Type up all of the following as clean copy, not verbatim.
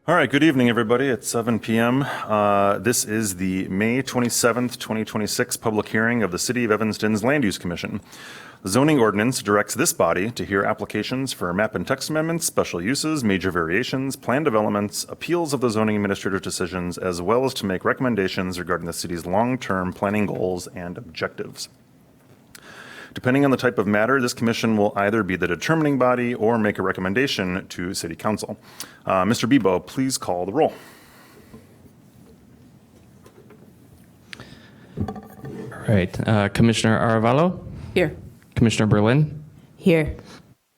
All right, good evening, everybody. It's 7 p.m. This is the May 27th, 2026 public hearing of the City of Evanston's Land Use Commission. The zoning ordinance directs this body to hear applications for map and text amendments, special uses, major variations, plan developments, appeals of the zoning administrator's decisions, as well as to make recommendations regarding the city's long-term planning goals and objectives. Depending on the type of matter, this commission will either be the determining body or make a recommendation to City Council. Mr. Bebo, please call the roll. All right. Commissioner Aravalo? Here. Commissioner Berlin? Here.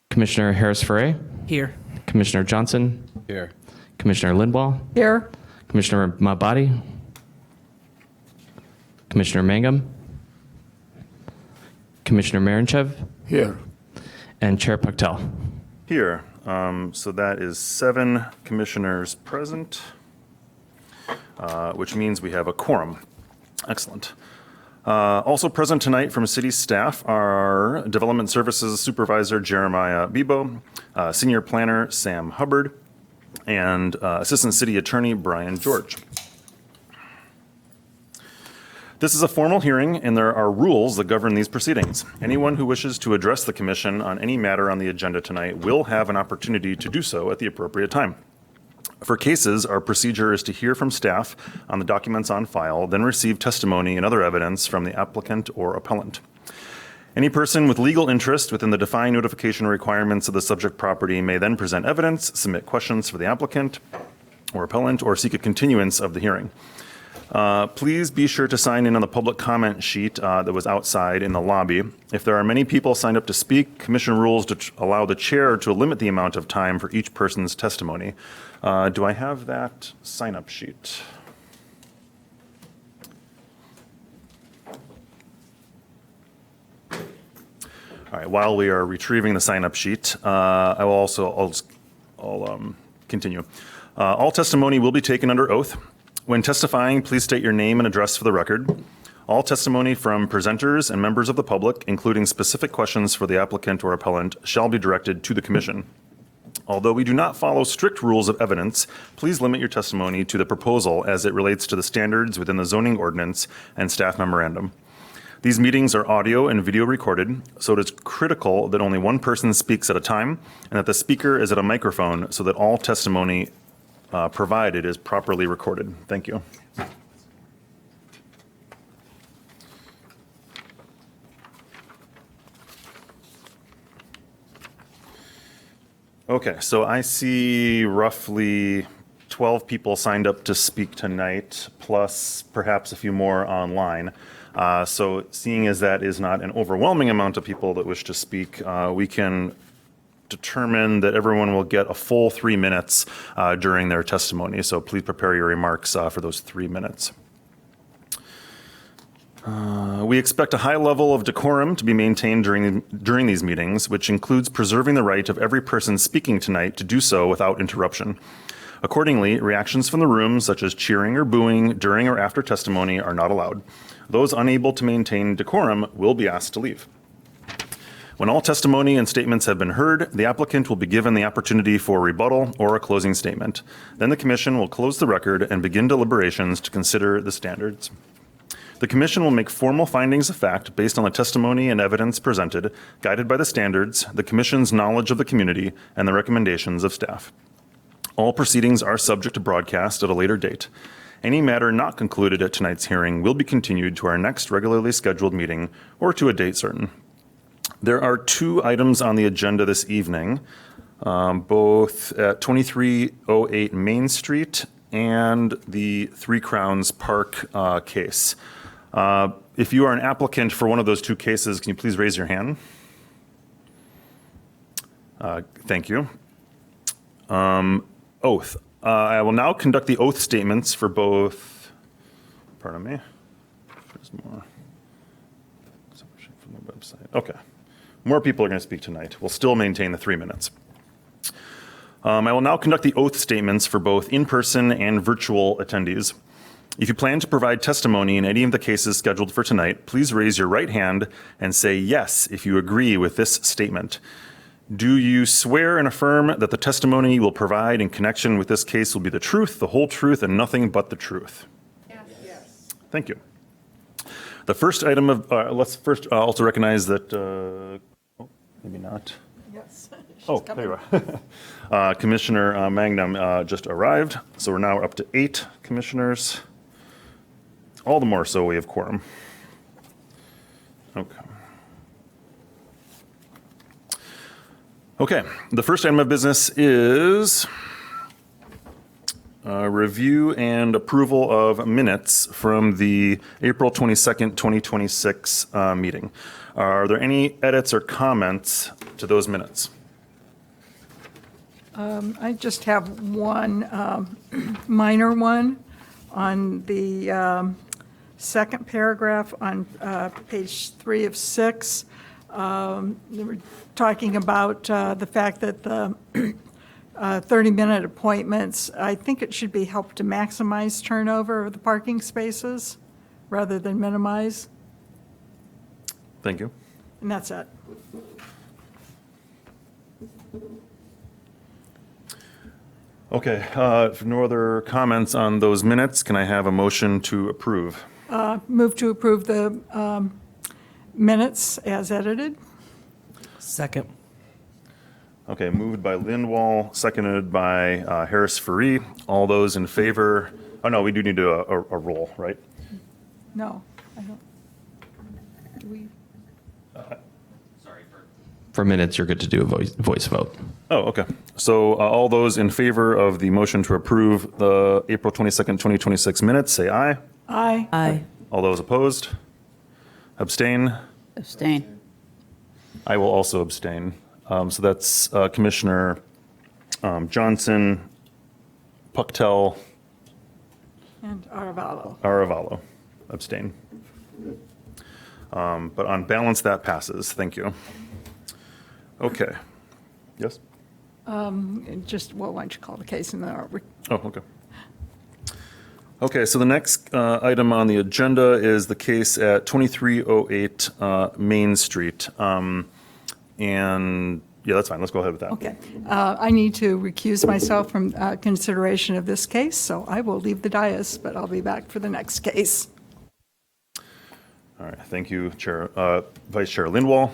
Commissioner Harris-Ferre? Here. Commissioner Johnson? Here. Commissioner Lindwall? Here. Commissioner Mabadi? Commissioner Mangum? Commissioner Marinchev? Here. And Chair Puctel. Here. So that is 7 commissioners present, which means we have a quorum. Excellent. Also present tonight from city staff are Development Services Supervisor Jeremiah Bebo, Senior Planner Sam Hubbard, and Assistant City Attorney Brian George. This is a formal hearing, and there are rules that govern these proceedings. Anyone who wishes to address the commission on any matter on the agenda tonight will have an opportunity to do so at the appropriate time. For cases, our procedure is to hear from staff on the documents on file, then receive testimony and other evidence from the applicant or appellant. Any person with legal interest within the defined notification requirements of the subject property may then present evidence, submit questions for the applicant or appellant, or seek a continuance of the hearing. Please be sure to sign in on the public comment sheet that was outside in the lobby. If there are many people signed up to speak, commission rules allow the chair to limit the amount of time for each person's testimony. Do I have that sign-up sheet? All right, while we are retrieving the sign-up sheet, I'll continue. All testimony will be taken under oath. When testifying, please state your name and address for the record. All testimony from presenters and members of the public, including specific questions for the applicant or appellant, shall be directed to the commission. Although we do not follow strict rules of evidence, please limit your testimony to the proposal as it relates to the standards within the zoning ordinance and staff memorandum. These meetings are audio and video recorded, so it is critical that only one person speaks at a time and that the speaker is at a microphone so that all testimony provided is properly recorded. Thank you. Okay, so I see roughly 12 people signed up to speak tonight, plus perhaps a few more online. So seeing as that is not an overwhelming amount of people that wish to speak, we can determine that everyone will get a full 3 minutes during their testimony. So please prepare your remarks for those 3 minutes. We expect a high level of decorum to be maintained during these meetings, which includes preserving the right of every person speaking tonight to do so without interruption. Accordingly, reactions from the room, such as cheering or booing during or after testimony, are not allowed. Those unable to maintain decorum will be asked to leave. When all testimony and statements have been heard, the applicant will be given the opportunity for rebuttal or a closing statement. Then the commission will close the record and begin deliberations to consider the standards. The commission will make formal findings of fact based on the testimony and evidence presented, guided by the standards, the commission's knowledge of the community, and the recommendations of staff. All proceedings are subject to broadcast at a later date. Any matter not concluded at tonight's hearing will be continued to our next regularly scheduled meeting or to a date certain. There are 2 items on the agenda this evening, both at 2308 Main Street and the Three Crowns Park case. If you are an applicant for one of those 2 cases, can you please raise your hand? Thank you. Oath. I will now conduct the oath statements for both, pardon me, there's more. From the website. Okay. More people are going to speak tonight. We'll still maintain the 3 minutes. I will now conduct the oath statements for both in-person and virtual attendees. If you plan to provide testimony in any of the cases scheduled for tonight, please raise your right hand and say yes if you agree with this statement. Do you swear and affirm that the testimony you will provide in connection with this case will be the truth, the whole truth, and nothing but the truth? Yes. Thank you. The first item of, let's first also recognize that, maybe not. Yes. Oh, there you are. Commissioner Magnum just arrived, so we're now up to 8 commissioners. All the more so we have quorum. Okay. Okay, the first item of business is review and approval of minutes from the April 22nd, 2026 meeting. Are there any edits or comments to those minutes? I just have one minor one on the second paragraph on page 3 of 6. They were talking about the fact that the 30-minute appointments, I think it should be helped to maximize turnover of the parking spaces rather than minimize, Thank you. and that's it. Okay, if no other comments on those minutes, can I have a motion to approve? Move to approve the minutes as edited. Second. Okay, moved by Lindwall, seconded by Harris-Faree. All those in favor? Oh, no, we do need a roll, right? No, I don't. Do we? For minutes, you're good to do a voice vote. Oh, okay. So all those in favor of the motion to approve the April 22nd, 2026 minutes, say aye. Aye. Aye. All those opposed? Abstain? Abstain. I will also abstain. So that's Commissioner Johnson, Pucktell, And Aravalo. Aravalo. Abstain. But on balance, that passes. Thank you. Okay. Yes? Just, well, why don't you call the case and then I'll Oh, okay. Okay, so the next item on the agenda is the case at 2308 Main Street. And yeah, that's fine. Let's go ahead with that. Okay. I need to recuse myself from consideration of this case, so I will leave the dais, but I'll be back for the next case. All right, thank you, Chair, Vice Chair Lindwall.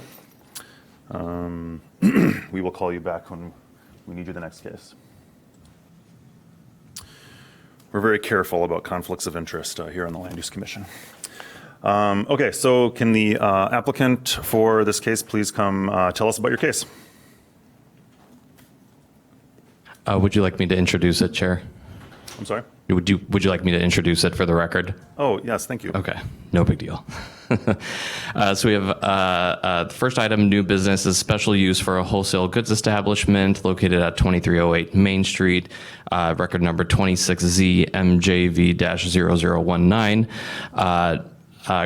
We will call you back when we need you the next case. We're very careful about conflicts of interest here on the Land Use Commission. Okay, so can the applicant for this case please come tell us about your case? Would you like me to introduce it, Chair? I'm sorry? Would you like me to introduce it for the record? Oh, yes, thank you. Okay, no big deal. So we have the first item, new business, is special use for a wholesale goods establishment located at 2308 Main Street, record number 26ZMJV-0019.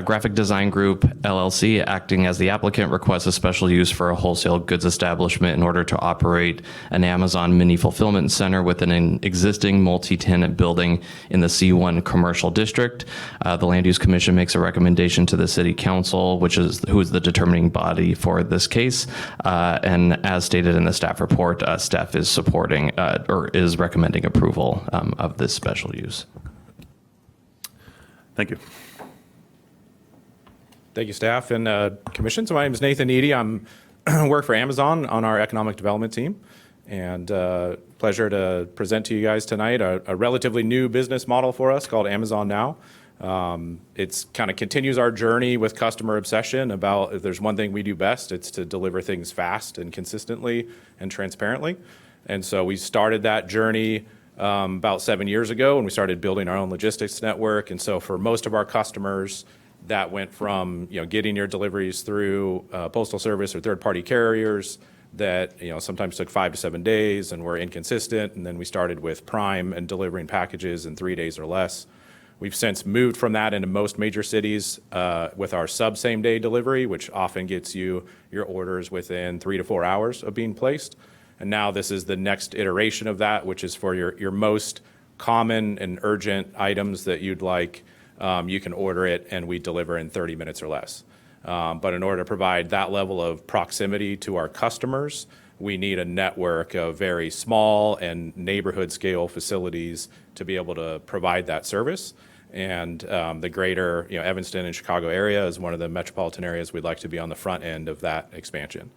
Graphic Design Group, LLC, acting as the applicant, requests a special use for a wholesale goods establishment in order to operate an Amazon mini fulfillment center within an existing multi-tenant building in the C1 Commercial District. The Land Use Commission makes a recommendation to the City Council, who is the determining body for this case. And as stated in the staff report, staff is supporting or is recommending approval of this special use. Thank you. Thank you, staff and commission. So my name is Nathan Eady. I'm work for Amazon on our economic development team, and pleasure to present to you guys tonight a relatively new business model for us called Amazon Now. It's kind of continues our journey with customer obsession about if there's one thing we do best, it's to deliver things fast and consistently and transparently. And so we started that journey about 7 years ago when we started building our own logistics network. And so for most of our customers, that went from getting your deliveries through postal service or third-party carriers that sometimes took 5 to 7 days and were inconsistent. And then we started with Prime and delivering packages in 3 days or less. We've since moved from that into most major cities with our same-day delivery, which often gets you your orders within 3 to 4 hours of being placed. And now this is the next iteration of that, which is for your most common and urgent items that you'd like. You can order it and we deliver in 30 minutes or less. But in order to provide that level of proximity to our customers, we need a network of very small and neighborhood scale facilities to be able to provide that service. And the greater Evanston and Chicago area is one of the metropolitan areas we'd like to be on the front end of that expansion.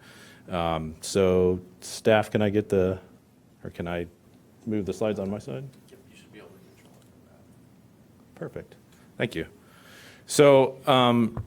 So staff, can I move the slides on my side? You should be able to control it. Perfect. Thank you. So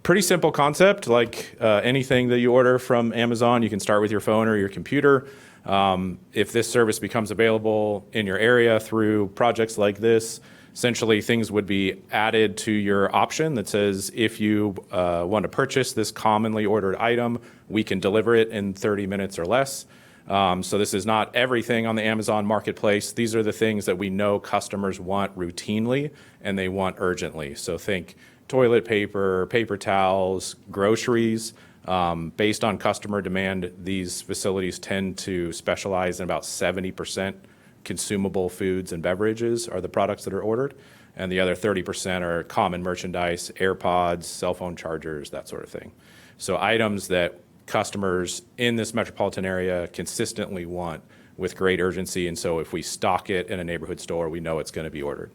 pretty simple concept, like anything that you order from Amazon, you can start with your phone or your computer. If this service becomes available in your area through projects like this, essentially things would be added to your option that says if you want to purchase this commonly ordered item, we can deliver it in 30 minutes or less. So this is not everything on the Amazon marketplace. These are the things that we know customers want routinely and they want urgently. So think toilet paper, paper towels, groceries. Based on customer demand, these facilities tend to specialize in about 70% consumable foods and beverages are the products that are ordered. And the other 30% are common merchandise, AirPods, cell phone chargers, that sort of thing. So items that customers in this metropolitan area consistently want with great urgency. And so if we stock it in a neighborhood store, we know it's going to be ordered.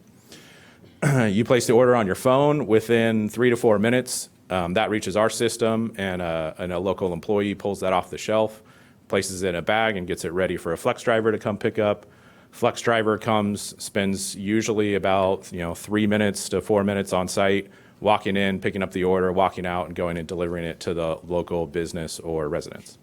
You place the order on your phone within 3 to 4 minutes. That reaches our system, and a local employee pulls that off the shelf, places it in a bag, and gets it ready for a flex driver to come pick up. Flex driver comes, spends usually about 3 minutes to 4 minutes on site, walking in, picking up the order, walking out, and going and delivering it to the local business or residence.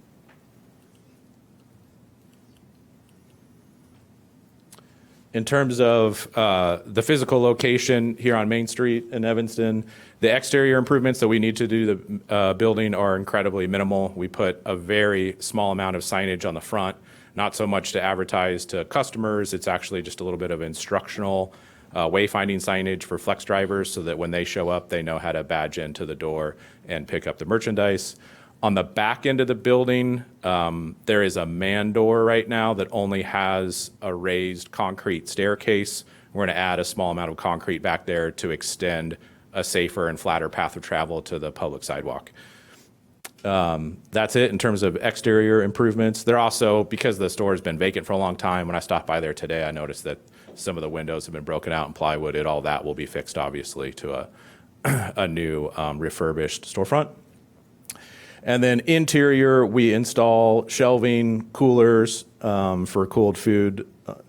In terms of the physical location here on Main Street in Evanston, the exterior improvements that we need to do the building are incredibly minimal. We put a very small amount of signage on the front, not so much to advertise to customers. It's actually just a little bit of instructional wayfinding signage for flex drivers so that when they show up, they know how to badge into the door and pick up the merchandise. On the back end of the building, there is a man door right now that only has a raised concrete staircase. We're going to add a small amount of concrete back there to extend a safer and flatter path of travel to the public sidewalk. That's it in terms of exterior improvements. They're also, because the store has been vacant for a long time, when I stopped by there today, I noticed that some of the windows have been broken out and plywooded. All that will be fixed, obviously, to a new refurbished storefront. And then interior, we install shelving, coolers for cooled food,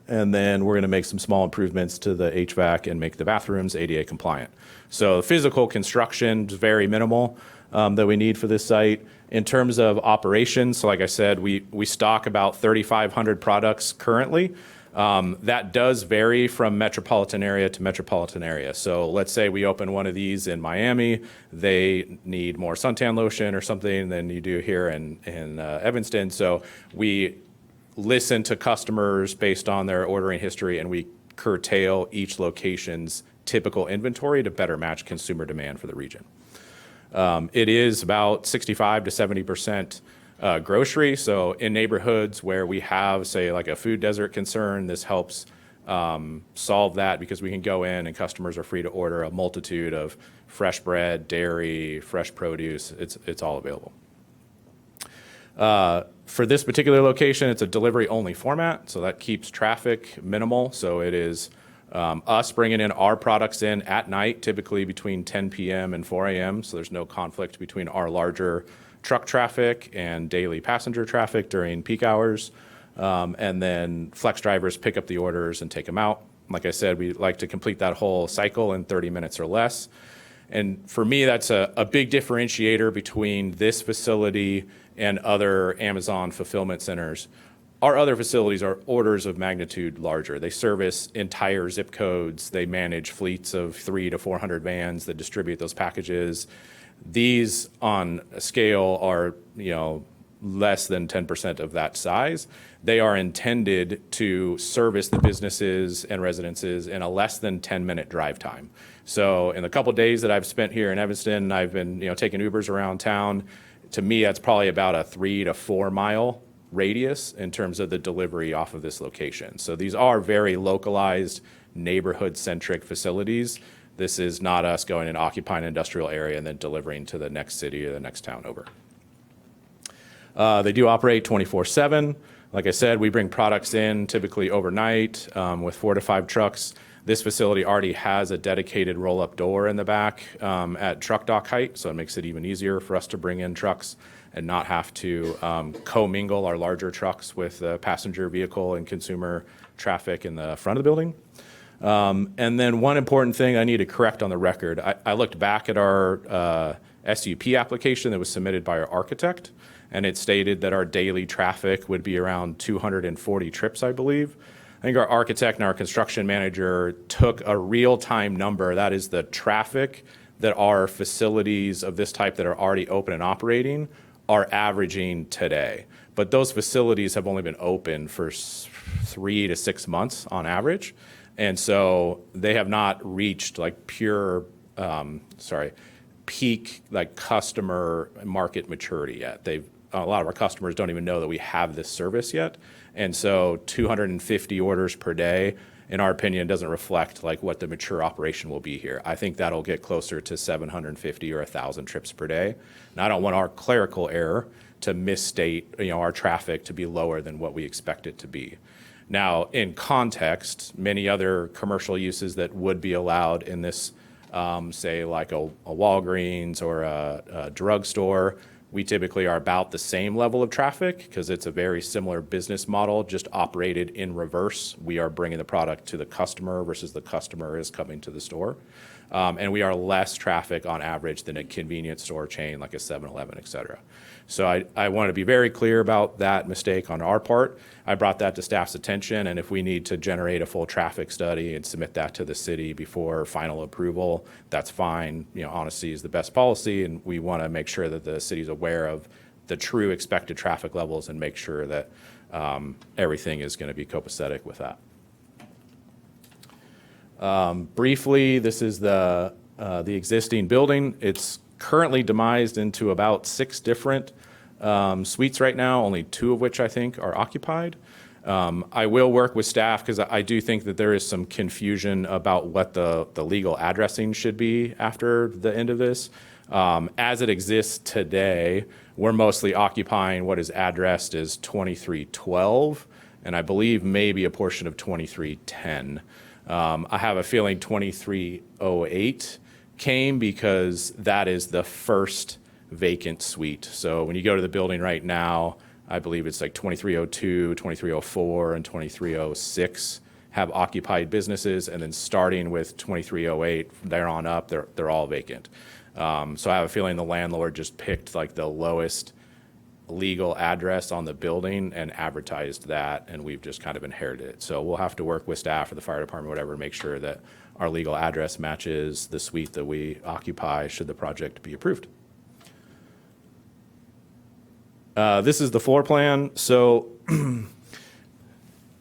and then we're going to make some small improvements to the HVAC and make the bathrooms ADA compliant. So physical construction is very minimal that we need for this site. In terms of operations, so like I said, we stock about 3,500 products currently. That does vary from metropolitan area to metropolitan area. So let's say we open one of these in Miami, they need more suntan lotion or something than you do here in Evanston. So we listen to customers based on their ordering history, and we curtail each location's typical inventory to better match consumer demand for the region. It is about 65 to 70% grocery. So in neighborhoods where we have, say, like a food desert concern, this helps solve that because we can go in and customers are free to order a multitude of fresh bread, dairy, fresh produce. It's all available. For this particular location, it's a delivery-only format, so that keeps traffic minimal. So it is us bringing in our products in at night, typically between 10 p.m. and 4 a.m., so there's no conflict between our larger truck traffic and daily passenger traffic during peak hours. And then flex drivers pick up the orders and take them out. Like I said, we like to complete that whole cycle in 30 minutes or less. And for me, that's a big differentiator between this facility and other Amazon fulfillment centers. Our other facilities are orders of magnitude larger. They service entire zip codes. They manage fleets of 300 to 400 vans that distribute those packages. These on a scale are, less than 10% of that size. They are intended to service the businesses and residences in a less than 10-minute drive time. So in the couple days that I've spent here in Evanston, I've been, taking Ubers around town. To me, that's probably about a 3 to 4 mile radius in terms of the delivery off of this location. So these are very localized, neighborhood-centric facilities This is not us going and occupying an industrial area and then delivering to the next city or the next town over. They do operate 24/7. Like I said, we bring products in typically overnight with 4 to 5 trucks. This facility already has a dedicated roll-up door in the back at truck dock height, so it makes it even easier for us to bring in trucks and not have to commingle our larger trucks with the passenger vehicle and consumer traffic in the front of the building. And then one important thing I need to correct on the record, I looked back at our SUP application that was submitted by our architect, and it stated that our daily traffic would be around 240 trips, I believe. I think our architect and our construction manager took a real-time number, that is the traffic that our facilities of this type that are already open and operating are averaging today. But those facilities have only been open for 3 to 6 months on average. And so they have not reached like peak like customer market maturity yet. A lot of our customers don't even know that we have this service yet. And so 250 orders per day, in our opinion, doesn't reflect like what the mature operation will be here. I think that'll get closer to 750 or 1,000 trips per day. And I don't want our clerical error to misstate, our traffic to be lower than what we expect it to be. Now, in context, many other commercial uses that would be allowed in this, say like a Walgreens or a drugstore, we typically are about the same level of traffic because it's a very similar business model, just operated in reverse. We are bringing the product to the customer versus the customer is coming to the store. And we are less traffic on average than a convenience store chain like a 7-Eleven, et cetera. So I want to be very clear about that mistake on our part. I brought that to staff's attention, and if we need to generate a full traffic study and submit that to the city before final approval, that's fine. Honesty is the best policy, and we want to make sure that the city's aware of the true expected traffic levels and make sure that everything is going to be copacetic with that. Briefly, this is the existing building. It's currently demised into about 6 different suites right now, only 2 of which I think are occupied. I will work with staff because I do think that there is some confusion about what the legal addressing should be after the end of this. As it exists today, we're mostly occupying what is addressed as 2312, and I believe maybe a portion of 2310. I have a feeling 2308 came because that is the first vacant suite. So when you go to the building right now, I believe it's like 2302, 2304, and 2306 have occupied businesses, and then starting with 2308, there on up, they're all vacant. So I have a feeling the landlord just picked like the lowest legal address on the building and advertised that, and we've just kind of inherited it. So we'll have to work with staff or the fire department, whatever, to make sure that our legal address matches the suite that we occupy should the project be approved. This is the floor plan. So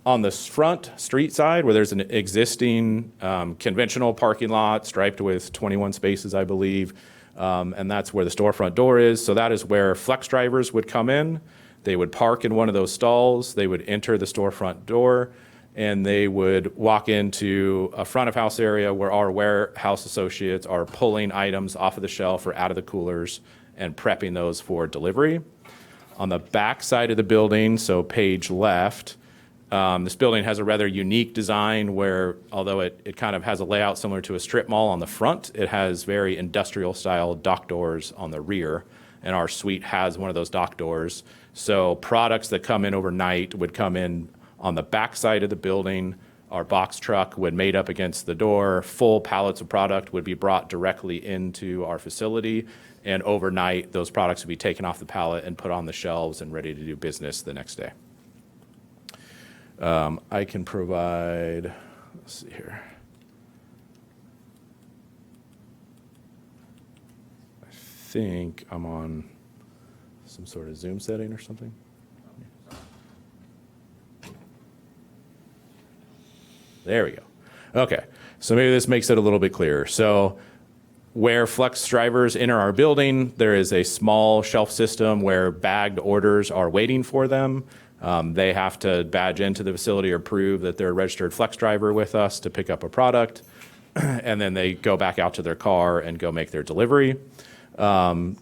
on the front street side, where there's an existing conventional parking lot striped with 21 spaces, I believe, and that's where the storefront door is. So that is where flex drivers would come in. They would park in one of those stalls. They would enter the storefront door, and they would walk into a front of house area where our warehouse associates are pulling items off of the shelf or out of the coolers and prepping those for delivery. On the back side of the building, so page left, this building has a rather unique design where, although it kind of has a layout similar to a strip mall on the front, it has very industrial style dock doors on the rear, and our suite has one of those dock doors. So products that come in overnight would come in on the back side of the building. Our box truck would mate up against the door. Full pallets of product would be brought directly into our facility, and overnight those products would be taken off the pallet and put on the shelves and ready to do business the next day. I can provide, let's see here. I think I'm on some sort of Zoom setting or something. There we go. Okay, so maybe this makes it a little bit clearer. So where flex drivers enter our building, there is a small shelf system where bagged orders are waiting for them. They have to badge into the facility or prove that they're a registered flex driver with us to pick up a product. and then they go back out to their car and go make their delivery.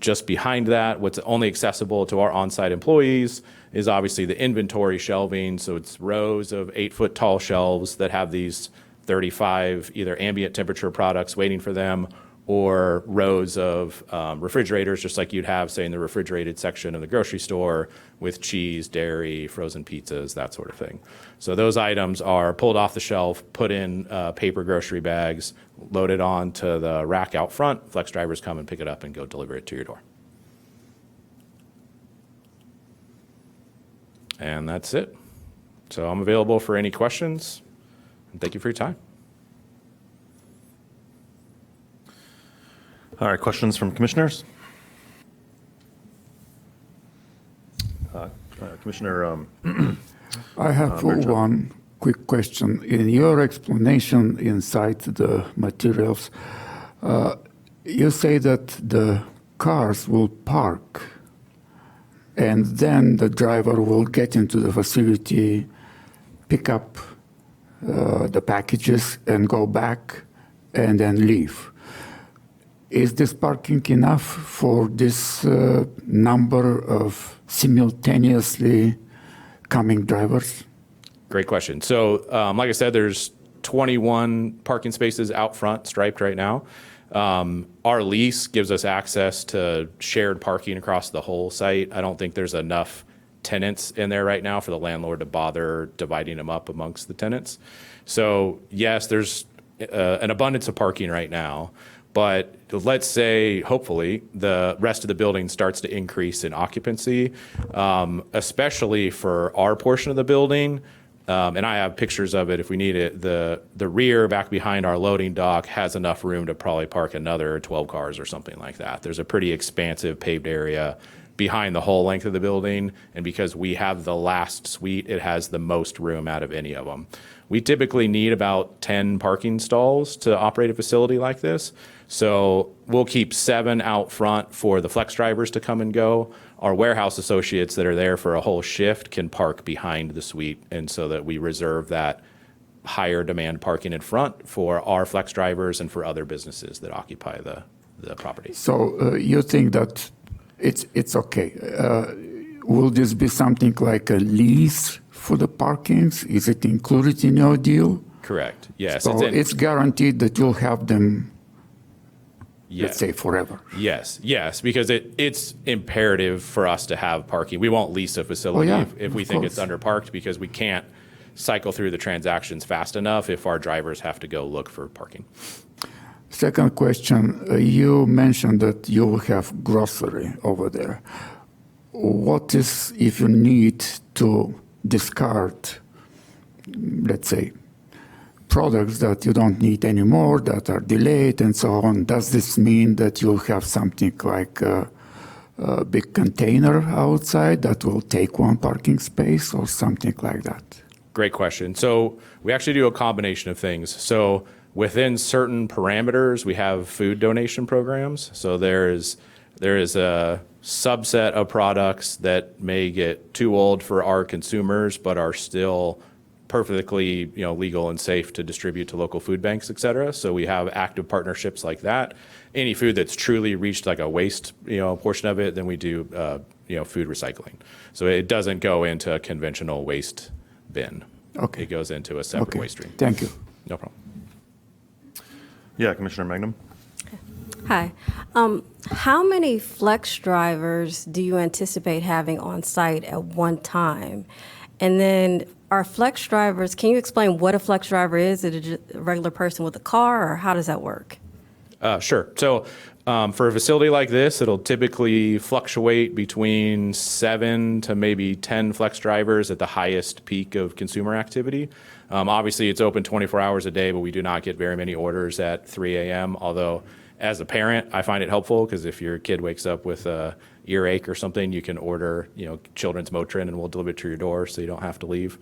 Just behind that, what's only accessible to our on-site employees is obviously the inventory shelving. So it's rows of 8-foot tall shelves that have these 35 either ambient temperature products waiting for them, or rows of refrigerators, just like you'd have, say, in the refrigerated section of the grocery store with cheese, dairy, frozen pizzas, that sort of thing. So those items are pulled off the shelf, put in paper grocery bags, loaded onto the rack out front. Flex drivers come and pick it up and go deliver it to your door. And that's it. So I'm available for any questions. And thank you for your time. All right, questions from commissioners? Commissioner, I have one quick question. In your explanation inside the materials, you say that the cars will park and then the driver will get into the facility, pick up the packages and go back and then leave. Is this parking enough for this number of simultaneously coming drivers? Great question. So, like I said, there's 21 parking spaces out front striped right now. Our lease gives us access to shared parking across the whole site. I don't think there's enough tenants in there right now for the landlord to bother dividing them up amongst the tenants. So, yes, there's an abundance of parking right now. But let's say, hopefully, the rest of the building starts to increase in occupancy, especially for our portion of the building. And I have pictures of it if we need it. The rear back behind our loading dock has enough room to probably park another 12 cars or something like that. There's a pretty expansive paved area behind the whole length of the building. And because we have the last suite, it has the most room out of any of them. We typically need about 10 parking stalls to operate a facility like this. So we'll keep 7 out front for the flex drivers to come and go. Our warehouse associates that are there for a whole shift can park behind the suite, and so that we reserve that higher demand parking in front for our flex drivers and for other businesses that occupy the property. So you think that it's okay. Will this be something like a lease for the parkings? Is it included in your deal? Correct. Yes. So it's guaranteed that you'll have them, yes. let's say, forever. Yes, because it's imperative for us to have parking. We won't lease a facility if we think it's underparked, because we can't cycle through the transactions fast enough if our drivers have to go look for parking. Second question, you mentioned that you will have grocery over there. What is if you need to discard, let's say, products that you don't need anymore, that are delayed and so on? Does this mean that you'll have something like a big container outside that will take one parking space or something like that? Great question. So we actually do a combination of things. So within certain parameters, we have food donation programs. So there is a subset of products that may get too old for our consumers, but are still perfectly, legal and safe to distribute to local food banks, et cetera. So we have active partnerships like that. Any food that's truly reached like a waste, portion of it, then we do, food recycling. So it doesn't go into a conventional waste bin. Okay. It goes into a separate waste stream. Thank you. No problem. yeah, Commissioner Magnum. Hi. How many flex drivers do you anticipate having on site at one time? And then are flex drivers, can you explain what a flex driver is? Is it a regular person with a car, or how does that work? Sure. So for a facility like this, it'll typically fluctuate between 7 to maybe 10 flex drivers at the highest peak of consumer activity. Obviously, it's open 24 hours a day, but we do not get very many orders at 3 a.m., although as a parent, I find it helpful because if your kid wakes up with a earache or something, you can order, children's Motrin and we'll deliver it to your door so you don't have to leave.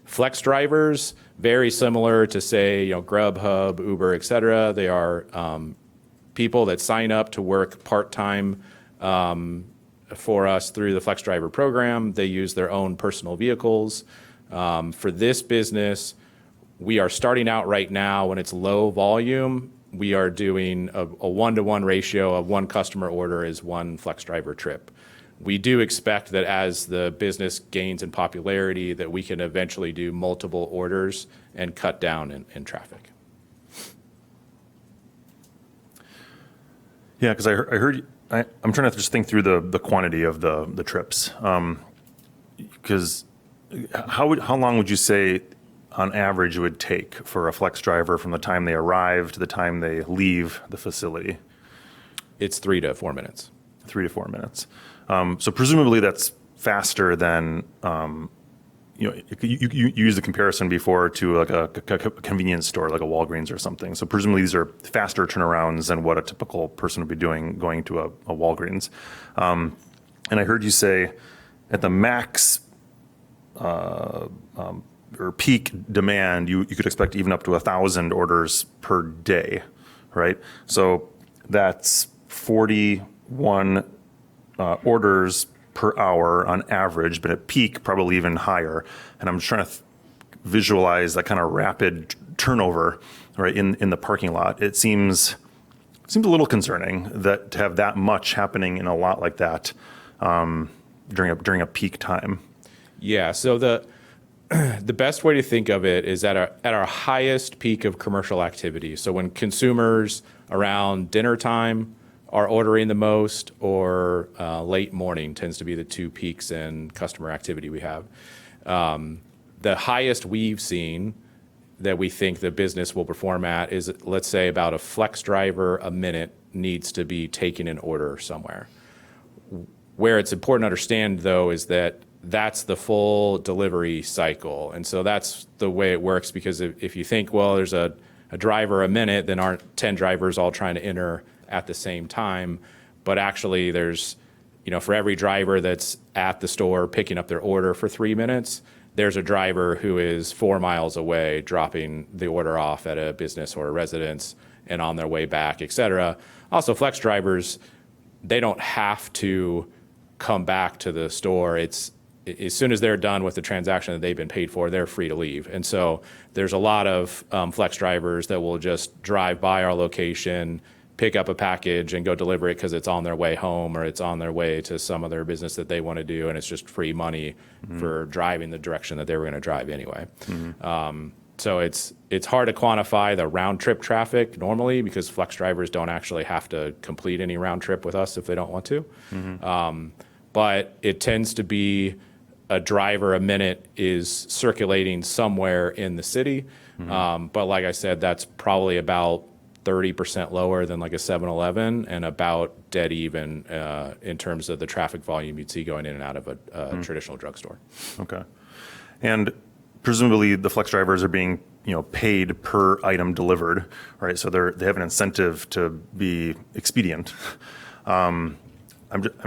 Flex drivers, very similar to say, Grubhub, Uber, et cetera. They are people that sign up to work part-time for us through the flex driver program. They use their own personal vehicles. For this business, We are starting out right now when it's low volume. We are doing a 1-to-1 ratio of one customer order is one flex driver trip. We do expect that as the business gains in popularity, that we can eventually do multiple orders and cut down in traffic. Yeah, because I heard, I'm trying to just think through the quantity of the trips. Because how long would you say on average it would take for a flex driver from the time they arrive to the time they leave the facility? It's 3 to 4 minutes. 3 to 4 minutes. So presumably that's faster than, you used the comparison before to like a convenience store, like a Walgreens or something. So presumably these are faster turnarounds than what a typical person would be doing going to a Walgreens. And I heard you say at the max or peak demand, you could expect even up to 1,000 orders per day, right? So that's 41 orders per hour on average, but at peak, probably even higher. And I'm just trying to visualize that kind of rapid turnover, right, in the parking lot. It seems a little concerning that to have that much happening in a lot like that during a peak time. Yeah, so the best way to think of it is at our highest peak of commercial activity. So when consumers around dinner time are ordering the most, or late morning tends to be the two peaks in customer activity we have. The highest we've seen that we think the business will perform at is, let's say, about a flex driver a minute needs to be taking an order somewhere. Where it's important to understand, though, is that that's the full delivery cycle. And so that's the way it works, because if you think, well, there's a driver a minute, then aren't 10 drivers all trying to enter at the same time? But actually there's, for every driver that's at the store picking up their order for 3 minutes, there's a driver who is 4 miles away dropping the order off at a business or a residence and on their way back, et cetera. Also, flex drivers, they don't have to come back to the store. It's as soon as they're done with the transaction that they've been paid for, they're free to leave. And so there's a lot of flex drivers that will just drive by our location, pick up a package and go deliver it because it's on their way home or it's on their way to some other business that they want to do, and it's just free money for driving the direction that they were going to drive anyway. So it's hard to quantify the round trip traffic normally, because flex drivers don't actually have to complete any round trip with us if they don't want to. But it tends to be a driver a minute is circulating somewhere in the city. But like I said, that's probably about 30% lower than like a 7-Eleven, and about dead even in terms of the traffic volume you'd see going in and out of a traditional drugstore. Okay. And presumably the flex drivers are being, paid per item delivered, right? So they have an incentive to be expedient. I'm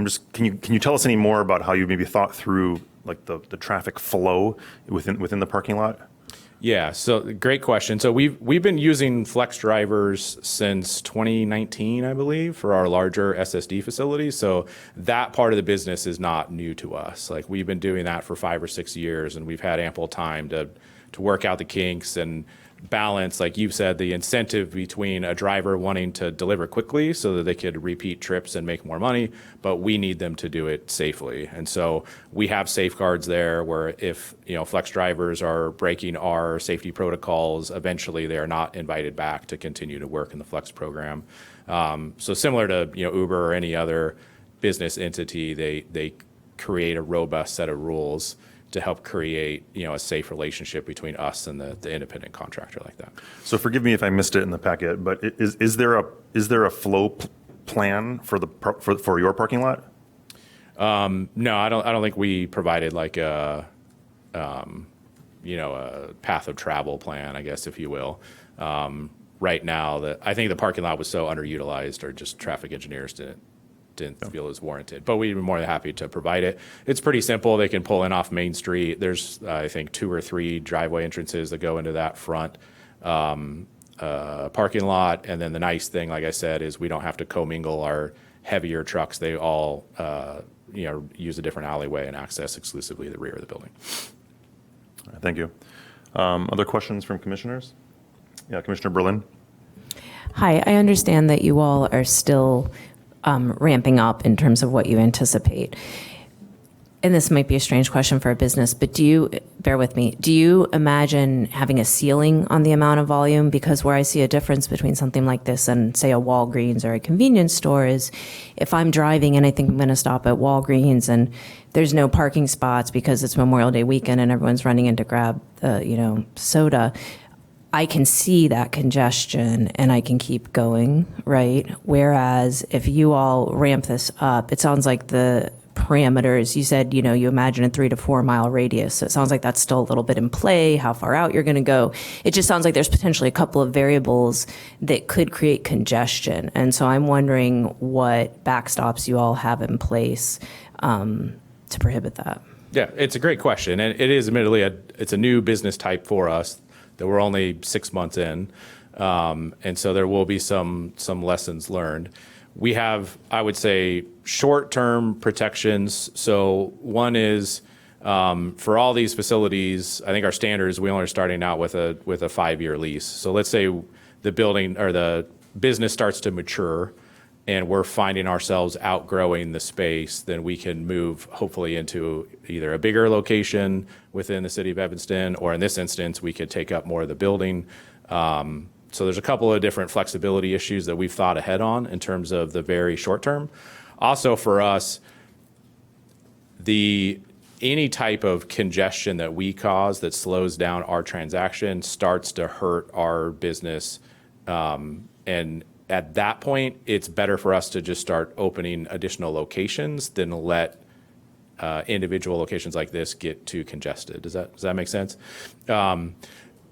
just can you tell us any more about how you maybe thought through like the traffic flow within the parking lot? Yeah, so great question. So we've been using flex drivers since 2019, I believe, for our larger SSD facilities. So that part of the business is not new to us. Like, we've been doing that for 5 or 6 years, and we've had ample time to work out the kinks and balance, like you've said, the incentive between a driver wanting to deliver quickly so that they could repeat trips and make more money, but we need them to do it safely. And so we have safeguards there where if flex drivers are breaking our safety protocols, eventually they are not invited back to continue to work in the flex program. So similar to Uber or any other business entity, they create a robust set of rules to help create, a safe relationship between us and the independent contractor like that. So forgive me if I missed it in the packet, but is there a flow plan for your parking lot? No, I don't think we provided like a path of travel plan, I guess, if you will. Right now, I think the parking lot was so underutilized, or just traffic engineers didn't feel it was warranted, but we'd be more than happy to provide it. It's pretty simple. They can pull in off Main Street. There's, I think, 2 or 3 driveway entrances that go into that front parking lot. And then the nice thing, like I said, is we don't have to commingle our heavier trucks. They all, use a different alleyway and access exclusively the rear of the building. All right, thank you. Other questions from commissioners? Yeah, Commissioner Berlin. Hi, I understand that you all are still ramping up in terms of what you anticipate. And this might be a strange question for a business, but bear with me, do you imagine having a ceiling on the amount of volume? Because where I see a difference between something like this and, say, a Walgreens or a convenience store is if I'm driving and I think I'm going to stop at Walgreens and there's no parking spots because it's Memorial Day weekend and everyone's running in to grab the, soda, I can see that congestion and I can keep going, right? Whereas if you all ramp this up, it sounds like the parameters, you said, you imagine a 3 to 4 mile radius. So it sounds like that's still a little bit in play, how far out you're going to go. It just sounds like there's potentially a couple of variables that could create congestion. And so I'm wondering what backstops you all have in place to prohibit that. Yeah, it's a great question. And it is admittedly, it's a new business type for us that we're only 6 months in. And so there will be some lessons learned. We have, I would say, short-term protections. So one is for all these facilities, I think our standards, we only are starting out with a 5-year lease. So let's say the building or the business starts to mature and we're finding ourselves outgrowing the space, then we can move hopefully into either a bigger location within the city of Evanston, or in this instance, we could take up more of the building. So there's a couple of different flexibility issues that we've thought ahead on in terms of the very short term. Also for us, any type of congestion that we cause that slows down our transaction starts to hurt our business. And at that point, it's better for us to just start opening additional locations than let individual locations like this get too congested. Does that make sense?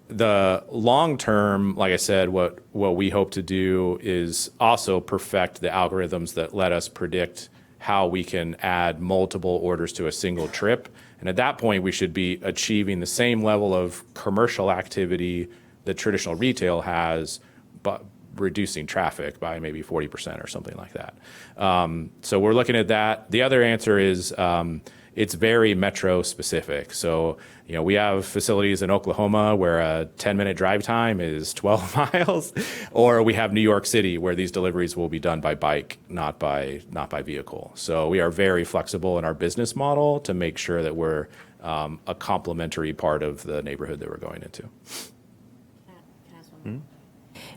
The long term, like I said, what we hope to do is also perfect the algorithms that let us predict how we can add multiple orders to a single trip. And at that point, we should be achieving the same level of commercial activity that traditional retail has, but reducing traffic by maybe 40% or something like that. So we're looking at that. The other answer is it's very metro specific. So, we have facilities in Oklahoma where a 10-minute drive time is 12 miles, or we have New York City where these deliveries will be done by bike, not by vehicle. So we are very flexible in our business model to make sure that we're a complementary part of the neighborhood that we're going into.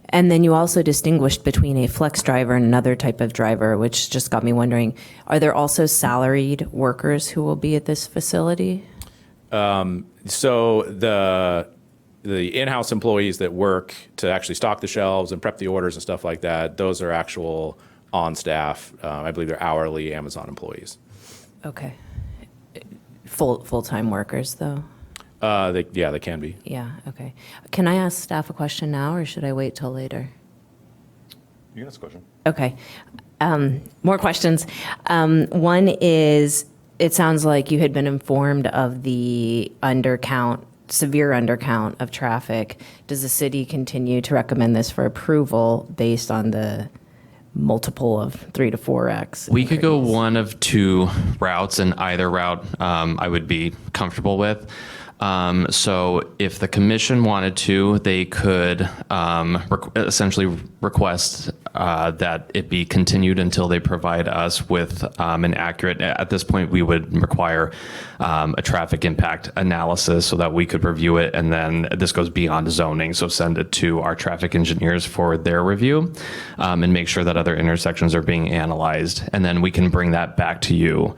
And then you also distinguished between a flex driver and another type of driver, which just got me wondering, are there also salaried workers who will be at this facility? So the in-house employees that work to actually stock the shelves and prep the orders and stuff like that, those are actual on staff. I believe they're hourly Amazon employees. Okay. Full-time workers, though? They can be. Yeah, okay. Can I ask staff a question now, or should I wait till later? You can ask a question. Okay. More questions. One is, it sounds like you had been informed of the severe undercount of traffic. Does the city continue to recommend this for approval based on the multiple of 3 to 4x? We could go one of two routes, and either route I would be comfortable with. So if the commission wanted to, they could essentially request that it be continued until they provide us with an accurate, at this point, we would require a traffic impact analysis so that we could review it. And then this goes beyond zoning. So send it to our traffic engineers for their review and make sure that other intersections are being analyzed. And then we can bring that back to you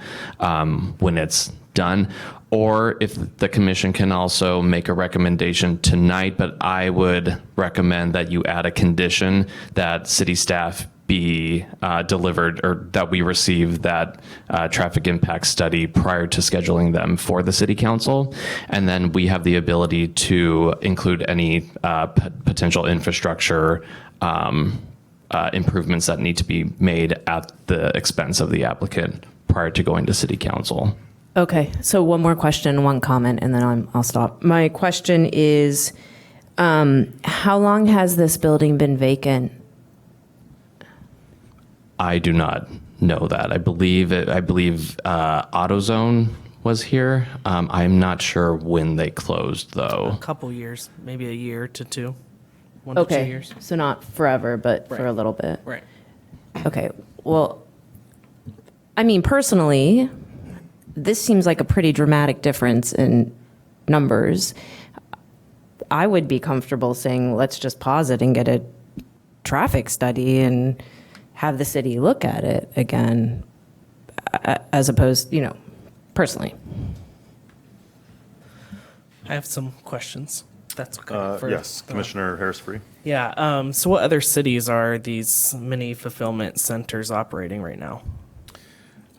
when it's done. Or if the commission can also make a recommendation tonight, but I would recommend that you add a condition that city staff be delivered, or that we receive that traffic impact study prior to scheduling them for the city council. And then we have the ability to include any potential infrastructure improvements that need to be made at the expense of the applicant prior to going to city council. Okay, so one more question, one comment, and then I'll stop. My question is, how long has this building been vacant? I do not know that. I believe AutoZone was here. I'm not sure when they closed, though. A couple years, maybe a year to two, 1 to 2 Okay, years. so not forever, but for a little bit. Right. Okay, well, I mean, personally, this seems like a pretty dramatic difference in numbers. I would be comfortable saying, let's just pause it and get a traffic study and have the city look at it again, as opposed, personally. I have some questions. That's okay. for Yes, the- Commissioner Harris-Free. Yeah. So what other cities are these mini fulfillment centers operating right now?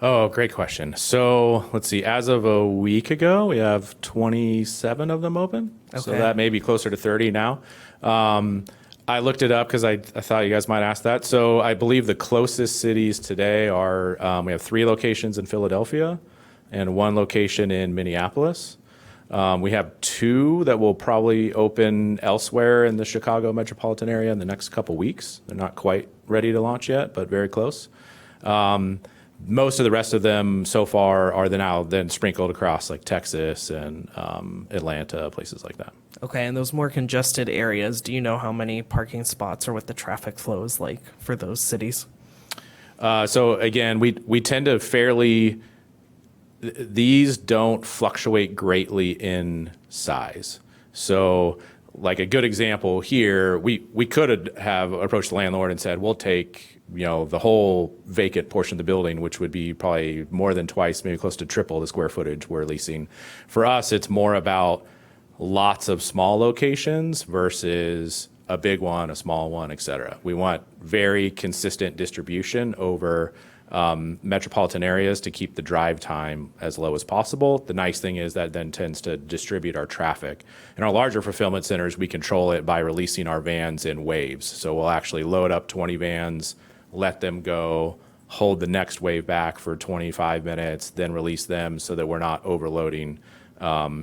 Oh, great question. So let's see. As of a week ago, we have 27 of them open. So Okay. that may be closer to 30 now. I looked it up because I thought you guys might ask that. So I believe the closest cities today are we have 3 locations in Philadelphia and 1 location in Minneapolis. We have 2 that will probably open elsewhere in the Chicago metropolitan area in the next couple weeks. They're not quite ready to launch yet, but very close. Most of the rest of them so far are then sprinkled across like Texas and Atlanta, places like that. Okay, and those more congested areas, do you know how many parking spots or what the traffic flow is like for those cities? So again, we tend to these don't fluctuate greatly in size. So like a good example here, we could have approached the landlord and said, we'll take the whole vacant portion of the building, which would be probably more than twice, maybe close to triple the square footage we're leasing. For us, it's more about lots of small locations versus a big one, a small one, et cetera. We want very consistent distribution over metropolitan areas to keep the drive time as low as possible. The nice thing is that then tends to distribute our traffic. In our larger fulfillment centers, we control it by releasing our vans in waves. So we'll actually load up 20 vans, let them go, hold the next wave back for 25 minutes, then release them so that we're not overloading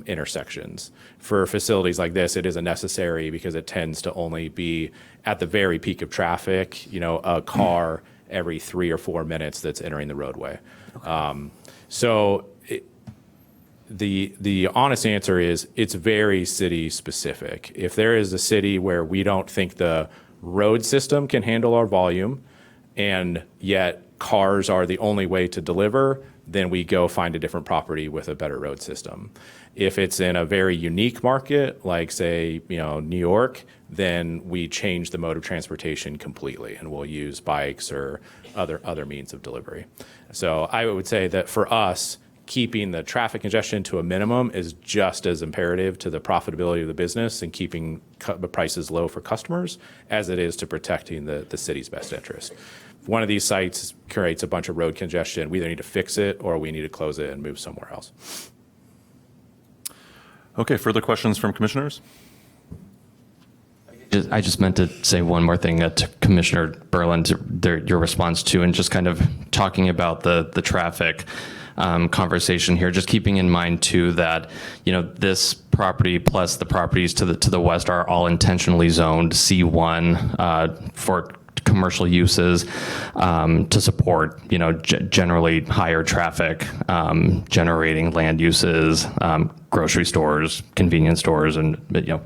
intersections. For facilities like this, it isn't necessary because it tends to only be at the very peak of traffic, a car every 3 or 4 minutes that's entering the roadway. The honest answer is it's very city specific. If there is a city where we don't think the road system can handle our volume, and yet cars are the only way to deliver, then we go find a different property with a better road system. If it's in a very unique market, like say, New York, then we change the mode of transportation completely and we'll use bikes or other means of delivery. So I would say that for us, keeping the traffic congestion to a minimum is just as imperative to the profitability of the business and keeping the prices low for customers as it is to protecting the city's best interest. If one of these sites creates a bunch of road congestion, we either need to fix it or we need to close it and move somewhere else. Okay, further questions from commissioners? I just meant to say one more thing to Commissioner Berlin, to your response to, and just kind of talking about the traffic conversation here, just keeping in mind too that this property plus the properties to the west are all intentionally zoned C1 for commercial uses to support generally higher traffic generating land uses, grocery stores, convenience stores, and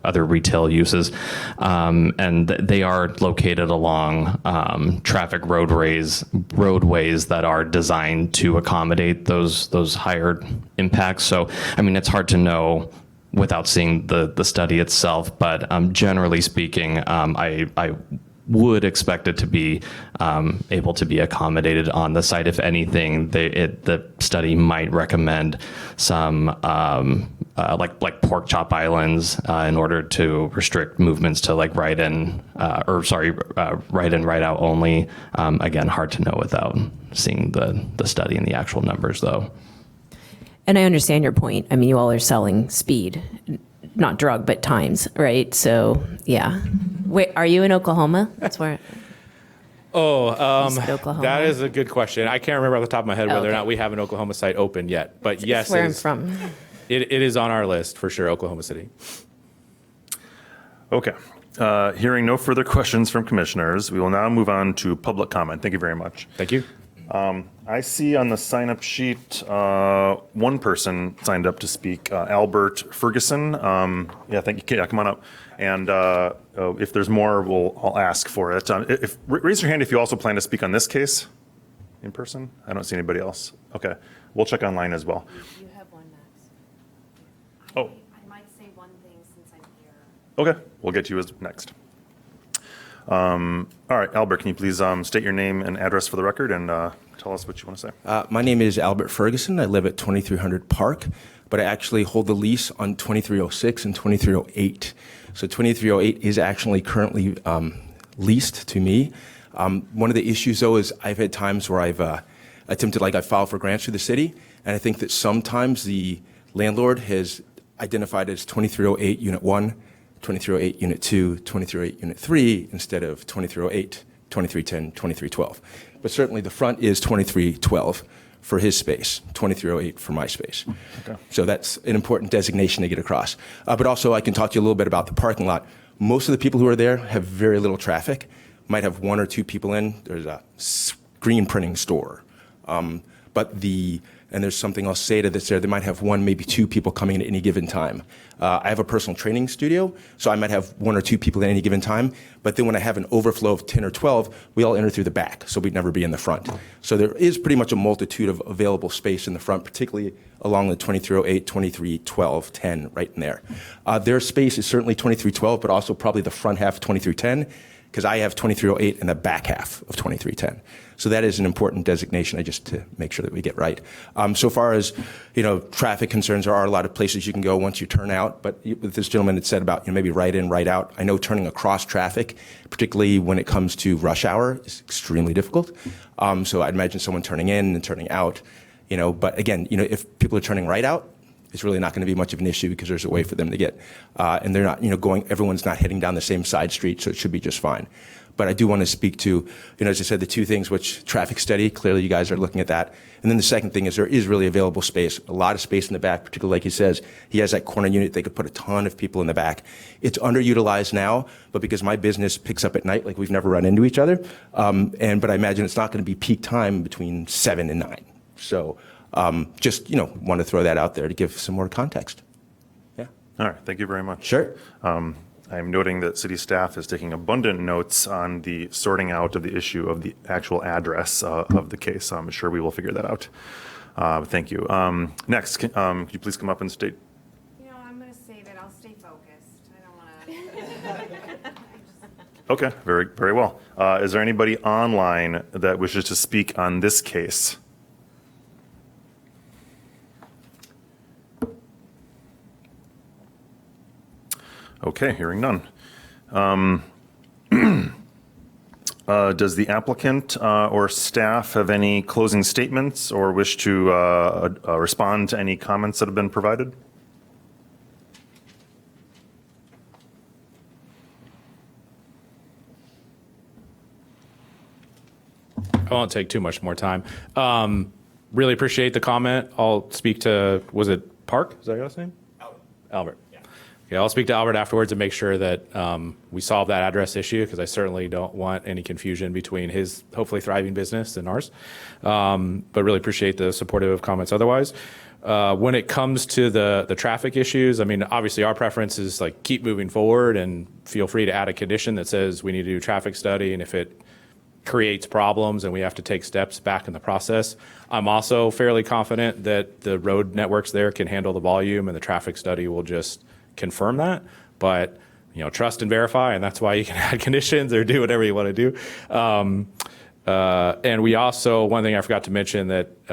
other retail uses, and they are located along traffic roadways that are designed to accommodate those higher impacts. So I mean, it's hard to know without seeing the study itself, but generally speaking, I would expect it to be able to be accommodated on the site. If anything, the study might recommend some like pork chop islands in order to restrict movements to like right in, right out only. Again, hard to know without seeing the study and the actual numbers, though. And I understand your point. I mean, you all are selling speed, not drug, but times, right? So, yeah. Wait, are you in Oklahoma? That's where. Oklahoma. That is a good question. I can't remember off the top of my head whether or okay. not we have an Oklahoma site open yet. But yes, That's where I'm from. It is on our list for sure, Oklahoma City. Okay. Hearing no further questions from commissioners, we will now move on to public comment. Thank you very much. Thank you. I see on the sign-up sheet, one person signed up to speak, Albert Ferguson. Yeah, come on up. And if there's more, I'll ask for it. Raise your hand if you also plan to speak on this case in person. I don't see anybody else. Okay, we'll check online as well. You have one, Max. Oh, I might say one thing since I'm here. okay, we'll get to you as next. All right, Albert, can you please state your name and address for the record and tell us what you want to say? My name is Albert Ferguson. I live at 2300 Park, but I actually hold the lease on 2306 and 2308. So 2308 is actually currently leased to me. One of the issues, though, is I've had times where I've attempted, I filed for grants through the city, and I think that sometimes the landlord has identified it as 2308 Unit 1, 2308 Unit 2, 2308 Unit 3, instead of 2308, 2310, 2312. But certainly the front is 2312 for his space, 2308 for my space. Okay. So that's an important designation to get across. But also I can talk to you a little bit about the parking lot. Most of the people who are there have very little traffic. Might have one or two people in. There's a screen printing store. And there's something else, SATA, that's there. They might have one, maybe two people coming in at any given time. I have a personal training studio, so I might have one or two people at any given time. But then when I have an overflow of 10 or 12, we all enter through the back, so we'd never be in the front. So there is pretty much a multitude of available space in the front, particularly along the 2308, 2312, 10, right in there. Their space is certainly 2312, but also probably the front half of 2310, because I have 2308 in the back half of 2310. So that is an important designation, just to make sure that we get right. So far as, traffic concerns, there are a lot of places you can go once you turn out, but what this gentleman had said about, maybe right in, right out, I know turning across traffic, particularly when it comes to rush hour, is extremely difficult. So I'd imagine someone turning in and turning out, but again, if people are turning right out, it's really not going to be much of an issue because there's a way for them to get, and they're not, everyone's not heading down the same side street, so it should be just fine. But I do want to speak to, as I said, the two things, which traffic study, clearly you guys are looking at that. And then the second thing is there is really available space, a lot of space in the back, particularly like he says, he has that corner unit, they could put a ton of people in the back. It's underutilized now, but because my business picks up at night, we've never run into each other, but I imagine it's not going to be peak time between 7 and 9. So just, want to throw that out there to give some more context. Yeah. All right, thank you very much. Sure. I'm noting that city staff is taking abundant notes on the sorting out of the issue of the actual address of the case. I'm sure we will figure that out. Thank you. Next, could you please come up and state? I'm going to save it. I'll stay focused. I don't want to. Okay, very, very well. Is there anybody online that wishes to speak on this case? Okay, hearing none. Does the applicant or staff have any closing statements or wish to respond to any comments that have been provided? I won't take too much more time. Really appreciate the comment. I'll speak to, was it Park? Is that your last name? Albert. Okay, I'll speak to Albert afterwards and make sure that we solve that address issue, because I certainly don't want any confusion between his hopefully thriving business and ours. But really appreciate the supportive comments otherwise. When it comes to the traffic issues, obviously our preference is keep moving forward, and feel free to add a condition that says we need to do traffic study, and if it creates problems and we have to take steps back in the process. I'm also fairly confident that the road networks there can handle the volume, and the traffic study will just confirm that. But trust and verify, and that's why you can add conditions or do whatever you want to do. And we also, one thing I forgot to mention, that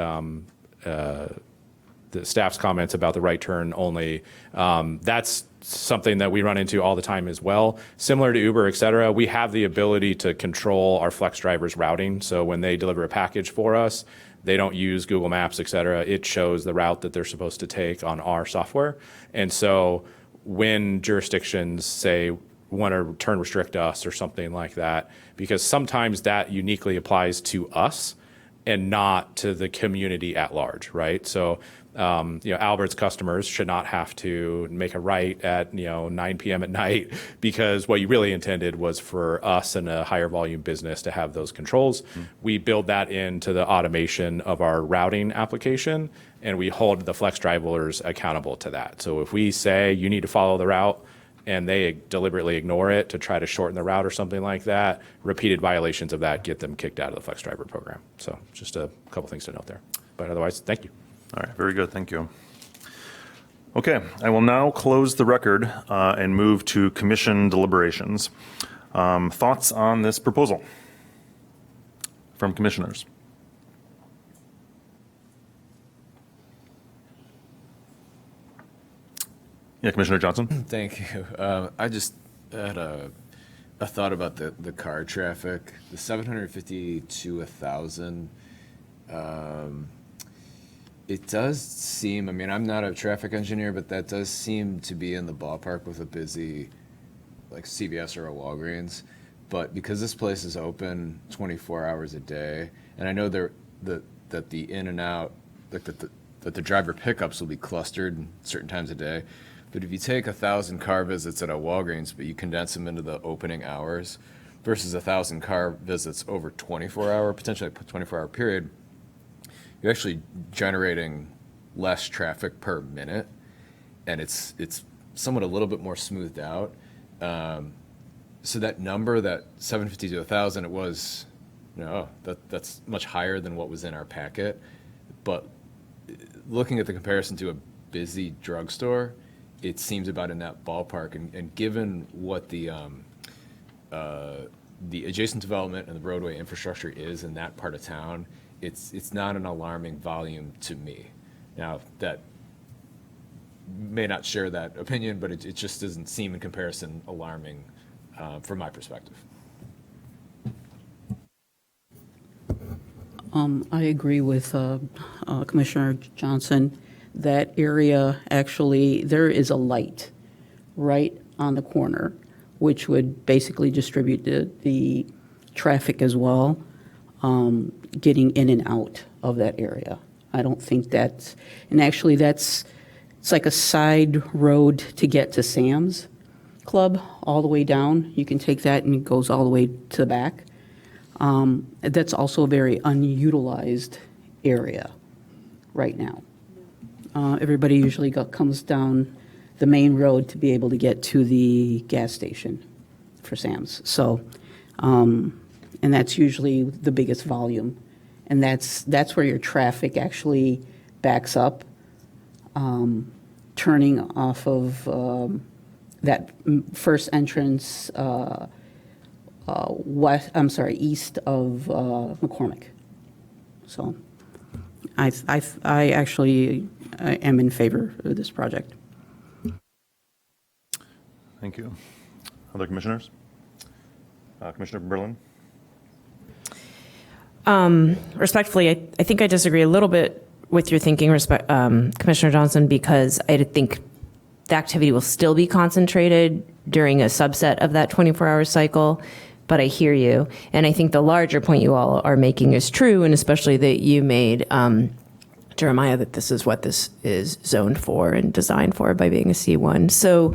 the staff's comments about the right turn only, that's something that we run into all the time as well. Similar to Uber, et cetera, we have the ability to control our flex drivers' routing. So when they deliver a package for us, they don't use Google Maps, et cetera. It shows the route that they're supposed to take on our software. And so when jurisdictions say want to turn restrict us or something like that, because sometimes that uniquely applies to us and not to the community at large, right? So Albert's customers should not have to make a right at 9 p.m. at night, because what you really intended was for us and a higher volume business to have those controls. We build that into the automation of our routing application, and we hold the flex drivers accountable to that. So if we say you need to follow the route and they deliberately ignore it to try to shorten the route or something like that, repeated violations of that get them kicked out of the flex driver program. So just a couple things to note there. But otherwise, thank you. All right, very good, thank you. Okay, I will now close the record and move to commission deliberations. Thoughts on this proposal from commissioners? Yeah, Commissioner Johnson? Thank you. I just had a thought about the car traffic, the 750 to 1,000. It does seem, I mean, I'm not a traffic engineer, but that does seem to be in the ballpark with a busy, like CVS or a Walgreens. But because this place is open 24 hours a day, and I know that the in and out, like that the driver pickups will be clustered certain times a day. But if you take 1,000 car visits at a Walgreens, but you condense them into the opening hours versus 1,000 car visits over potentially a 24-hour period, you're actually generating less traffic per minute, and it's somewhat a little bit more smoothed out. So that number, that 750 to 1,000, it was, that's much higher than what was in our packet. But looking at the comparison to a busy drugstore, it seems about in that ballpark. And given what the adjacent development and the roadway infrastructure is in that part of town, it's not an alarming volume to me. Now, that may not share that opinion, but it just doesn't seem in comparison alarming from my perspective. I agree with Commissioner Johnson. That area, actually, there is a light right on the corner, which would basically distribute the traffic as well, getting in and out of that area. I don't think that's, and actually it's like a side road to get to Sam's Club all the way down. You can take that and it goes all the way to the back. That's also a very unutilized area right now. Everybody usually comes down the main road to be able to get to the gas station for Sam's. So, and that's usually the biggest volume. And that's where your traffic actually backs up, turning off of that first entrance east of McCormick. So I actually am in favor of this project. Thank you. Other commissioners? Commissioner Berlin? Respectfully, I think I disagree a little bit with your thinking, Commissioner Johnson, because I think the activity will still be concentrated during a subset of that 24-hour cycle. But I hear you. And I think the larger point you all are making is true, and especially that you made, Jeremiah, that this is what this is zoned for and designed for by being a C1. So,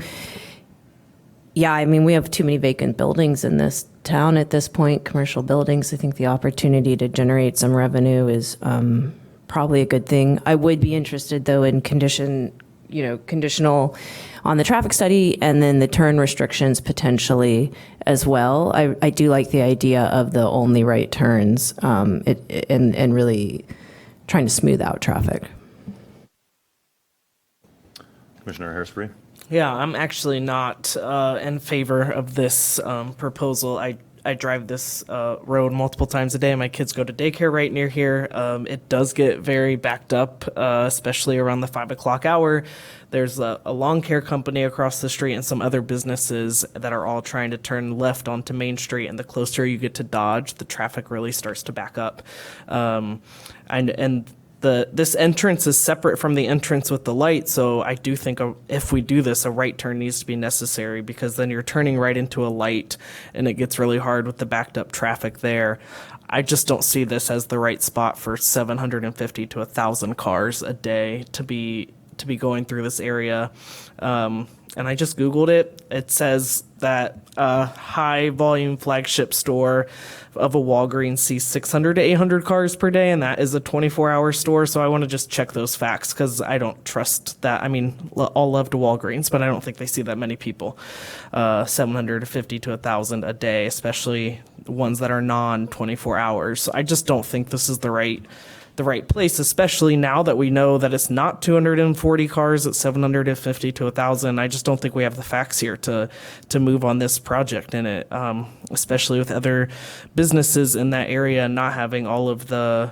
yeah, I mean, we have too many vacant buildings in this town at this point, commercial buildings. I think the opportunity to generate some revenue is probably a good thing. I would be interested, though, in conditional on the traffic study and then the turn restrictions potentially as well. I do like the idea of the only right turns and really trying to smooth out traffic. Commissioner Haresbury? Yeah, I'm actually not in favor of this proposal. I drive this road multiple times a day. My kids go to daycare right near here. It does get very backed up, especially around the 5 o'clock hour. There's a lawn care company across the street and some other businesses that are all trying to turn left onto Main Street. And the closer you get to Dodge, the traffic really starts to back up. And this entrance is separate from the entrance with the light, so I do think if we do this, a right turn needs to be necessary, because then you're turning right into a light, and it gets really hard with the backed up traffic there. I just don't see this as the right spot for 750 to 1,000 cars a day to be going through this area. And I just Googled it. It says that a high volume flagship store of a Walgreens sees 600 to 800 cars per day, and that is a 24-hour store. So I want to just check those facts, because I don't trust that. I mean, all love to Walgreens, but I don't think they see that many people. 750 to 1,000 a day, especially ones that are non-24 hours. So I just don't think this is the right place, especially now that we know that it's not 240 cars at 750 to 1,000. I just don't think we have the facts here to move on this project in it, especially with other businesses in that area not having all of the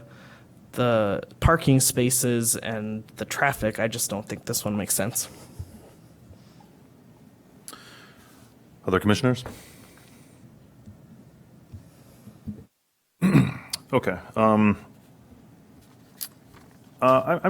parking spaces and the traffic. I just don't think this one makes sense. Other commissioners? Okay. I'm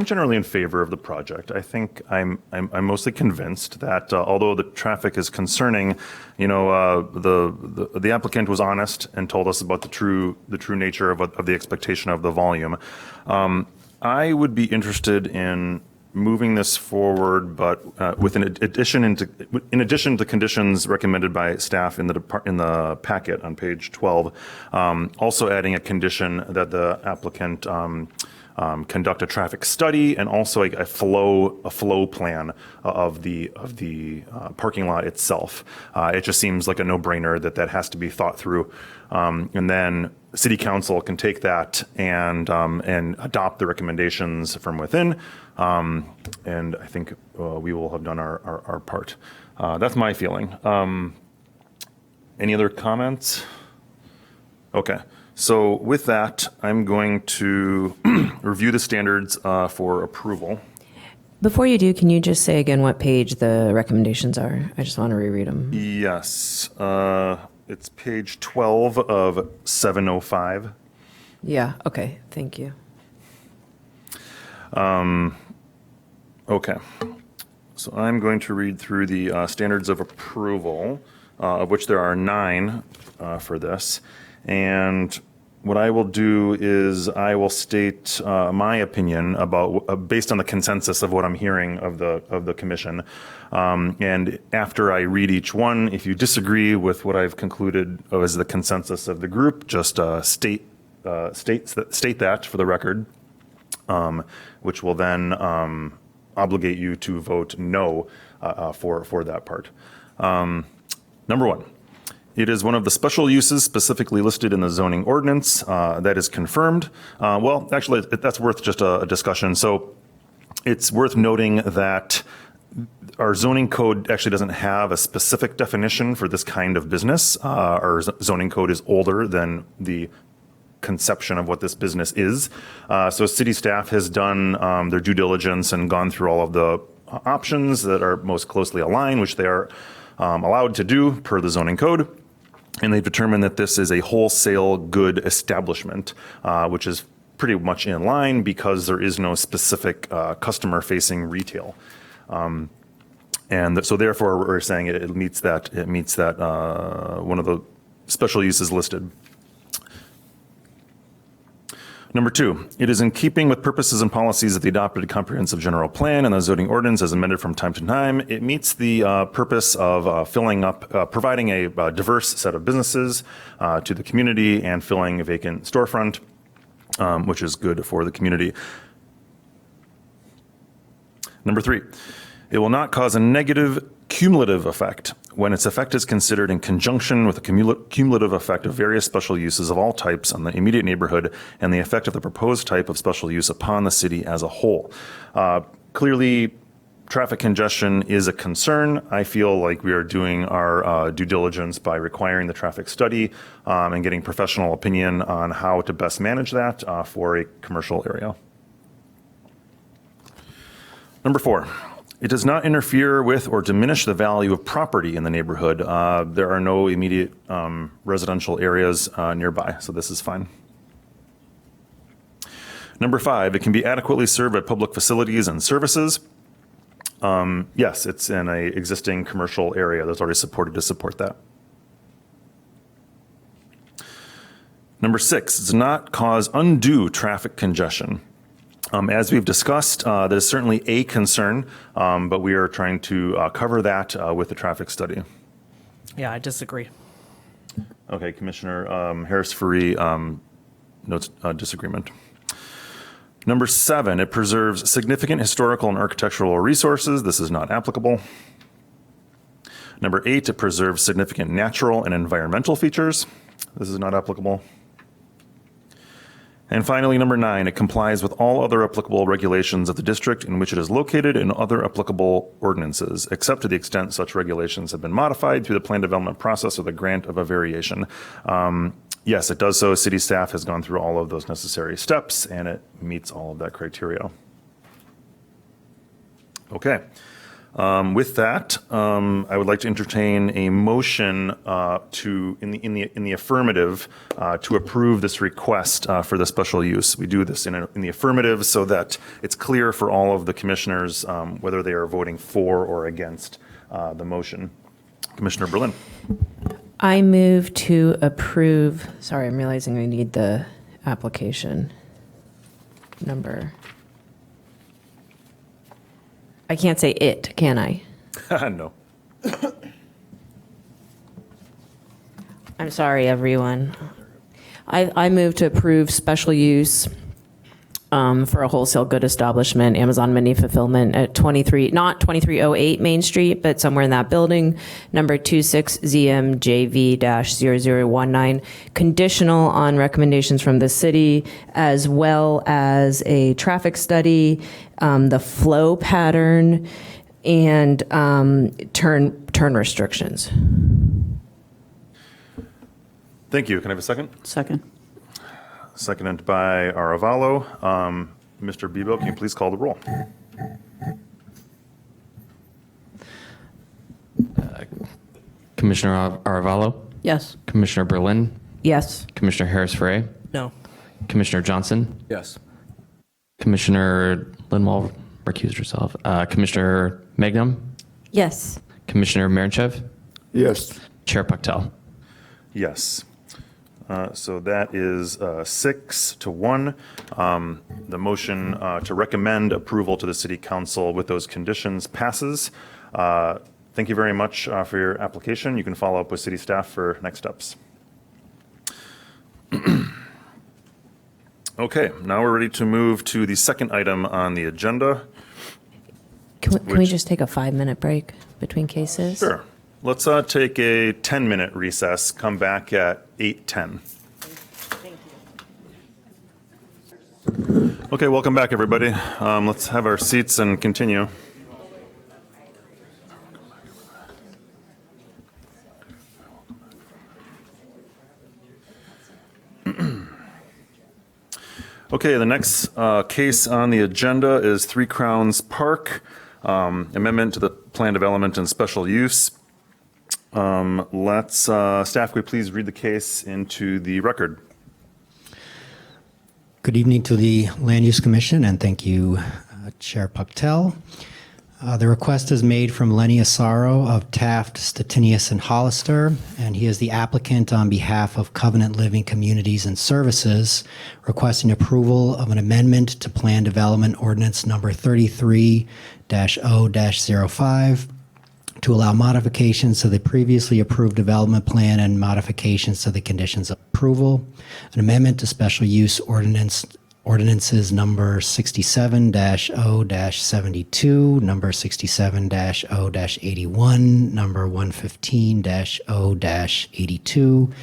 generally in favor of the project. I think I'm mostly convinced that although the traffic is concerning, the applicant was honest and told us about the true nature of the expectation of the volume. I would be interested in moving this forward, but in addition to the conditions recommended by staff in the packet on page 12, also adding a condition that the applicant conduct a traffic study and also a flow plan of the parking lot itself. It just seems like a no-brainer that has to be thought through, and then City Council can take that and adopt the recommendations from within, and I think we will have done our part. That's my feeling. Any other comments? Okay. So with that, I'm going to review the standards for approval. Before you do, can you just say again what page the recommendations are? I just want to reread them. Yes. It's page 12 of 705. Yeah, okay, thank you. Okay. So I'm going to read through the standards of approval, of which there are 9 for this. And what I will do is I will state my opinion about based on the consensus of what I'm hearing of the commission. And after I read each one, if you disagree with what I've concluded as the consensus of the group, just state that for the record, which will then obligate you to vote no for that part. Number 1. It is one of the special uses specifically listed in the zoning ordinance that is confirmed. Well, actually, that's worth just a discussion. So it's worth noting that our zoning code actually doesn't have a specific definition for this kind of business. Our zoning code is older than the conception of what this business is. So city staff has done their due diligence and gone through all of the options that are most closely aligned, which they are allowed to do per the zoning code. And they've determined that this is a wholesale good establishment, which is pretty much in line because there is no specific customer-facing retail. And so therefore, we're saying it meets that one of the special uses listed. Number 2, it is in keeping with purposes and policies of the adopted comprehensive general plan and the zoning ordinance as amended from time to time. It meets the purpose of providing a diverse set of businesses to the community and filling a vacant storefront, which is good for the community. Number 3, it will not cause a negative cumulative effect when its effect is considered in conjunction with the cumulative effect of various special uses of all types on the immediate neighborhood and the effect of the proposed type of special use upon the city as a whole. Clearly, traffic congestion is a concern. I feel like we are doing our due diligence by requiring the traffic study and getting professional opinion on how to best manage that for a commercial area. Number 4. It does not interfere with or diminish the value of property in the neighborhood. There are no immediate residential areas nearby, so this is fine. Number 5, it can be adequately served by public facilities and services. Yes, it's in a existing commercial area that's already supported to support that. Number 6, it does not cause undue traffic congestion. As we've discussed, that is certainly a concern, but we are trying to cover that with the traffic study. Yeah, I disagree. Okay, Commissioner Harris-Faree notes disagreement. Number 7, it preserves significant historical and architectural resources. This is not applicable. Number 8, it preserves significant natural and environmental features. This is not applicable. And finally, number 9, it complies with all other applicable regulations of the district in which it is located and other applicable ordinances, except to the extent such regulations have been modified through the plan development process or the grant of a variation. Yes, it does so. City staff has gone through all of those necessary steps, and it meets all of that criteria. Okay. With that, I would like to entertain a motion in the affirmative to approve this request for the special use. We do this in the affirmative so that it's clear for all of the commissioners whether they are voting for or against the motion. Commissioner Berlin. I move to approve, sorry, I'm realizing we need the application number. I can't say it, can I? No. I'm sorry, everyone. I move to approve special use for a wholesale good establishment, Amazon Mini Fulfillment at 2308 Main Street, but somewhere in that building, number 26ZMJV-0019, conditional on recommendations from the city, as well as a traffic study, the flow pattern, and turn restrictions. Thank you. Can I have a second? Second. Seconded by Aravalo. Mr. Bebo, can you please call the roll? Commissioner Aravalo, Yes. Commissioner Berlin, Yes. Commissioner Harris-Faree, No. Commissioner Johnson, Yes. Commissioner Linwall recused herself, Commissioner Magnum, Yes. Commissioner Merenchev, Yes. Chair Paktel. Yes. So that is 6-1. The motion to recommend approval to the City Council with those conditions passes. Thank you very much for your application. You can follow up with city staff for next steps. Okay, now we're ready to move to the second item on the agenda. Can we just take a 5-minute break between cases? Sure. Let's take a 10-minute recess, come back at 8:10. Okay, welcome back, everybody. Let's have our seats and continue. Okay, the next case on the agenda is 3 Crowns Park, amendment to the plan development and special use. Staff, could we please read the case into the record? Good evening to the Land Use Commission, and thank you, Chair Paktel. The request is made from Lenny Asaro of Taft, Stettinius, and Hollister, and he is the applicant on behalf of Covenant Living Communities and Services, requesting approval of an amendment to Plan Development Ordinance Number 33-0-05 to allow modifications to the previously approved development plan and modifications to the conditions of approval, an amendment to special use ordinances number 67-0-72, number 67-0-81, number 115-0-82,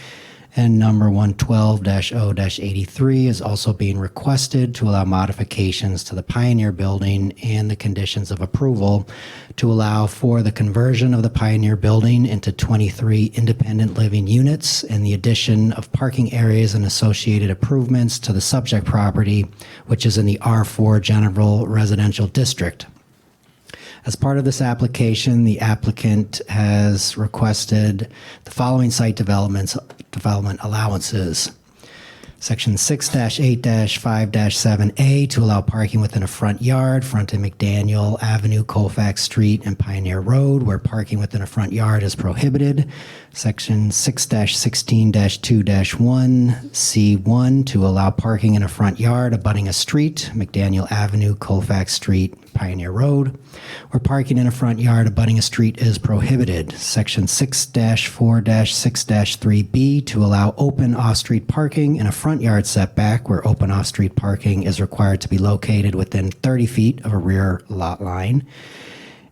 and number 112-0-83 is also being requested to allow modifications to the Pioneer Building and the conditions of approval to allow for the conversion of the Pioneer Building into 23 independent living units and the addition of parking areas and associated improvements to the subject property, which is in the R4 General Residential District. As part of this application, the applicant has requested the following site development allowances. Section 6-8-5-7A to allow parking within a front yard fronting McDaniel Avenue, Colfax Street, and Pioneer Road, where parking within a front yard is prohibited. Section 6-16-2-1C1 to allow parking in a front yard abutting a street, McDaniel Avenue, Colfax Street, Pioneer Road, where parking in a front yard abutting a street is prohibited. Section 6-4-6-3B to allow open off-street parking in a front yard setback where open off-street parking is required to be located within 30 feet of a rear lot line.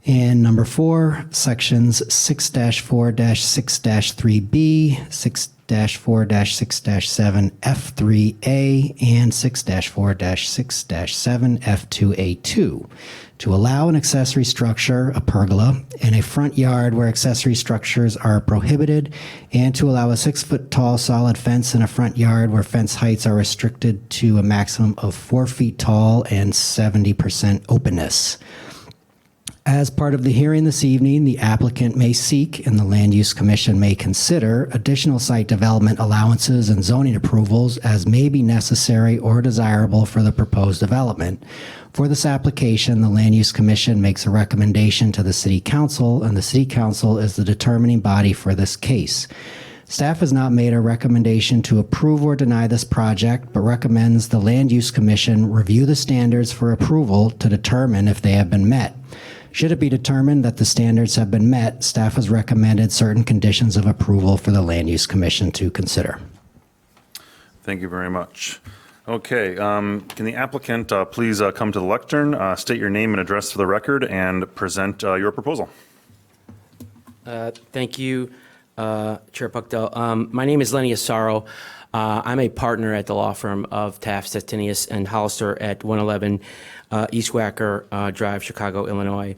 And number 4, sections 6-4-6-3B, 6-4-6-7F3A, and 6-4-6-7F2A2 to allow an accessory structure, a pergola, in a front yard where accessory structures are prohibited, and to allow a 6-foot tall solid fence in a front yard where fence heights are restricted to a maximum of 4 feet tall and 70% openness. As part of the hearing this evening, the applicant may seek and the Land Use Commission may consider additional site development allowances and zoning approvals as may be necessary or desirable for the proposed development. For this application, the Land Use Commission makes a recommendation to the City Council, and the City Council is the determining body for this case. Staff has not made a recommendation to approve or deny this project, but recommends the Land Use Commission review the standards for approval to determine if they have been met. Should it be determined that the standards have been met, staff has recommended certain conditions of approval for the Land Use Commission to consider. Thank you very much. Okay, can the applicant please come to the lectern, state your name and address for the record, and present your proposal? Thank you, Chair Puckdell. My name is Lenny Asaro. I'm a partner at the law firm of Taft, Stettinius, and Hollister at 111 East Wacker Drive, Chicago, Illinois.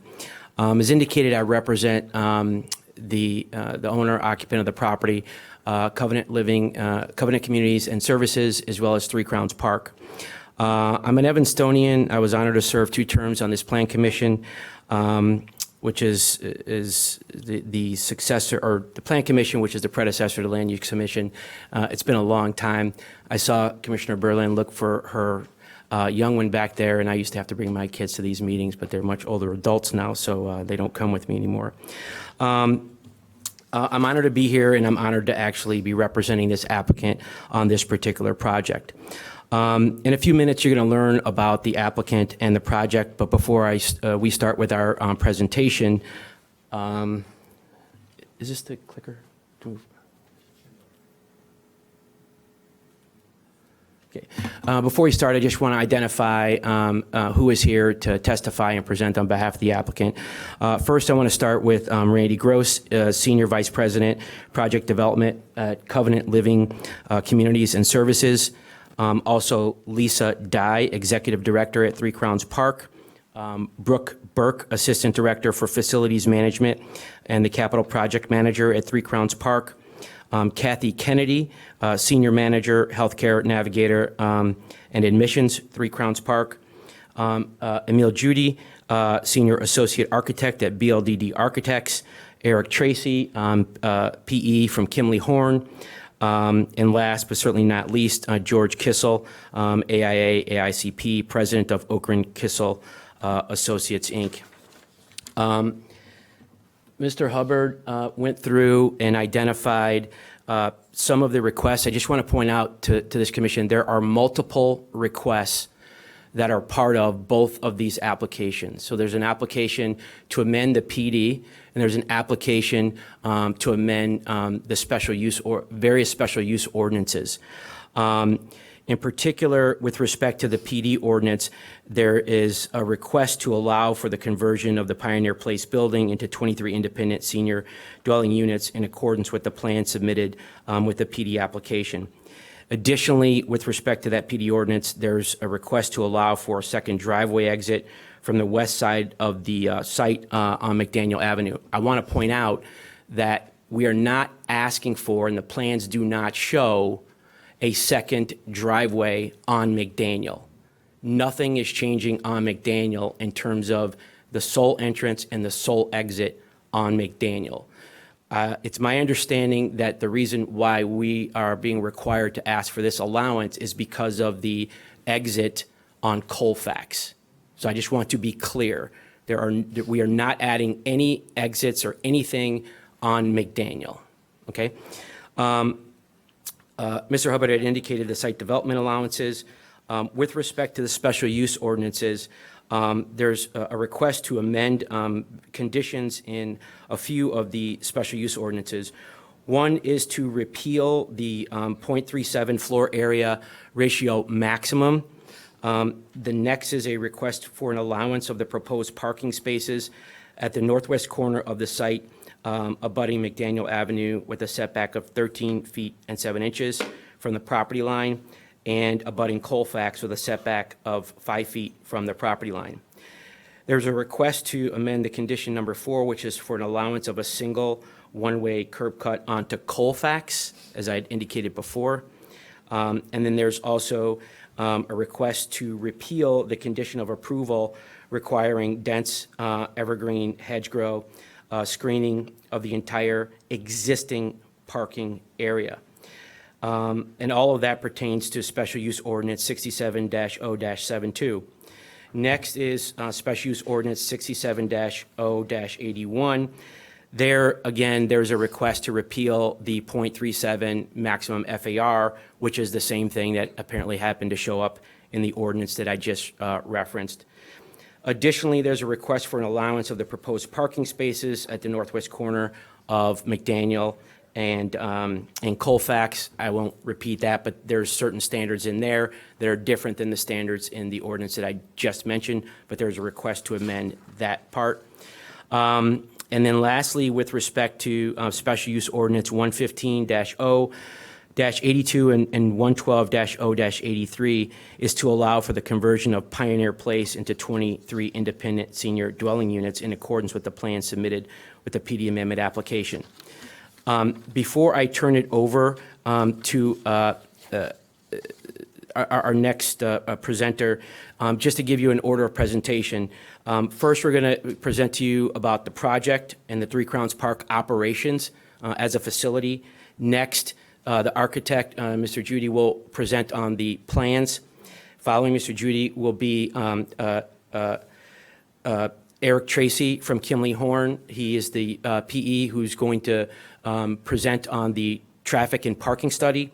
As indicated, I represent the owner, occupant of the property, Covenant Communities and Services, as well as Three Crowns Park. I'm an Evanstonian. I was honored to serve 2 terms on this plan commission, which is the successor, or the Plan Commission, which is the predecessor to the Land Use Commission. It's been a long time. I saw Commissioner Berlin look for her young one back there, and I used to have to bring my kids to these meetings, but they're much older adults now, so they don't come with me anymore. I'm honored to be here, and I'm honored to actually be representing this applicant on this particular project. In a few minutes, you're going to learn about the applicant and the project, but before we start with our presentation, is this the clicker? Okay. Before we start, I just want to identify who is here to testify and present on behalf of the applicant. First, I want to start with Randy Gross, Senior Vice President, Project Development at Covenant Living Communities and Services. Also, Lisa Dye, Executive Director at Three Crowns Park. Brooke Burke, Assistant Director for Facilities Management and the Capital Project Manager at Three Crowns Park. Kathy Kennedy, Senior Manager, Healthcare Navigator and Admissions, Three Crowns Park. Emil Judy, Senior Associate Architect at BLDD Architects. Eric Tracy, PE from Kimley Horn. And last but certainly not least, George Kissel, AIA, AICP, President of Okren Kissel Associates, Inc. Mr. Hubbard went through and identified some of the requests. I just want to point out to this commission, there are multiple requests that are part of both of these applications. So there's an application to amend the PD, and there's an application to amend the special use or various special use ordinances. In particular, with respect to the PD ordinance, there is a request to allow for the conversion of the Pioneer Place building into 23 independent senior dwelling units in accordance with the plan submitted with the PD application. Additionally, with respect to that PD ordinance, there's a request to allow for a second driveway exit from the west side of the site on McDaniel Avenue. I want to point out that we are not asking for, and the plans do not show, a second driveway on McDaniel. Nothing is changing on McDaniel in terms of the sole entrance and the sole exit on McDaniel. It's my understanding that the reason why we are being required to ask for this allowance is because of the exit on Colfax. So I just want to be clear. We are not adding any exits or anything on McDaniel, okay? Mr. Hubbard had indicated the site development allowances. With respect to the special use ordinances, there's a request to amend conditions in a few of the special use ordinances. One is to repeal the 0.37 floor area ratio maximum. The next is a request for an allowance of the proposed parking spaces at the northwest corner of the site abutting McDaniel Avenue with a setback of 13 feet and 7 inches from the property line, and abutting Colfax with a setback of 5 feet from the property line. There's a request to amend the condition number 4, which is for an allowance of a single one-way curb cut onto Colfax, as I had indicated before. And then there's also a request to repeal the condition of approval requiring dense evergreen hedgerow screening of the entire existing parking area. And all of that pertains to Special Use Ordinance 67-0-72. Next is Special Use Ordinance 67-0-81. There, again, there's a request to repeal the .37 maximum FAR, which is the same thing that apparently happened to show up in the ordinance that I just referenced. Additionally, there's a request for an allowance of the proposed parking spaces at the northwest corner of McDaniel and Colfax. I won't repeat that, but there's certain standards in there that are different than the standards in the ordinance that I just mentioned, but there's a request to amend that part. And then lastly, with respect to Special Use Ordinance 115-0-82 and 112-0-83 is to allow for the conversion of Pioneer Place into 23 independent senior dwelling units in accordance with the plan submitted with the PD amendment application. Before I turn it over to our next presenter, just to give you an order of presentation. First, we're going to present to you about the project and the Three Crowns Park operations as a facility. Next, the architect, Mr. Judy, will present on the plans. Following Mr. Judy will be Eric Tracy from Kimley Horn. He is the PE who's going to present on the traffic and parking study.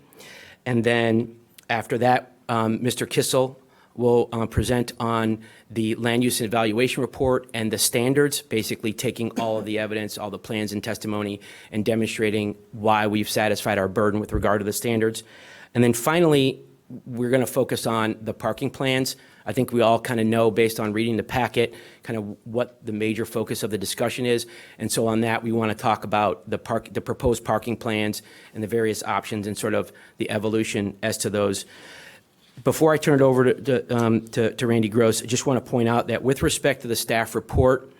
And then after that, Mr. Kissel will present on the land use and evaluation report and the standards, basically taking all of the evidence, all the plans and testimony, and demonstrating why we've satisfied our burden with regard to the standards. And then finally, we're going to focus on the parking plans. I think we all kind of know, based on reading the packet, kind of what the major focus of the discussion is. And so on that, we want to talk about the proposed parking plans and the various options and sort of the evolution as to those. Before I turn it over to Randy Gross, I just want to point out that with respect to the staff report,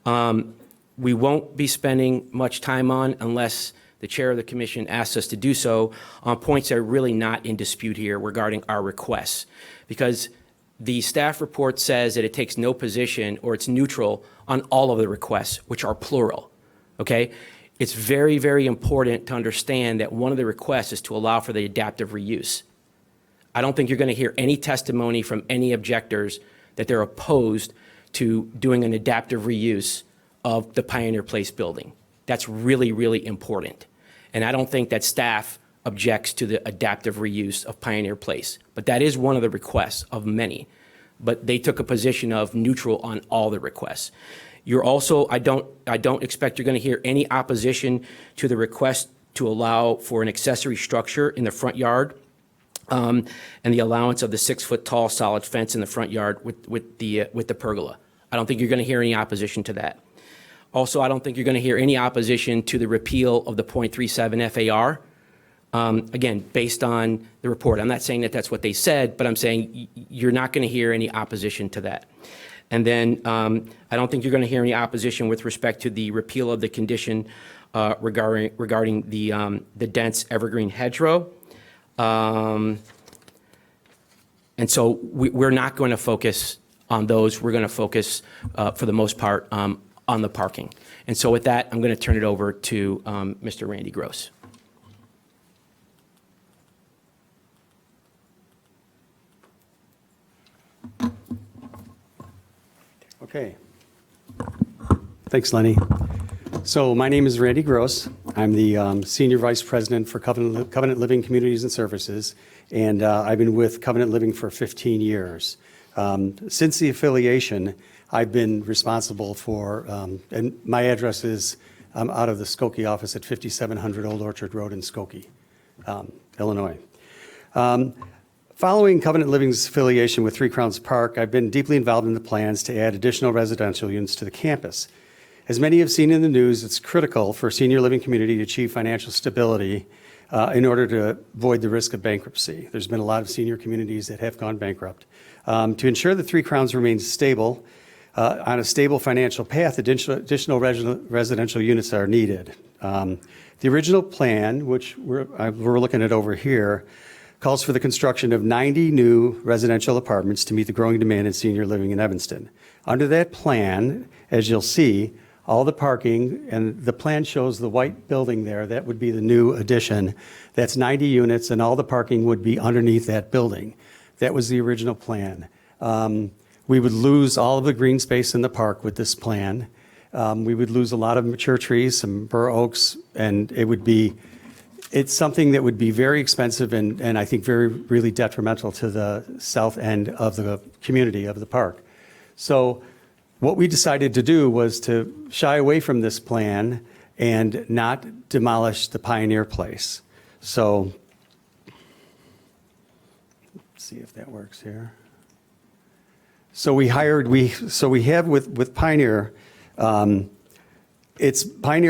we won't be spending much time on, unless the chair of the commission asks us to do so, on points that are really not in dispute here regarding our requests. Because the staff report says that it takes no position, or it's neutral on all of the requests, which are plural, okay? It's very, very important to understand that one of the requests is to allow for the adaptive reuse. I don't think you're going to hear any testimony from any objectors that they're opposed to doing an adaptive reuse of the Pioneer Place building. That's really, really important. And I don't think that staff objects to the adaptive reuse of Pioneer Place. But that is one of the requests of many. But they took a position of neutral on all the requests. You're also, I don't expect you're going to hear any opposition to the request to allow for an accessory structure in the front yard, and the allowance of the 6-foot tall solid fence in the front yard with the pergola. I don't think you're going to hear any opposition to that. Also, I don't think you're going to hear any opposition to the repeal of the .37 FAR. Again, based on the report. I'm not saying that that's what they said, but I'm saying you're not going to hear any opposition to that. And then I don't think you're going to hear any opposition with respect to the repeal of the condition regarding the dense evergreen hedgerow. And so we're not going to focus on those. We're going to focus, for the most part, on the parking. And so with that, I'm going to turn it over to Mr. Randy Gross. Okay. Thanks, Lenny. So my name is Randy Gross. I'm the Senior Vice President for Covenant Living Communities and Services, and I've been with Covenant Living for 15 years. Since the affiliation, I've been responsible for, and my address is, I'm out of the Skokie office at 5700 Old Orchard Road in Skokie, Illinois. Following Covenant Living's affiliation with Three Crowns Park, I've been deeply involved in the plans to add additional residential units to the campus. As many have seen in the news, it's critical for a senior living community to achieve financial stability in order to avoid the risk of bankruptcy. There's been a lot of senior communities that have gone bankrupt. To ensure that Three Crowns remains stable, on a stable financial path, additional residential units are needed. The original plan, which we're looking at over here, calls for the construction of 90 new residential apartments to meet the growing demand in senior living in Evanston. Under that plan, as you'll see, all the parking, and the plan shows the white building there, that would be the new addition. That's 90 units, and all the parking would be underneath that building. That was the original plan. We would lose all of the green space in the park with this plan. We would lose a lot of mature trees, some bur oaks, and it's something that would be very expensive and I think really detrimental to the south end of the community of the park. So what we decided to do was to shy away from this plan and not demolish the Pioneer Place. So let's see if that works here. So we have with Pioneer, Pioneer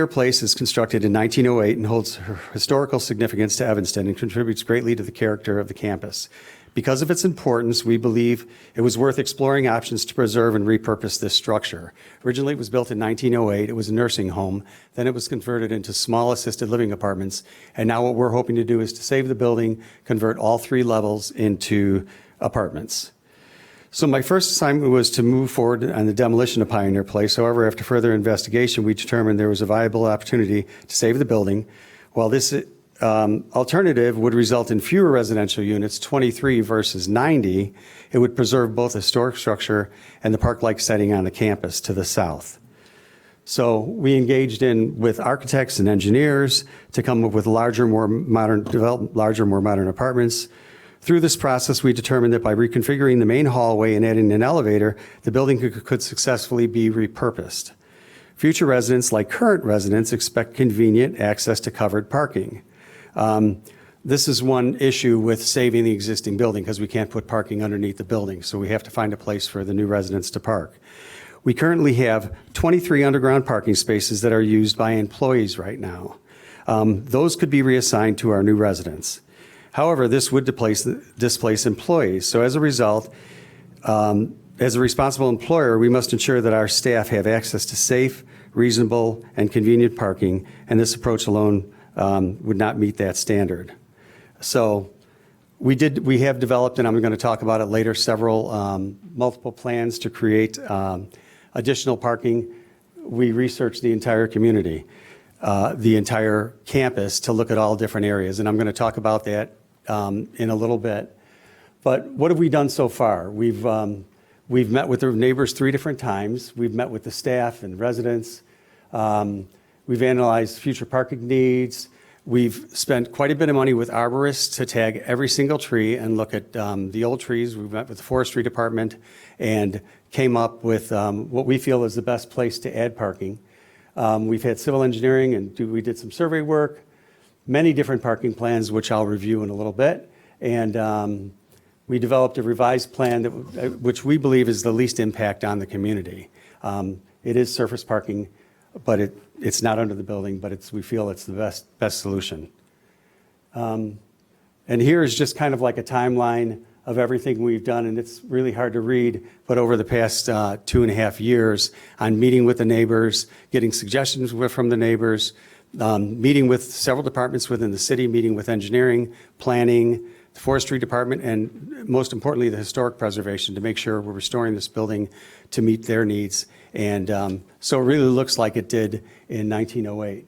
Place is constructed in 1908 and holds historical significance to Evanston and contributes greatly to the character of the campus. Because of its importance, we believe it was worth exploring options to preserve and repurpose this structure. Originally, it was built in 1908. It was a nursing home. Then it was converted into small assisted living apartments. And now what we're hoping to do is to save the building, convert all 3 levels into apartments. So my first assignment was to move forward on the demolition of Pioneer Place. However, after further investigation, we determined there was a viable opportunity to save the building. While this alternative would result in fewer residential units, 23 versus 90, it would preserve both the historic structure and the park-like setting on the campus to the south. So we engaged with architects and engineers to come up with larger, more modern apartments. Through this process, we determined that by reconfiguring the main hallway and adding an elevator, the building could successfully be repurposed. Future residents, like current residents, expect convenient access to covered parking. This is one issue with saving the existing building because we can't put parking underneath the building, so we have to find a place for the new residents to park. We currently have 23 underground parking spaces that are used by employees right now. Those could be reassigned to our new residents. However, this would displace employees. So as a result, as a responsible employer, we must ensure that our staff have access to safe, reasonable, and convenient parking, and this approach alone would not meet that standard. So we have developed, and I'm going to talk about it later, several multiple plans to create additional parking. We researched the entire community, the entire campus, to look at all different areas, and I'm going to talk about that in a little bit. But what have we done so far? We've met with the neighbors 3 different times. We've met with the staff and residents. We've analyzed future parking needs. We've spent quite a bit of money with arborists to tag every single tree and look at the old trees. We've met with the forestry department and came up with what we feel is the best place to add parking. We've had civil engineering and we did some survey work, many different parking plans, which I'll review in a little bit. And we developed a revised plan which we believe is the least impact on the community. It is surface parking, but it's not under the building, but we feel it's the best solution. And here is just kind of like a timeline of everything we've done, and it's really hard to read, but over the past 2.5 years on meeting with the neighbors, getting suggestions from the neighbors, meeting with several departments within the city, meeting with engineering, planning, forestry department, and most importantly, the historic preservation to make sure we're restoring this building to meet their needs. And so it really looks like it did in 1908.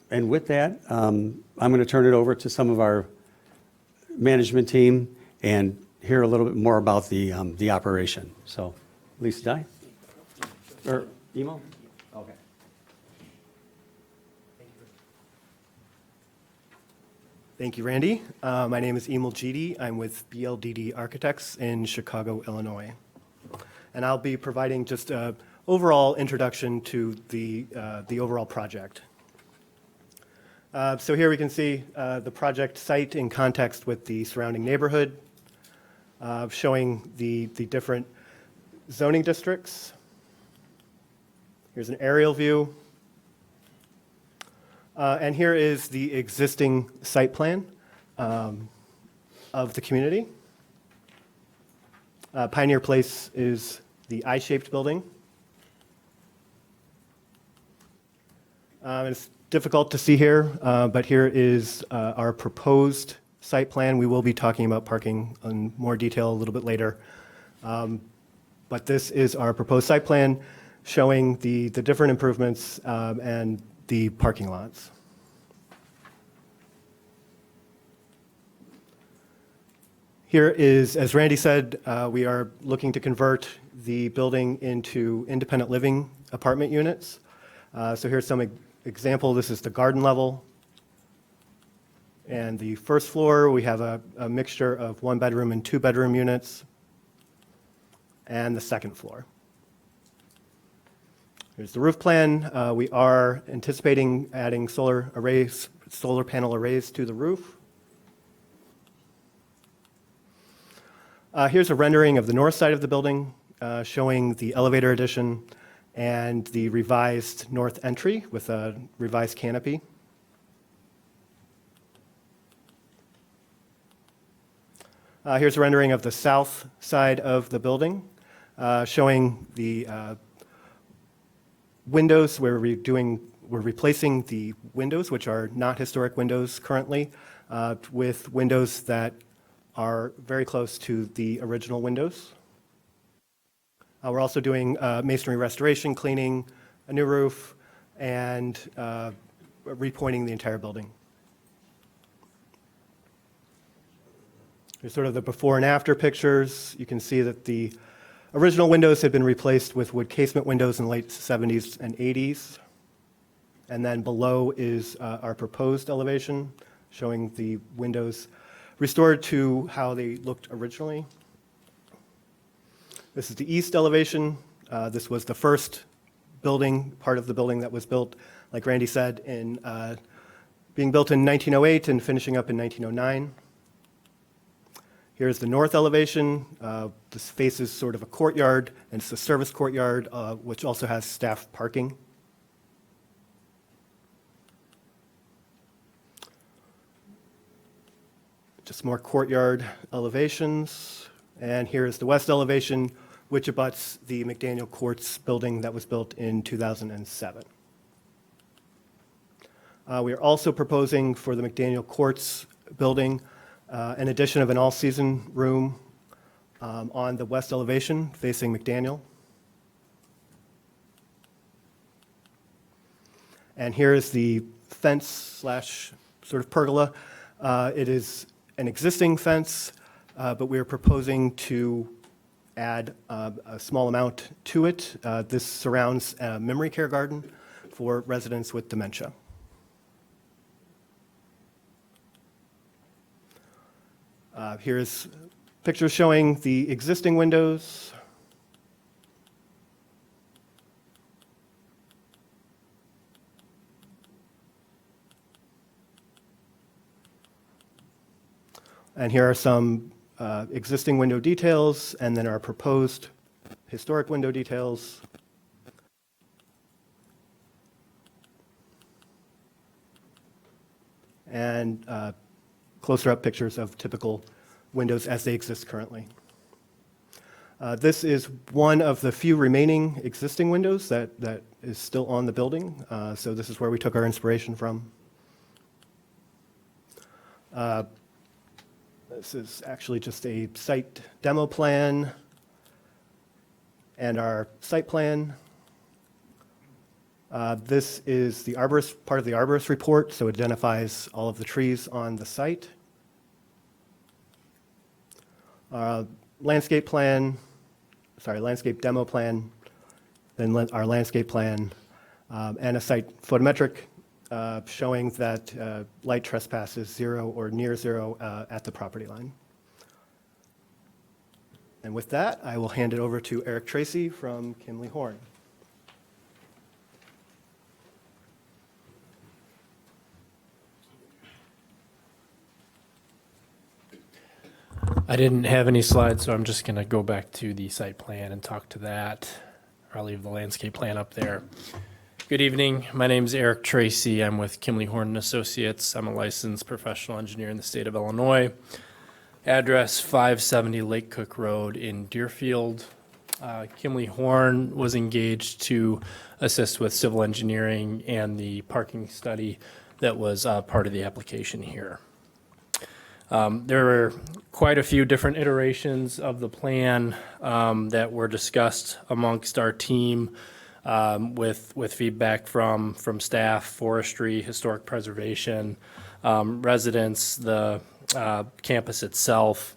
And with that, I'm going to turn it over to some of our management team and hear a little bit more about the operation. So, Lisa Dye? Or Emo? Okay. Thank you, Randy. My name is Emil Gidi. I'm with BLDD Architects in Chicago, Illinois. And I'll be providing just an overall introduction to the overall project. So here we can see the project site in context with the surrounding neighborhood, showing the different zoning districts. Here's an aerial view. And here is the existing site plan of the community. Pioneer Place is the I-shaped building. It's difficult to see here, but here is our proposed site plan. We will be talking about parking in more detail a little bit later. But this is our proposed site plan showing the different improvements and the parking lots. Here is, as Randy said, we are looking to convert the building into independent living apartment units. So here's some example. This is the garden level. And the first floor, we have a mixture of 1-bedroom and 2-bedroom units. And the second floor. Here's the roof plan. We are anticipating adding solar panel arrays to the roof. Here's a rendering of the north side of the building, showing the elevator addition and the revised north entry with a revised canopy. Here's a rendering of the south side of the building, showing the windows where we're replacing the windows, which are not historic windows currently, with windows that are very close to the original windows. We're also doing masonry restoration, cleaning, a new roof, and repointing the entire building. Here's sort of the before and after pictures. You can see that the original windows had been replaced with wood casement windows in the late 70s and 80s. And then below is our proposed elevation, showing the windows restored to how they looked originally. This is the east elevation. This was the first building, part of the building that was built, like Randy said, being built in 1908 and finishing up in 1909. Here's the north elevation. This faces sort of a courtyard, and it's a service courtyard, which also has staff parking. Just more courtyard elevations. And here is the west elevation, which abuts the McDaniel Courts building that was built in 2007. We are also proposing for the McDaniel Courts building an addition of an all-season room on the west elevation facing McDaniel. And here is the fence slash sort of pergola. It is an existing fence, but we are proposing to add a small amount to it. This surrounds a memory care garden for residents with dementia. Here's pictures showing the existing windows. And here are some existing window details, and then our proposed historic window details. And closer up pictures of typical windows as they exist currently. This is one of the few remaining existing windows that is still on the building. So this is where we took our inspiration from. This is actually just a site demo plan and our site plan. This is the arborist, part of the arborist report, so it identifies all of the trees on the site. Landscape plan, sorry, landscape demo plan, then our landscape plan, and a site photometric showing that light trespass is 0 or near 0 at the property line. And with that, I will hand it over to Eric Tracy from Kimley Horn. I didn't have any slides, so I'm just going to go back to the site plan and talk to that. Or I'll leave the landscape plan up there. Good evening. My name is Eric Tracy. I'm with Kimley Horn & Associates. I'm a licensed professional engineer in the state of Illinois. Address 570 Lake Cook Road in Deerfield. Kimley Horn was engaged to assist with civil engineering and the parking study that was part of the application here. There were quite a few different iterations of the plan that were discussed amongst our team with feedback from staff, forestry, historic preservation, residents, the campus itself.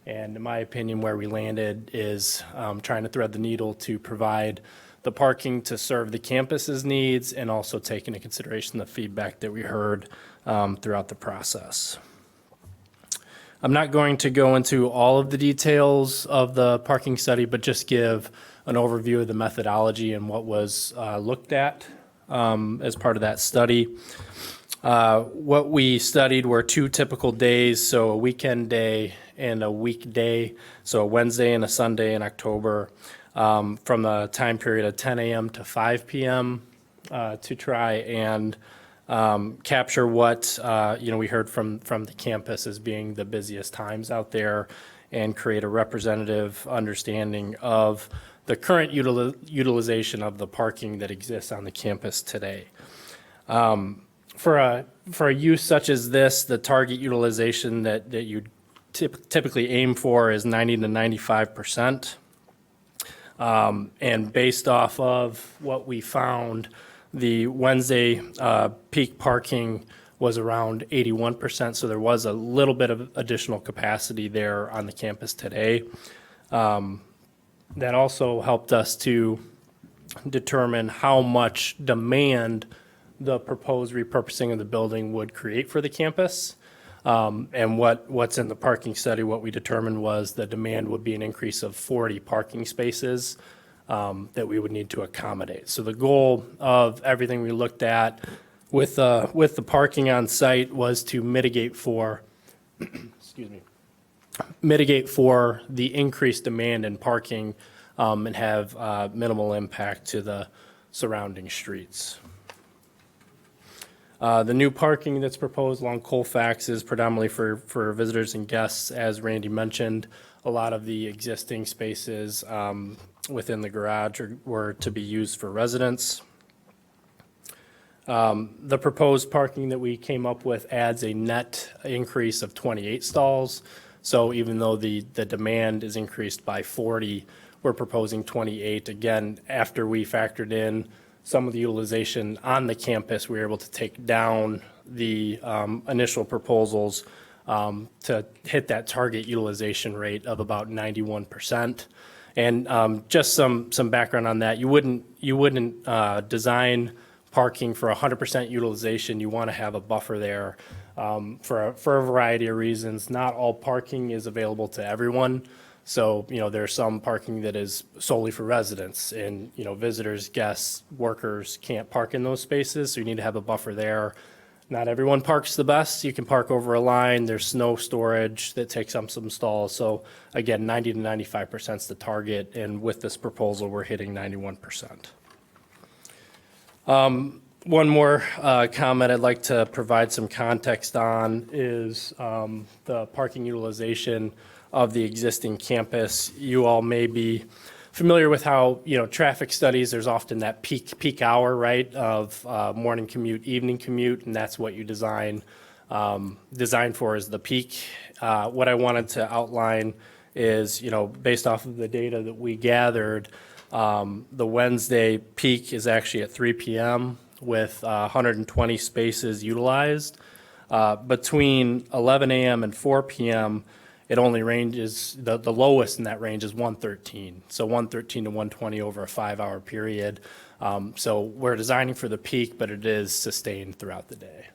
And in my opinion, where we landed is trying to thread the needle to provide the parking to serve the campus's needs and also take into consideration the feedback that we heard throughout the process. I'm not going to go into all of the details of the parking study, but just give an overview of the methodology and what was looked at as part of that study. What we studied were 2 typical days, so a weekend day and a weekday, so a Wednesday and a Sunday in October, from the time period of 10 a.m. to 5 p.m. To try and capture what we heard from the campus as being the busiest times out there and create a representative understanding of the current utilization of the parking that exists on the campus today. For a use such as this, the target utilization that you typically aim for is 90 to 95%. And based off of what we found, the Wednesday peak parking was around 81%, so there was a little bit of additional capacity there on the campus today. That also helped us to determine how much demand the proposed repurposing of the building would create for the campus. And what's in the parking study, what we determined was the demand would be an increase of 40 parking spaces that we would need to accommodate. So the goal of everything we looked at with the parking on site was to mitigate for, mitigate for the increased demand in parking and have minimal impact to the surrounding streets. The new parking that's proposed along Colfax is predominantly for visitors and guests. As Randy mentioned, a lot of the existing spaces within the garage were to be used for residents. The proposed parking that we came up with adds a net increase of 28 stalls. So even though the demand is increased by 40, we're proposing 28. Again, after we factored in some of the utilization on the campus, we were able to take down the initial proposals to hit that target utilization rate of about 91%. And just some background on that, you wouldn't design parking for 100% utilization. You want to have a buffer there for a variety of reasons. Not all parking is available to everyone. So, there's some parking that is solely for residents and, visitors, guests, workers can't park in those spaces. So you need to have a buffer there. Not everyone parks the best. You can park over a line. There's snow storage that takes up some stalls. So again, 90 to 95% is the target. And with this proposal, we're hitting 91%. One more comment I'd like to provide some context on is the parking utilization of the existing campus. You all may be familiar with how, traffic studies, there's often that peak hour, right, of morning commute, evening commute, and that's what you design designed for is the peak. What I wanted to outline is, based off of the data that we gathered, the Wednesday peak is actually at 3 p.m. with 120 spaces utilized. Between 11 a.m. and 4 p.m., it only ranges, the lowest in that range is 113. So 113 to 120 over a 5-hour period. So we're designing for the peak, but it is sustained throughout the day.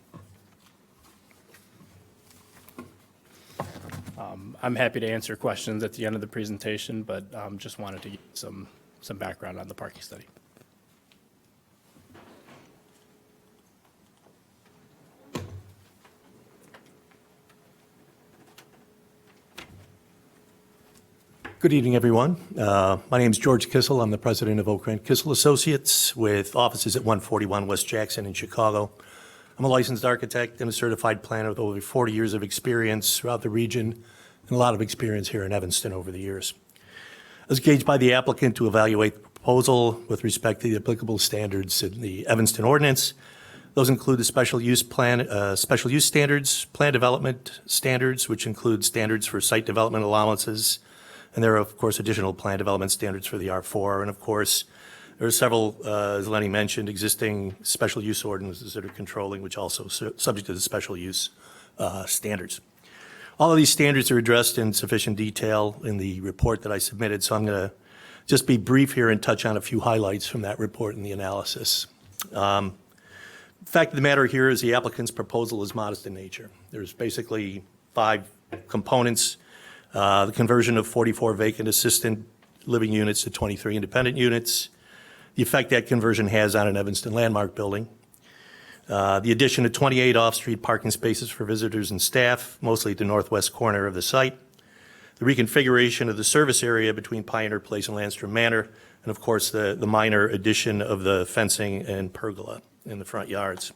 I'm happy to answer questions at the end of the presentation, but just wanted to give some background on the parking study. Good evening, everyone. My name is George Kissel. I'm the president of Oak Grant Kissel Associates with offices at 141 West Jackson in Chicago. I'm a licensed architect and a certified planner with over 40 years of experience throughout the region and a lot of experience here in Evanston over the years. I was engaged by the applicant to evaluate the proposal with respect to the applicable standards in the Evanston ordinance. Those include the special use plan, special use standards, plan development standards, which include standards for site development allowances. And there are, of course, additional plan development standards for the R4. And of course, there are several, as Lenny mentioned, existing special use ordinances that are controlling, which also subject to the special use standards. All of these standards are addressed in sufficient detail in the report that I submitted. So I'm going to just be brief here and touch on a few highlights from that report and the analysis. The fact of the matter here is the applicant's proposal is modest in nature. There's basically 5 components. The conversion of 44 vacant assisted living units to 23 independent units, the effect that conversion has on an Evanston landmark building, the addition of 28 off-street parking spaces for visitors and staff, mostly at the northwest corner of the site, the reconfiguration of the service area between Pioneer Place and Landstrom Manor, and of course the minor addition of the fencing and pergola in the front yards.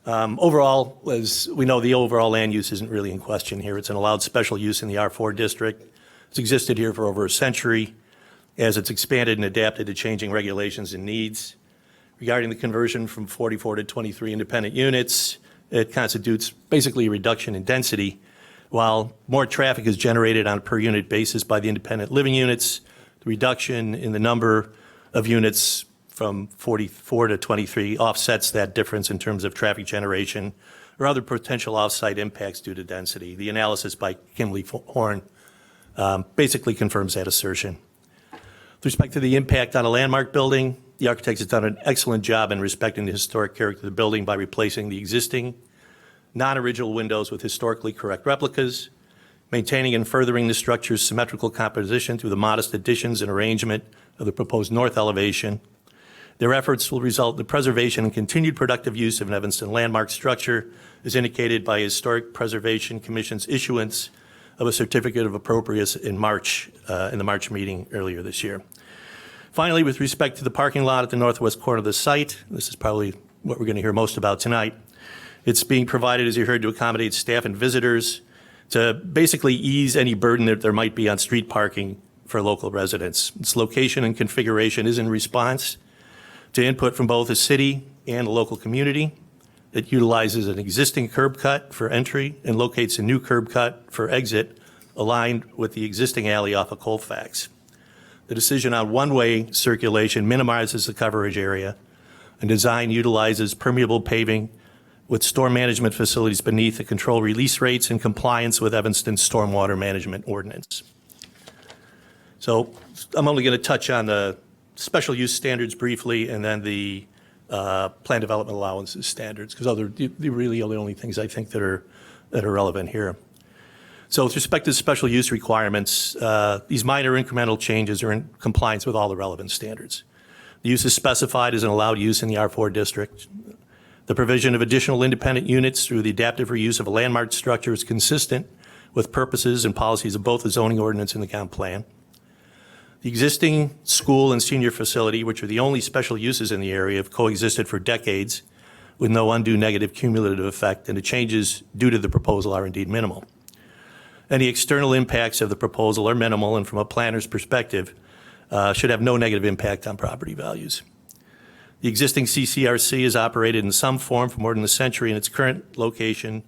Overall, as we know, the overall land use isn't really in question here. It's an allowed special use in the R4 district. It's existed here for over a century as it's expanded and adapted to changing regulations and needs. Regarding the conversion from 44 to 23 independent units, it constitutes basically a reduction in density. While more traffic is generated on a per unit basis by the independent living units, the reduction in the number of units from 44 to 23 offsets that difference in terms of traffic generation or other potential off-site impacts due to density. The analysis by Kimley Horn basically confirms that assertion. With respect to the impact on a landmark building, the architects have done an excellent job in respecting the historic character of the building by replacing the existing non-original windows with historically correct replicas, maintaining and furthering the structure's symmetrical composition through the modest additions and arrangement of the proposed north elevation. Their efforts will result in the preservation and continued productive use of an Evanston landmark structure, as indicated by Historic Preservation Commission's issuance of a certificate of appropriateness in March, in the March meeting earlier this year. Finally, with respect to the parking lot at the northwest corner of the site, this is probably what we're going to hear most about tonight. It's being provided, as you heard, to accommodate staff and visitors to basically ease any burden that there might be on street parking for local residents. Its location and configuration is in response to input from both the city and the local community. It utilizes an existing curb cut for entry and locates a new curb cut for exit aligned with the existing alley off of Colfax. The decision on one-way circulation minimizes the coverage area, and design utilizes permeable paving with storm management facilities beneath to control release rates in compliance with Evanston's stormwater management ordinance. So I'm only going to touch on the special use standards briefly, and then the plan development allowances standards, because they're really the only things I think that are relevant here. So with respect to special use requirements, these minor incremental changes are in compliance with all the relevant standards. The use is specified as an allowed use in the R4 district. The provision of additional independent units through the adaptive reuse of a landmark structure is consistent with purposes and policies of both the zoning ordinance and the comp plan. The existing school and senior facility, which are the only special uses in the area, have coexisted for decades with no undue negative cumulative effect, and the changes due to the proposal are indeed minimal. Any external impacts of the proposal are minimal, and from a planner's perspective, should have no negative impact on property values. The existing CCRC has operated in some form for more than a century in its current location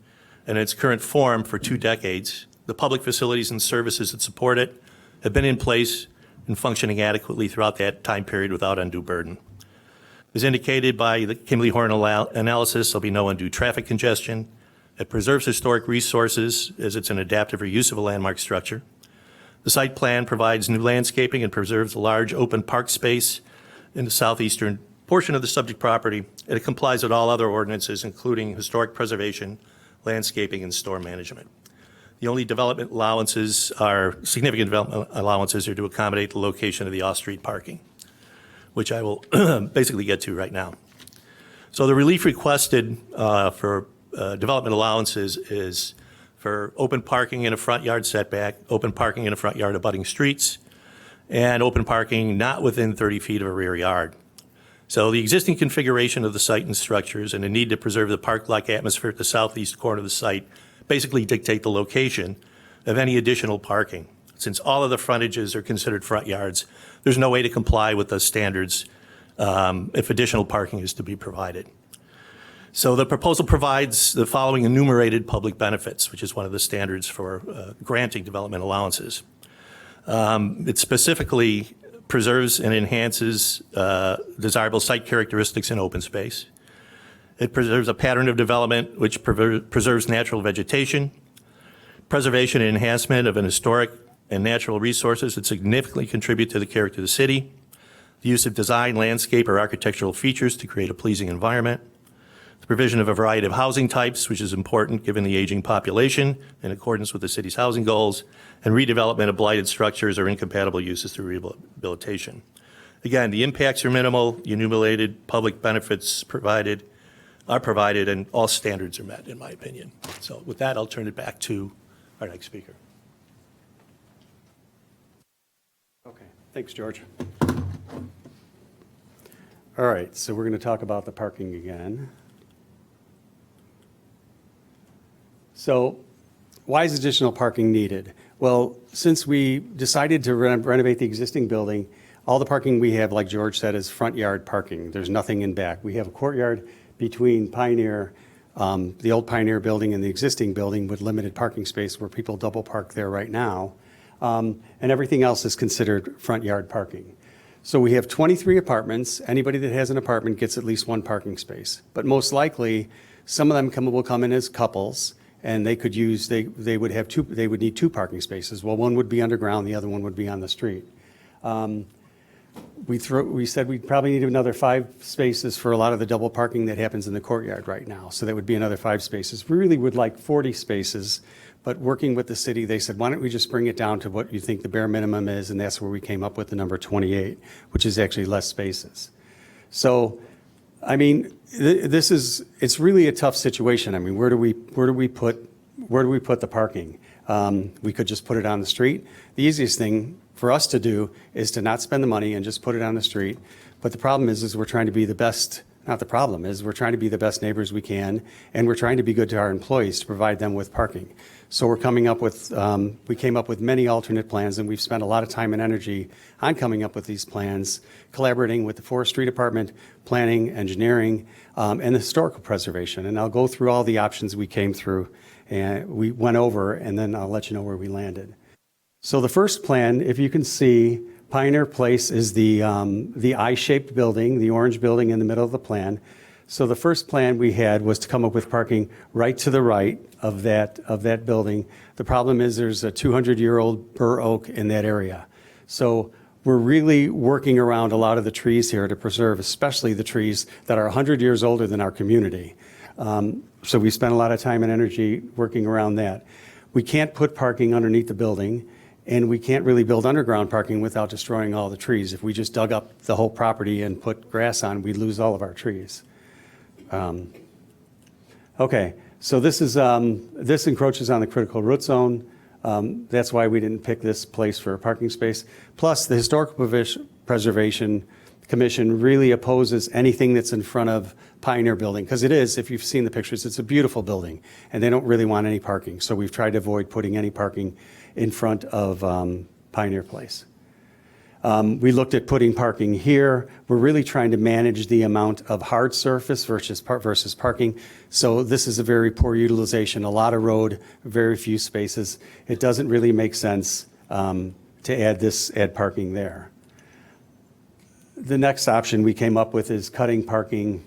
and in its current form for 2 decades. The public facilities and services that support it have been in place and functioning adequately throughout that time period without undue burden. As indicated by the Kimberly-Horn analysis, there'll be no undue traffic congestion. It preserves historic resources as it's an adaptive reuse of a landmark structure. The site plan provides new landscaping and preserves a large open park space in the southeastern portion of the subject property, and it complies with all other ordinances, including historic preservation, landscaping, and storm management. The only development allowances are, significant development allowances are to accommodate the location of the off-street parking, which I will basically get to right now. So the relief requested for development allowances is for open parking in a front yard setback, open parking in a front yard abutting streets, and open parking not within 30 feet of a rear yard. So the existing configuration of the site and structures and the need to preserve the park-like atmosphere at the southeast corner of the site basically dictate the location of any additional parking. Since all of the frontages are considered front yards, there's no way to comply with those standards if additional parking is to be provided. So the proposal provides the following enumerated public benefits, which is one of the standards for granting development allowances. It specifically preserves and enhances desirable site characteristics in open space. It preserves a pattern of development which preserves natural vegetation, preservation and enhancement of an historic and natural resources that significantly contribute to the character of the city, the use of design, landscape, or architectural features to create a pleasing environment, the provision of a variety of housing types, which is important given the aging population in accordance with the city's housing goals, and redevelopment of blighted structures or incompatible uses through rehabilitation. Again, the impacts are minimal, the enumerated public benefits are provided, and all standards are met, in my opinion. So with that, I'll turn it back to our next speaker. Okay, thanks, George. All right, so we're going to talk about the parking again. So why is additional parking needed? Well, since we decided to renovate the existing building, all the parking we have, like George said, is front yard parking. There's nothing in back. We have a courtyard between Pioneer, the old Pioneer building, and the existing building with limited parking space where people double park there right now. And everything else is considered front yard parking. So we have 23 apartments. Anybody that has an apartment gets at least 1 parking space. But most likely, some of them will come in as couples, and they could use, they would need 2 parking spaces. Well, one would be underground, the other one would be on the street. We said we'd probably need another 5 spaces for a lot of the double parking that happens in the courtyard right now. So that would be another 5 spaces. We really would like 40 spaces, but working with the city, they said, why don't we just bring it down to what you think the bare minimum is, and that's where we came up with the number 28, which is actually less spaces. So, I mean, it's really a tough situation. I mean, where do we put the parking? We could just put it on the street. The easiest thing for us to do is to not spend the money and just put it on the street. But the problem is we're trying to be the best, not the problem is we're trying to be the best neighbors we can, and we're trying to be good to our employees to provide them with parking. So we're coming up with, we came up with many alternate plans, and we've spent a lot of time and energy on coming up with these plans, collaborating with the Forestry Department, planning, engineering, and the historical preservation. And I'll go through all the options we came through and we went over, and then I'll let you know where we landed. So the first plan, if you can see, Pioneer Place is the I-shaped building, the orange building in the middle of the plan. So the first plan we had was to come up with parking right to the right of that building. The problem is there's a 200-year-old bur oak in that area. So we're really working around a lot of the trees here to preserve, especially the trees that are 100 years older than our community. So we spent a lot of time and energy working around that. We can't put parking underneath the building, and we can't really build underground parking without destroying all the trees. If we just dug up the whole property and put grass on, we'd lose all of our trees. Okay, so this encroaches on the critical root zone. That's why we didn't pick this place for a parking space. Plus, the Historical Preservation Commission really opposes anything that's in front of Pioneer Building, because it is, if you've seen the pictures, it's a beautiful building, and they don't really want any parking. So we've tried to avoid putting any parking in front of Pioneer Place. We looked at putting parking here. We're really trying to manage the amount of hard surface versus parking. So this is a very poor utilization, a lot of road, very few spaces. It doesn't really make sense to add parking there. The next option we came up with is cutting parking.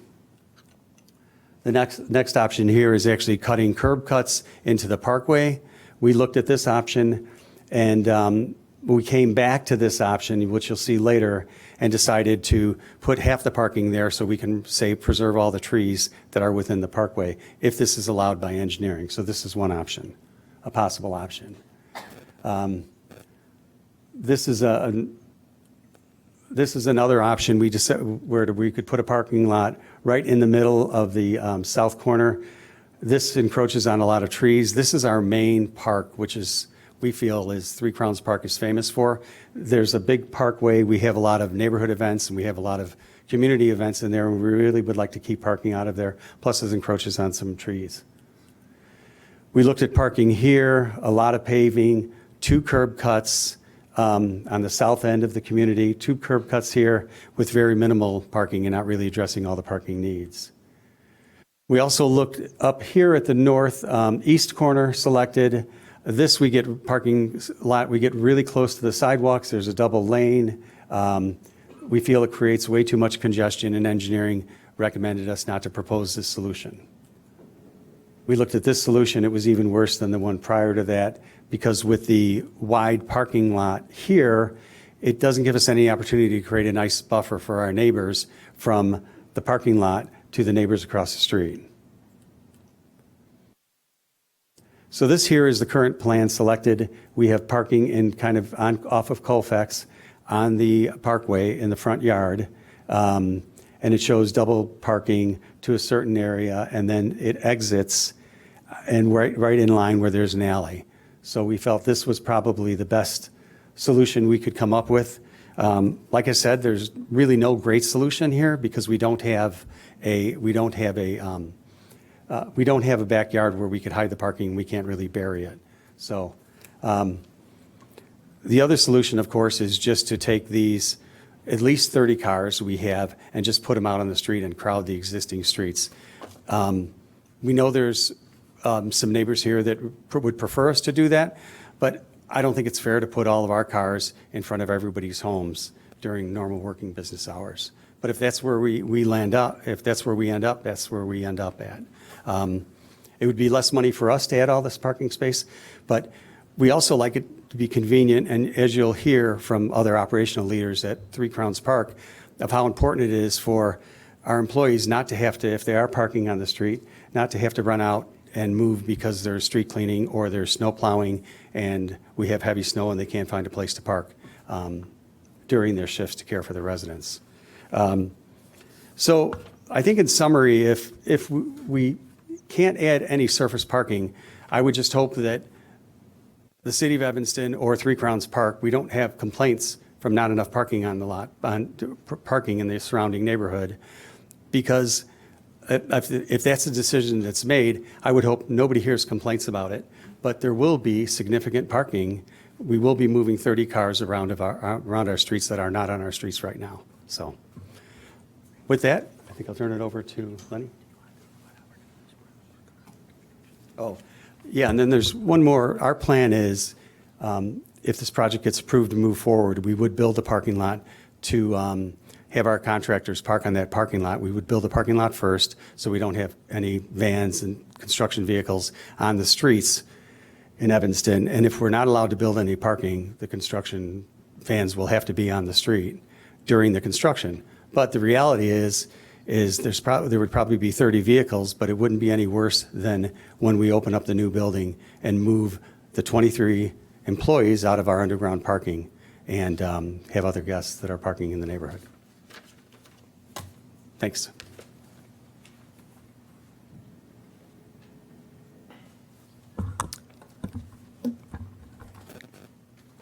The next option here is actually cutting curb cuts into the parkway. We looked at this option, and we came back to this option, which you'll see later, and decided to put half the parking there so we can, say, preserve all the trees that are within the parkway, if this is allowed by engineering. So this is one option, a possible option. This is another option where we could put a parking lot right in the middle of the south corner. This encroaches on a lot of trees. This is our main park, which is, we feel, is Three Crowns Park is famous for. There's a big parkway. We have a lot of neighborhood events, and we have a lot of community events in there, and we really would like to keep parking out of there. Plus, it encroaches on some trees. We looked at parking here, a lot of paving, 2 curb cuts on the south end of the community, 2 curb cuts here with very minimal parking and not really addressing all the parking needs. We also looked up here at the north east corner selected. This we get parking lot, we get really close to the sidewalks. There's a double lane. We feel it creates way too much congestion, and engineering recommended us not to propose this solution. We looked at this solution. It was even worse than the one prior to that, because with the wide parking lot here, it doesn't give us any opportunity to create a nice buffer for our neighbors from the parking lot to the neighbors across the street. So this here is the current plan selected. We have parking in kind of off of Colfax on the parkway in the front yard. And it shows double parking to a certain area, and then it exits and right in line where there's an alley. So we felt this was probably the best solution we could come up with. Like I said, there's really no great solution here because we don't have a backyard where we could hide the parking. We can't really bury it. So the other solution, of course, is just to take these at least 30 cars we have and just put them out on the street and crowd the existing streets. We know there's some neighbors here that would prefer us to do that, but I don't think it's fair to put all of our cars in front of everybody's homes during normal working business hours. But if that's where we end up, that's where we end up at. It would be less money for us to add all this parking space, but we also like it to be convenient, and as you'll hear from other operational leaders at Three Crowns Park, of how important it is for our employees not to have to, if they are parking on the street, not to have to run out and move because there's street cleaning or there's snow plowing and we have heavy snow and they can't find a place to park during their shifts to care for the residents. So I think in summary, if we can't add any surface parking, I would just hope that the City of Evanston or Three Crowns Park, we don't have complaints from not enough parking on the lot, parking in the surrounding neighborhood, because if that's a decision that's made, I would hope nobody hears complaints about it, but there will be significant parking. We will be moving 30 cars around our streets that are not on our streets right now. So with that, I think I'll turn it over to Lenny. Oh, yeah, and then there's one more. Our plan is, if this project gets approved to move forward, we would build a parking lot to have our contractors park on that parking lot. We would build a parking lot first so we don't have any vans and construction vehicles on the streets in Evanston. And if we're not allowed to build any parking, the construction vans will have to be on the street during the construction. But the reality is there would probably be 30 vehicles, but it wouldn't be any worse than when we open up the new building and move the 23 employees out of our underground parking and have other guests that are parking in the neighborhood. Thanks.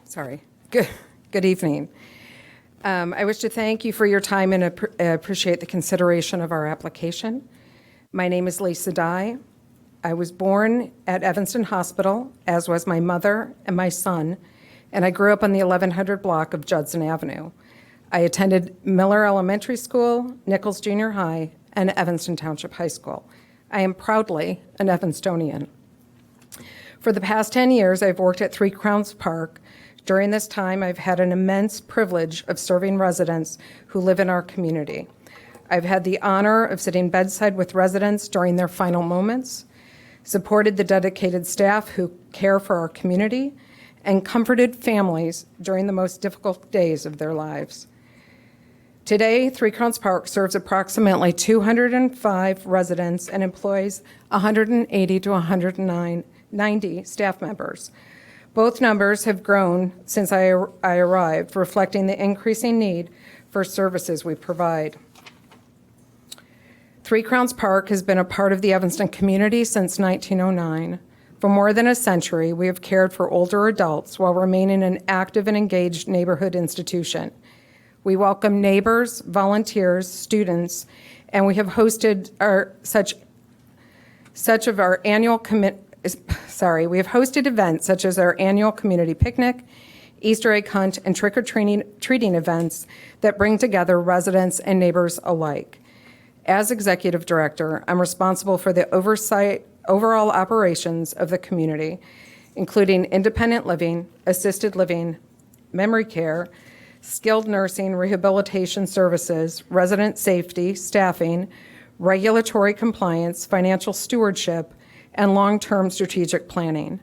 Sorry. Good evening. I wish to thank you for your time and appreciate the consideration of our application. My name is Lisa Dye. I was born at Evanston Hospital, as was my mother and my son, and I grew up on the 1100 block of Judson Avenue. I attended Miller Elementary School, Nichols Junior High, and Evanston Township High School. I am proudly an Evanstonian. For the past 10 years, I've worked at 3 Crowns Park. During this time, I've had an immense privilege of serving residents who live in our community. I've had the honor of sitting bedside with residents during their final moments, supported the dedicated staff who care for our community, and comforted families during the most difficult days of their lives. Today, 3 Crowns Park serves approximately 205 residents and employs 180 to 190 staff members. Both numbers have grown since I arrived, reflecting the increasing need for services we provide. 3 Crowns Park has been a part of the Evanston community since 1909. For more than a century, we have cared for older adults while remaining an active and engaged neighborhood institution. We welcome neighbors, volunteers, students, and we have hosted we have hosted events such as our annual community picnic, Easter egg hunt, and trick-or-treating events that bring together residents and neighbors alike. As executive director, I'm responsible for the overall operations of the community, including independent living, assisted living, memory care, skilled nursing, rehabilitation services, resident safety, staffing, regulatory compliance, financial stewardship, and long-term strategic planning.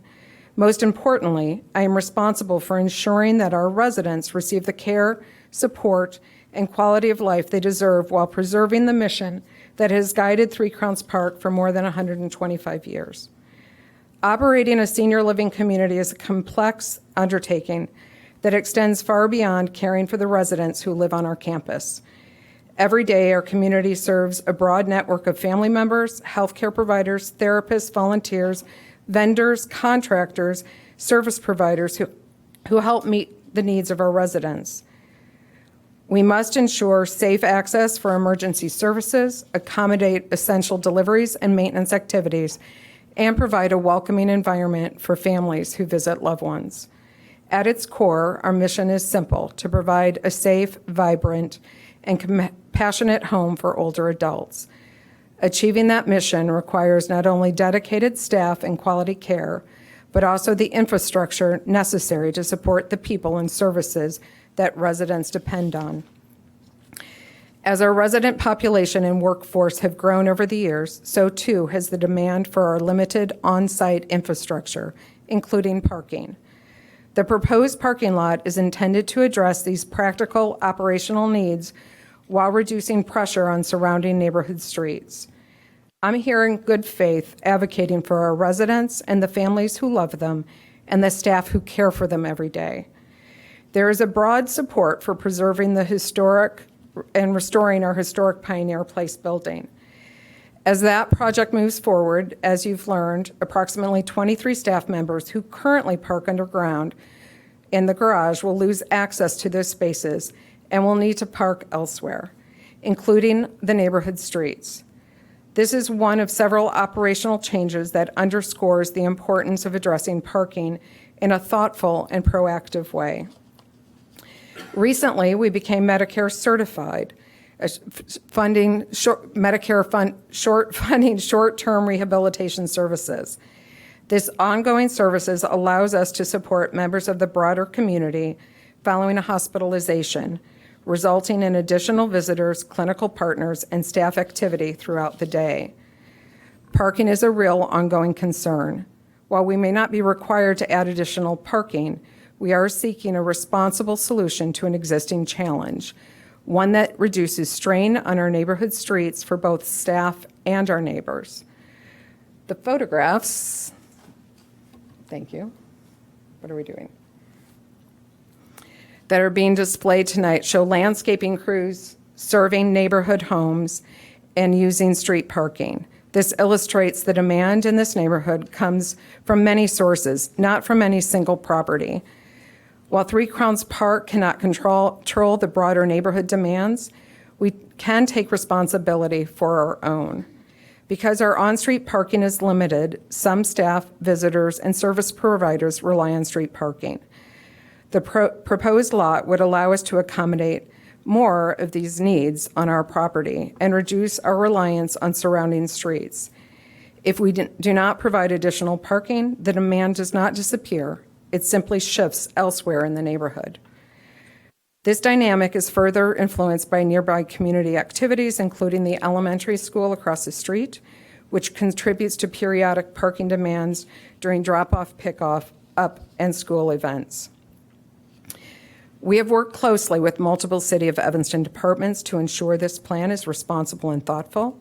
Most importantly, I am responsible for ensuring that our residents receive the care, support, and quality of life they deserve while preserving the mission that has guided 3 Crowns Park for more than 125 years. Operating a senior living community is a complex undertaking that extends far beyond caring for the residents who live on our campus. Every day, our community serves a broad network of family members, healthcare providers, therapists, volunteers, vendors, contractors, service providers who help meet the needs of our residents. We must ensure safe access for emergency services, accommodate essential deliveries and maintenance activities, and provide a welcoming environment for families who visit loved ones. At its core, our mission is simple: to provide a safe, vibrant, and compassionate home for older adults. Achieving that mission requires not only dedicated staff and quality care, but also the infrastructure necessary to support the people and services that residents depend on. As our resident population and workforce have grown over the years, so too has the demand for our limited on-site infrastructure, including parking. The proposed parking lot is intended to address these practical operational needs while reducing pressure on surrounding neighborhood streets. I'm here in good faith advocating for our residents and the families who love them and the staff who care for them every day. There is a broad support for preserving the historic and restoring our historic Pioneer Place building. As that project moves forward, as you've learned, approximately 23 staff members who currently park underground in the garage will lose access to those spaces and will need to park elsewhere, including the neighborhood streets. This is one of several operational changes that underscores the importance of addressing parking in a thoughtful and proactive way. Recently, we became Medicare certified, funding short-term rehabilitation services. This ongoing services allows us to support members of the broader community following a hospitalization, resulting in additional visitors, clinical partners, and staff activity throughout the day. Parking is a real ongoing concern. While we may not be required to add additional parking, we are seeking a responsible solution to an existing challenge, one that reduces strain on our neighborhood streets for both staff and our neighbors. The photographs, thank you. What are we doing? That are being displayed tonight show landscaping crews serving neighborhood homes and using street parking. This illustrates the demand in this neighborhood comes from many sources, not from any single property. While 3 Crowns Park cannot control the broader neighborhood demands, we can take responsibility for our own. Because our on-street parking is limited, some staff, visitors, and service providers rely on street parking. The proposed lot would allow us to accommodate more of these needs on our property and reduce our reliance on surrounding streets. If we do not provide additional parking, the demand does not disappear. It simply shifts elsewhere in the neighborhood. This dynamic is further influenced by nearby community activities, including the elementary school across the street, which contributes to periodic parking demands during drop-off, pick-off, up, and school events. We have worked closely with multiple City of Evanston departments to ensure this plan is responsible and thoughtful.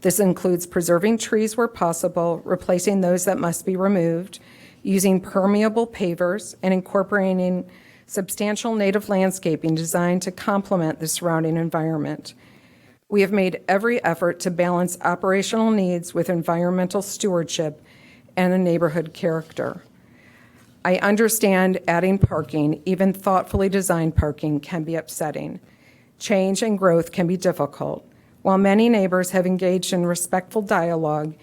This includes preserving trees where possible, replacing those that must be removed, using permeable pavers, and incorporating substantial native landscaping designed to complement the surrounding environment. We have made every effort to balance operational needs with environmental stewardship and a neighborhood character. I understand adding parking, even thoughtfully designed parking, can be upsetting. Change and growth can be difficult. While many neighbors have engaged in respectful dialogue,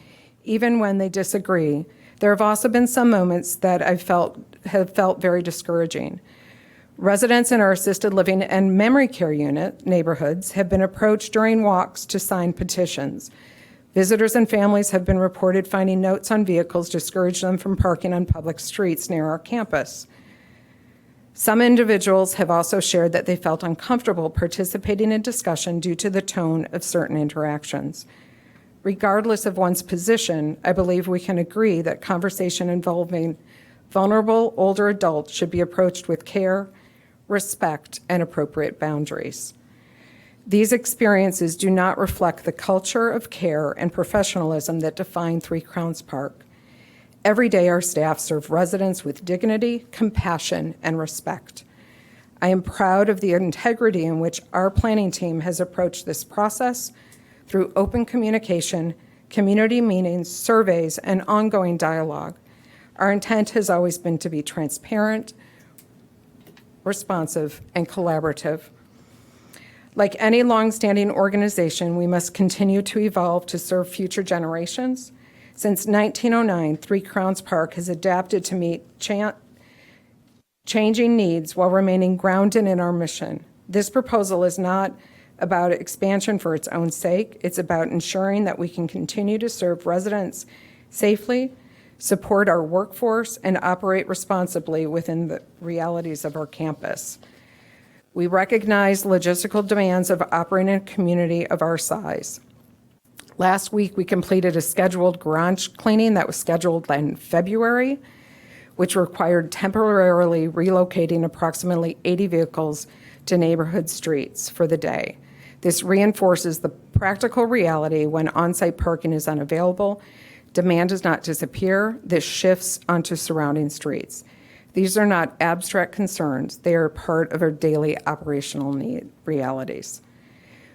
even when they disagree, there have also been some moments that have felt very discouraging. Residents in our assisted living and memory care unit neighborhoods have been approached during walks to sign petitions. Visitors and families have been reported finding notes on vehicles discourage them from parking on public streets near our campus. Some individuals have also shared that they felt uncomfortable participating in discussion due to the tone of certain interactions. Regardless of one's position, I believe we can agree that conversation involving vulnerable older adults should be approached with care, respect, and appropriate boundaries. These experiences do not reflect the culture of care and professionalism that define Three Crowns Park. Every day, our staff serve residents with dignity, compassion, and respect. I am proud of the integrity in which our planning team has approached this process through open communication, community meetings, surveys, and ongoing dialogue. Our intent has always been to be transparent, responsive, and collaborative. Like any longstanding organization, we must continue to evolve to serve future generations. Since 1909, Three Crowns Park has adapted to meet changing needs while remaining grounded in our mission. This proposal is not about expansion for its own sake. It's about ensuring that we can continue to serve residents safely, support our workforce, and operate responsibly within the realities of our campus. We recognize logistical demands of operating a community of our size. Last week, we completed a scheduled garage cleaning that was scheduled in February, which required temporarily relocating approximately 80 vehicles to neighborhood streets for the day. This reinforces the practical reality when on-site parking is unavailable. Demand does not disappear. This shifts onto surrounding streets. These are not abstract concerns. They are part of our daily operational realities.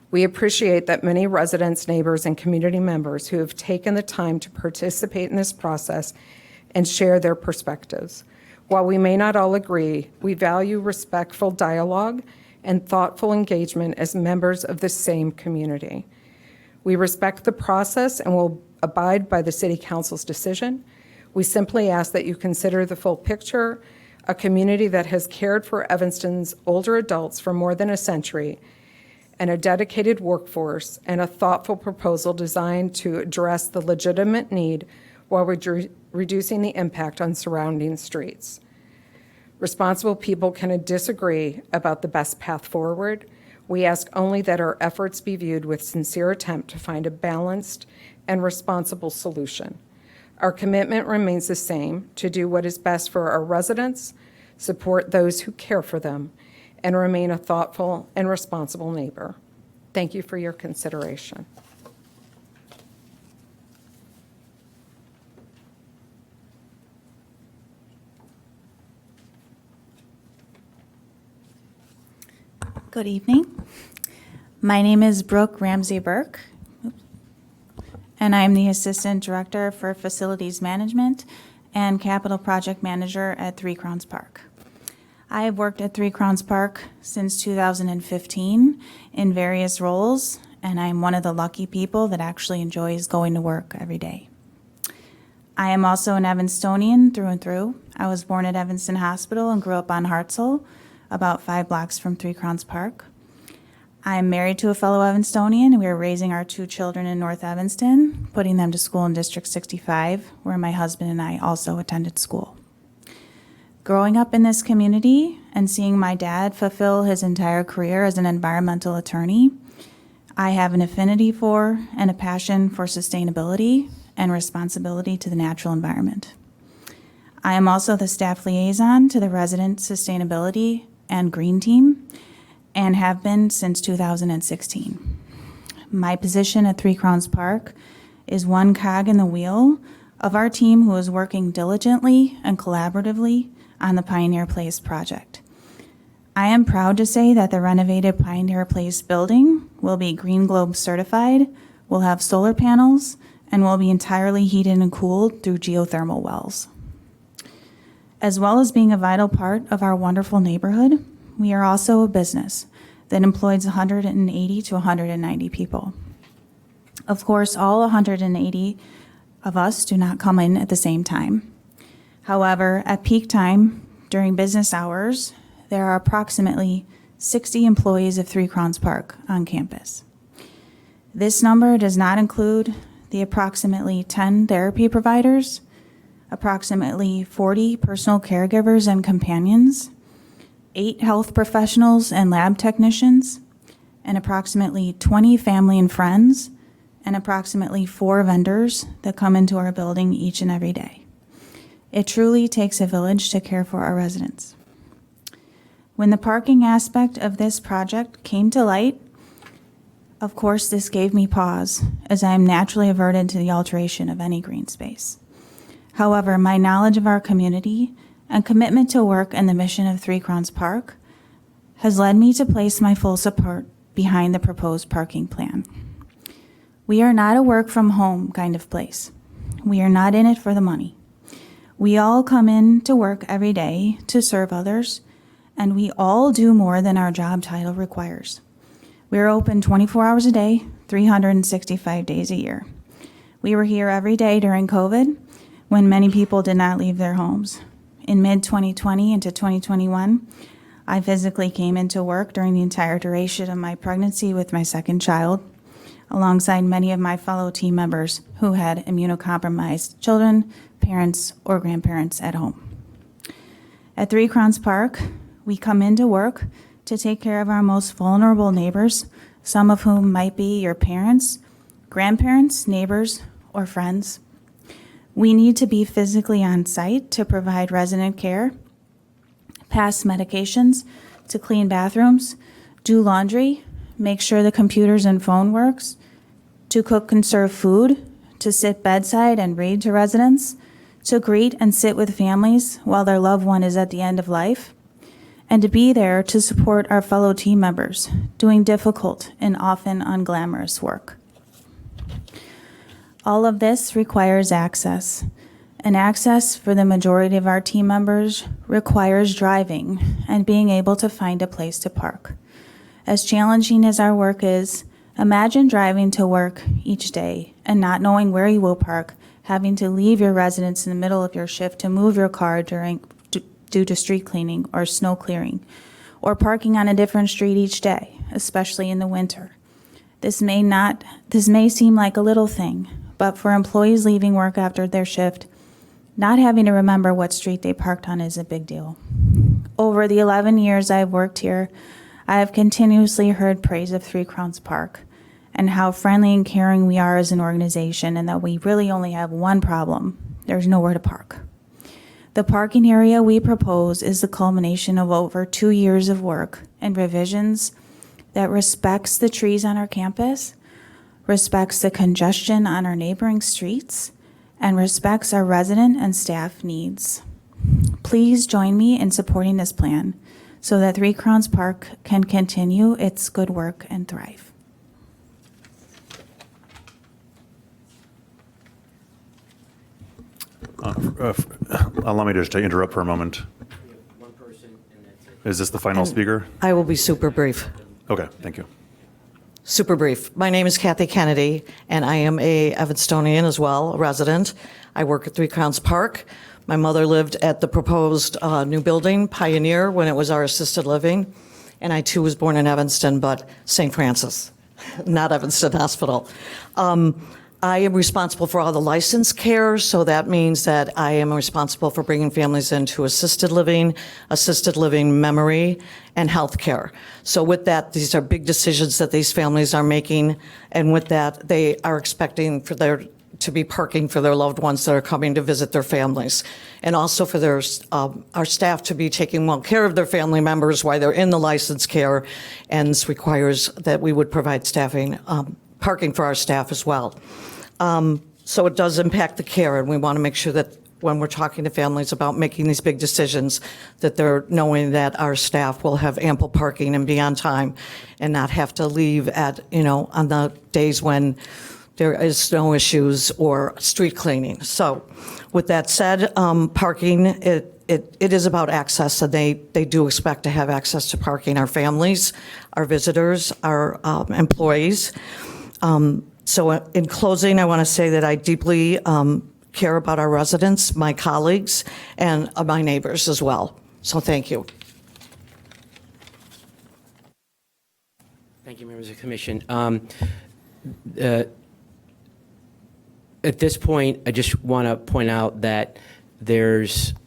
We appreciate that many residents, neighbors, and community members who have taken the time to participate in this process and share their perspectives. While we may not all agree, we value respectful dialogue and thoughtful engagement as members of the same community. We respect the process and will abide by the City Council's decision. We simply ask that you consider the full picture, a community that has cared for Evanston's older adults for more than a century, and a dedicated workforce, and a thoughtful proposal designed to address the legitimate need while reducing the impact on surrounding streets. Responsible people can disagree about the best path forward. We ask only that our efforts be viewed with sincere attempt to find a balanced and responsible solution. Our commitment remains the same: to do what is best for our residents, support those who care for them, and remain a thoughtful and responsible neighbor. Thank you for your consideration. Good evening. My name is Brooke Ramsey Burke, and I'm the Assistant Director for Facilities Management and Capital Project Manager at Three Crowns Park. I have worked at Three Crowns Park since 2015 in various roles, and I'm one of the lucky people that actually enjoys going to work every day. I am also an Evanstonian through and through. I was born at Evanston Hospital and grew up on Hartzell, about 5 blocks from Three Crowns Park. I am married to a fellow Evanstonian, and we are raising our 2 children in North Evanston, putting them to school in District 65, where my husband and I also attended school. Growing up in this community and seeing my dad fulfill his entire career as an environmental attorney, I have an affinity for and a passion for sustainability and responsibility to the natural environment. I am also the staff liaison to the Resident Sustainability and Green Team and have been since 2016. My position at Three Crowns Park is one cog in the wheel of our team who is working diligently and collaboratively on the Pioneer Place project. I am proud to say that the renovated Pioneer Place building will be Green Globe certified, will have solar panels, and will be entirely heated and cooled through geothermal wells. As well as being a vital part of our wonderful neighborhood, we are also a business that employs 180 to 190 people. Of course, all 180 of us do not come in at the same time. However, at peak time, during business hours, there are approximately 60 employees of Three Crowns Park on campus. This number does not include the approximately 10 therapy providers, approximately 40 personal caregivers and companions, 8 health professionals and lab technicians, and approximately 20 family and friends, and approximately 4 vendors that come into our building each and every day. It truly takes a village to care for our residents. When the parking aspect of this project came to light, of course, this gave me pause, as I am naturally averted to the alteration of any green space. However, my knowledge of our community and commitment to work and the mission of Three Crowns Park has led me to place my full support behind the proposed parking plan. We are not a work-from-home kind of place. We are not in it for the money. We all come in to work every day to serve others, and we all do more than our job title requires. We are open 24 hours a day, 365 days a year. We were here every day during COVID, when many people did not leave their homes. In mid-2020 into 2021, I physically came into work during the entire duration of my pregnancy with my second child, alongside many of my fellow team members who had immunocompromised children, parents, or grandparents at home. At Three Crowns Park, we come into work to take care of our most vulnerable neighbors, some of whom might be your parents, grandparents, neighbors, or friends. We need to be physically on site to provide resident care, pass medications, to clean bathrooms, do laundry, make sure the computers and phone works, to cook and serve food, to sit bedside and read to residents, to greet and sit with families while their loved one is at the end of life, and to be there to support our fellow team members doing difficult and often unglamorous work. All of this requires access, and access for the majority of our team members requires driving and being able to find a place to park. As challenging as our work is, imagine driving to work each day and not knowing where you will park, having to leave your residence in the middle of your shift to move your car due to street cleaning or snow clearing, or parking on a different street each day, especially in the winter. This may seem like a little thing, but for employees leaving work after their shift, not having to remember what street they parked on is a big deal. Over the 11 years I've worked here, I have continuously heard praise of Three Crowns Park and how friendly and caring we are as an organization, and that we really only have one problem: there's nowhere to park. The parking area we propose is the culmination of over 2 years of work and revisions that respects the trees on our campus, respects the congestion on our neighboring streets, and respects our resident and staff needs. Please join me in supporting this plan so that Three Crowns Park can continue its good work and thrive. Allow me just to interrupt for a moment. Is this the final speaker? I will be super brief. Okay, thank you. Super brief. My name is Kathy Kennedy, and I am a Evanstonian as well, a resident. I work at Three Crowns Park. My mother lived at the proposed new building, Pioneer, when it was our assisted living. And I too was born in Evanston, but St. Francis, not Evanston Hospital. I am responsible for all the licensed care, so that means that I am responsible for bringing families into assisted living memory, and health care. So with that, these are big decisions that these families are making, and with that, they are expecting for to be parking for their loved ones that are coming to visit their families, and also for our staff to be taking well care of their family members while they're in the licensed care, and this requires that we would provide staffing, parking for our staff as well. So it does impact the care, and we want to make sure that when we're talking to families about making these big decisions, that they're knowing that our staff will have ample parking and be on time and not have to leave at, on the days when there is snow issues or street cleaning. So with that said, parking, it is about access, and they do expect to have access to parking, our families, our visitors, our employees. So in closing, I want to say that I deeply care about our residents, my colleagues, and my neighbors as well. So thank you. Thank you, members of the commission. At this point, I just want to point out that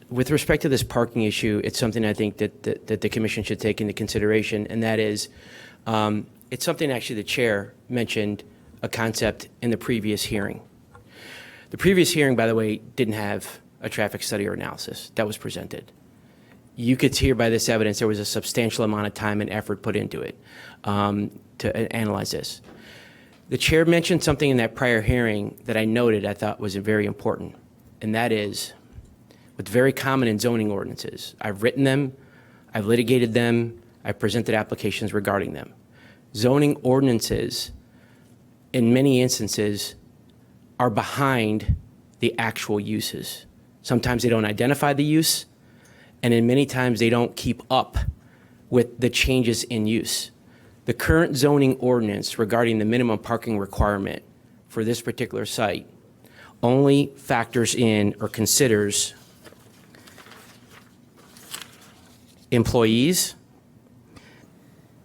with respect to this parking issue, it's something I think that the commission should take into consideration, and that is, it's something actually the chair mentioned a concept in the previous hearing. The previous hearing, by the way, didn't have a traffic study or analysis that was presented. You could hear by this evidence there was a substantial amount of time and effort put into it to analyze this. The chair mentioned something in that prior hearing that I noted I thought was very important, and that is what's very common in zoning ordinances. I've written them, I've litigated them, I've presented applications regarding them. Zoning ordinances, in many instances, are behind the actual uses. Sometimes they don't identify the use, and in many times they don't keep up with the changes in use. The current zoning ordinance regarding the minimum parking requirement for this particular site only factors in or considers employees,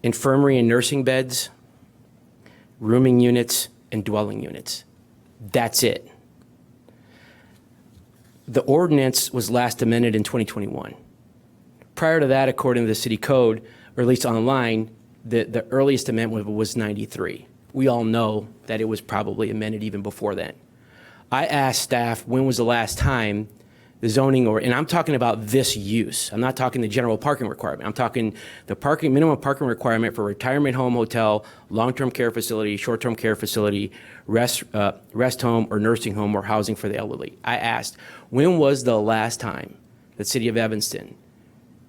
infirmary and nursing beds, rooming units, and dwelling units. That's it. The ordinance was last amended in 2021. Prior to that, according to the city code, or at least online, the earliest amendment was 93. We all know that it was probably amended even before then. I asked staff, when was the last time the zoning, and I'm talking about this use. I'm not talking the general parking requirement. I'm talking the minimum parking requirement for retirement home, hotel, long-term care facility, short-term care facility, rest home or nursing home or housing for the elderly. I asked, when was the last time the city of Evanston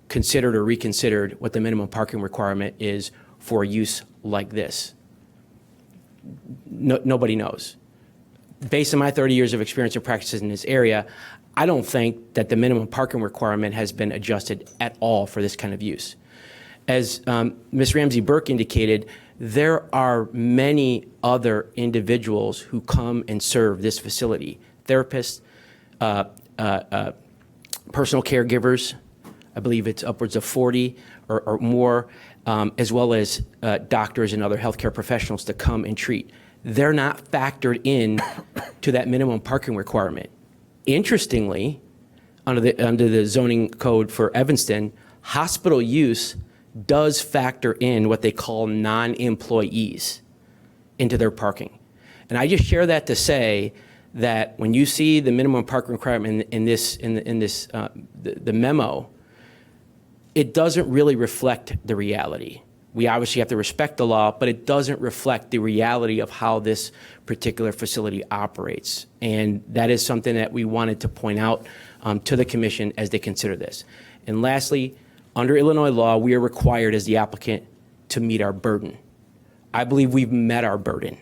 considered or reconsidered what the minimum parking requirement is for a use like this? Nobody knows. Based on my 30 years of experience and practices in this area, I don't think that the minimum parking requirement has been adjusted at all for this kind of use. As Ms. Ramsey Burke indicated, there are many other individuals who come and serve this facility. Therapists, personal caregivers, I believe it's upwards of 40 or more, as well as doctors and other healthcare professionals to come and treat. They're not factored in to that minimum parking requirement. Interestingly, under the zoning code for Evanston, hospital use does factor in what they call non-employees into their parking. And I just share that to say that when you see the minimum parking requirement in the memo, it doesn't really reflect the reality. We obviously have to respect the law, but it doesn't reflect the reality of how this particular facility operates. And that is something that we wanted to point out to the commission as they consider this. And lastly, under Illinois law, we are required as the applicant to meet our burden. I believe we've met our burden.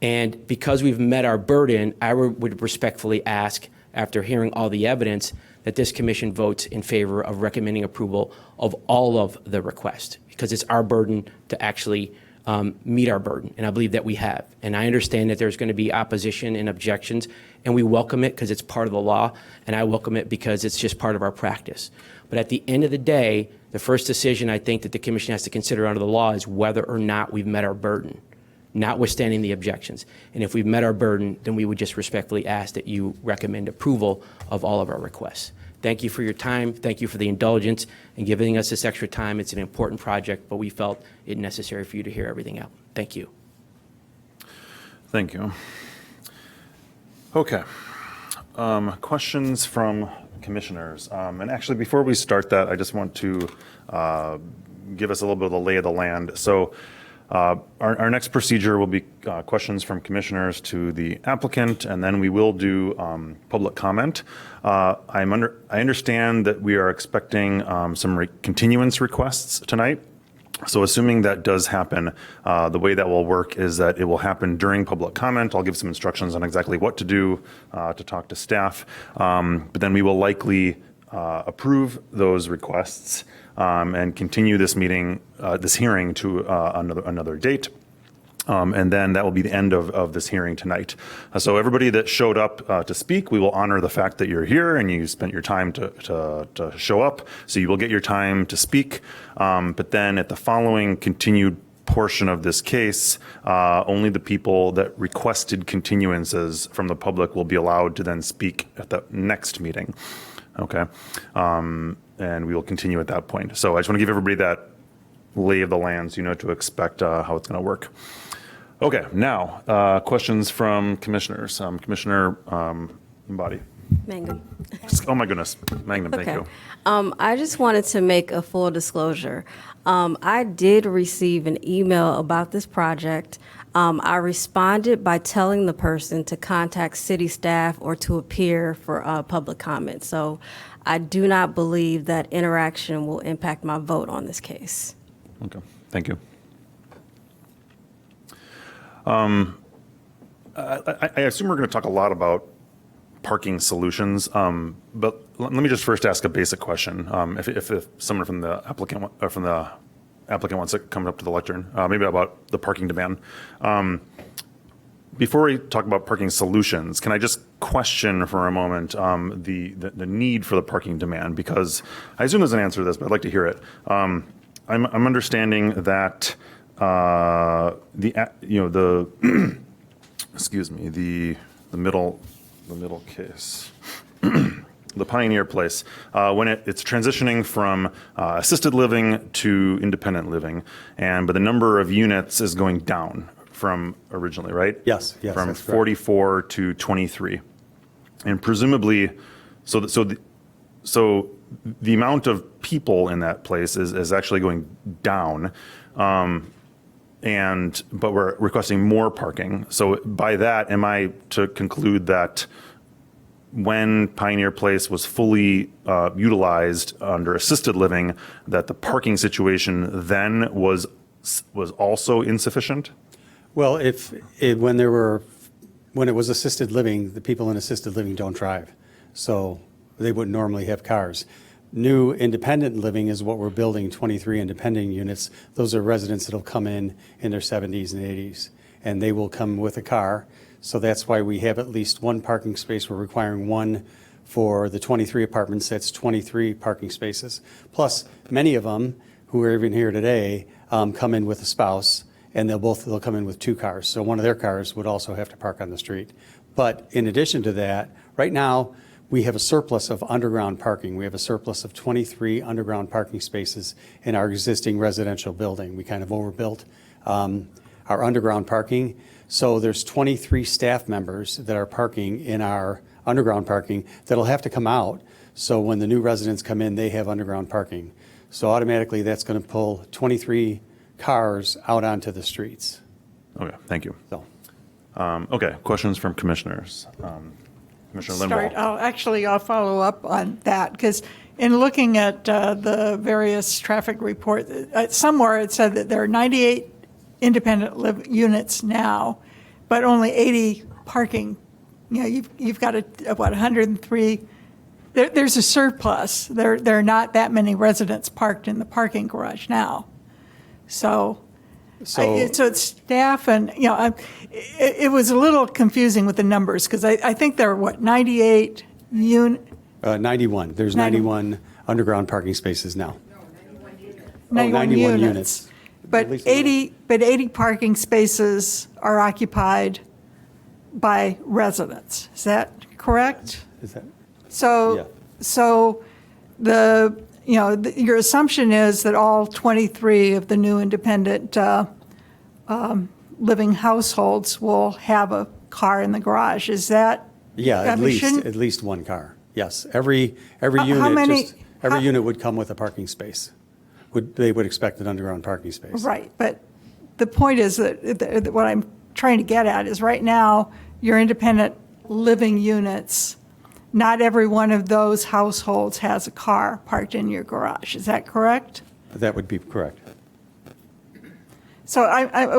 And because we've met our burden, I would respectfully ask, after hearing all the evidence, that this commission votes in favor of recommending approval of all of the requests, because it's our burden to actually meet our burden, and I believe that we have. And I understand that there's going to be opposition and objections, and we welcome it because it's part of the law, and I welcome it because it's just part of our practice. But at the end of the day, the first decision I think that the commission has to consider under the law is whether or not we've met our burden, notwithstanding the objections. And if we've met our burden, then we would just respectfully ask that you recommend approval of all of our requests. Thank you for your time. Thank you for the indulgence and giving us this extra time. It's an important project, but we felt it necessary for you to hear everything out. Thank you. Thank you. Okay. Questions from commissioners. And actually, before we start that, I just want to give us a little bit of the lay of the land. So our next procedure will be questions from commissioners to the applicant, and then we will do public comment. I understand that we are expecting some continuance requests tonight. So assuming that does happen, the way that will work is that it will happen during public comment. I'll give some instructions on exactly what to do to talk to staff, but then we will likely approve those requests and continue this meeting, this hearing to another date. And then that will be the end of this hearing tonight. So everybody that showed up to speak, we will honor the fact that you're here and you spent your time to show up. So you will get your time to speak. But then at the following continued portion of this case, only the people that requested continuances from the public will be allowed to then speak at the next meeting. Okay. And we will continue at that point. So I just want to give everybody that lay of the land so you know to expect how it's going to work. Okay, now questions from commissioners. Commissioner Mbadi. Mangum. Oh my goodness, Mangum, thank you. I just wanted to make a full disclosure. I did receive an email about this project. I responded by telling the person to contact city staff or to appear for public comment. So I do not believe that interaction will impact my vote on this case. Okay, thank you. I assume we're going to talk a lot about parking solutions, but let me just first ask a basic question. If someone from the applicant wants to come up to the lectern, maybe about the parking demand. Before we talk about parking solutions, can I just question for a moment the need for the parking demand? Because I assume there's an answer to this, but I'd like to hear it. I'm understanding that excuse me, the middle case, the Pioneer Place, when it's transitioning from assisted living to independent living, but the number of units is going down from originally, right? Yes, from that's correct. 44 to 23, and presumably, so the amount of people in that place is actually going down. But we're requesting more parking. So by that, am I to conclude that when Pioneer Place was fully utilized under assisted living, that the parking situation then was also insufficient? Well, when it was assisted living, the people in assisted living don't drive, so they wouldn't normally have cars. New independent living is what we're building, 23 independent units. Those are residents that'll come in their 70s and 80s, and they will come with a car. So that's why we have at least one parking space. We're requiring one for the 23 apartments. That's 23 parking spaces. Plus, many of them who are even here today come in with a spouse, and they'll come in with two cars. So one of their cars would also have to park on the street. But in addition to that, right now, we have a surplus of underground parking. We have a surplus of 23 underground parking spaces in our existing residential building. We kind of overbuilt our underground parking. So there's 23 staff members that are parking in our underground parking that'll have to come out. So when the new residents come in, they have underground parking. So automatically that's going to pull 23 cars out onto the streets. Okay, thank you. So. Okay, questions from commissioners. Commissioner Limbaugh. I'll follow up on that, because in looking at the various traffic reports, somewhere it said that there are 98 independent units now, but only 80 parking. You've got 103. There's a surplus. There are not that many residents parked in the parking garage now. So So it's staff and, it was a little confusing with the numbers because I think there are, 98 91. There's 91 underground parking spaces now. 91 units. But 80 parking spaces are occupied by residents. Is that correct? Is that? So your assumption is that all 23 of the new independent living households will have a car in the garage. Is that? Yeah, at least one car. Yes, every unit. Every unit would come with a parking space. They would expect an underground parking space. Right, but the point is that what I'm trying to get at is right now, your independent living units, not every one of those households has a car parked in your garage. Is that correct? That would be correct. So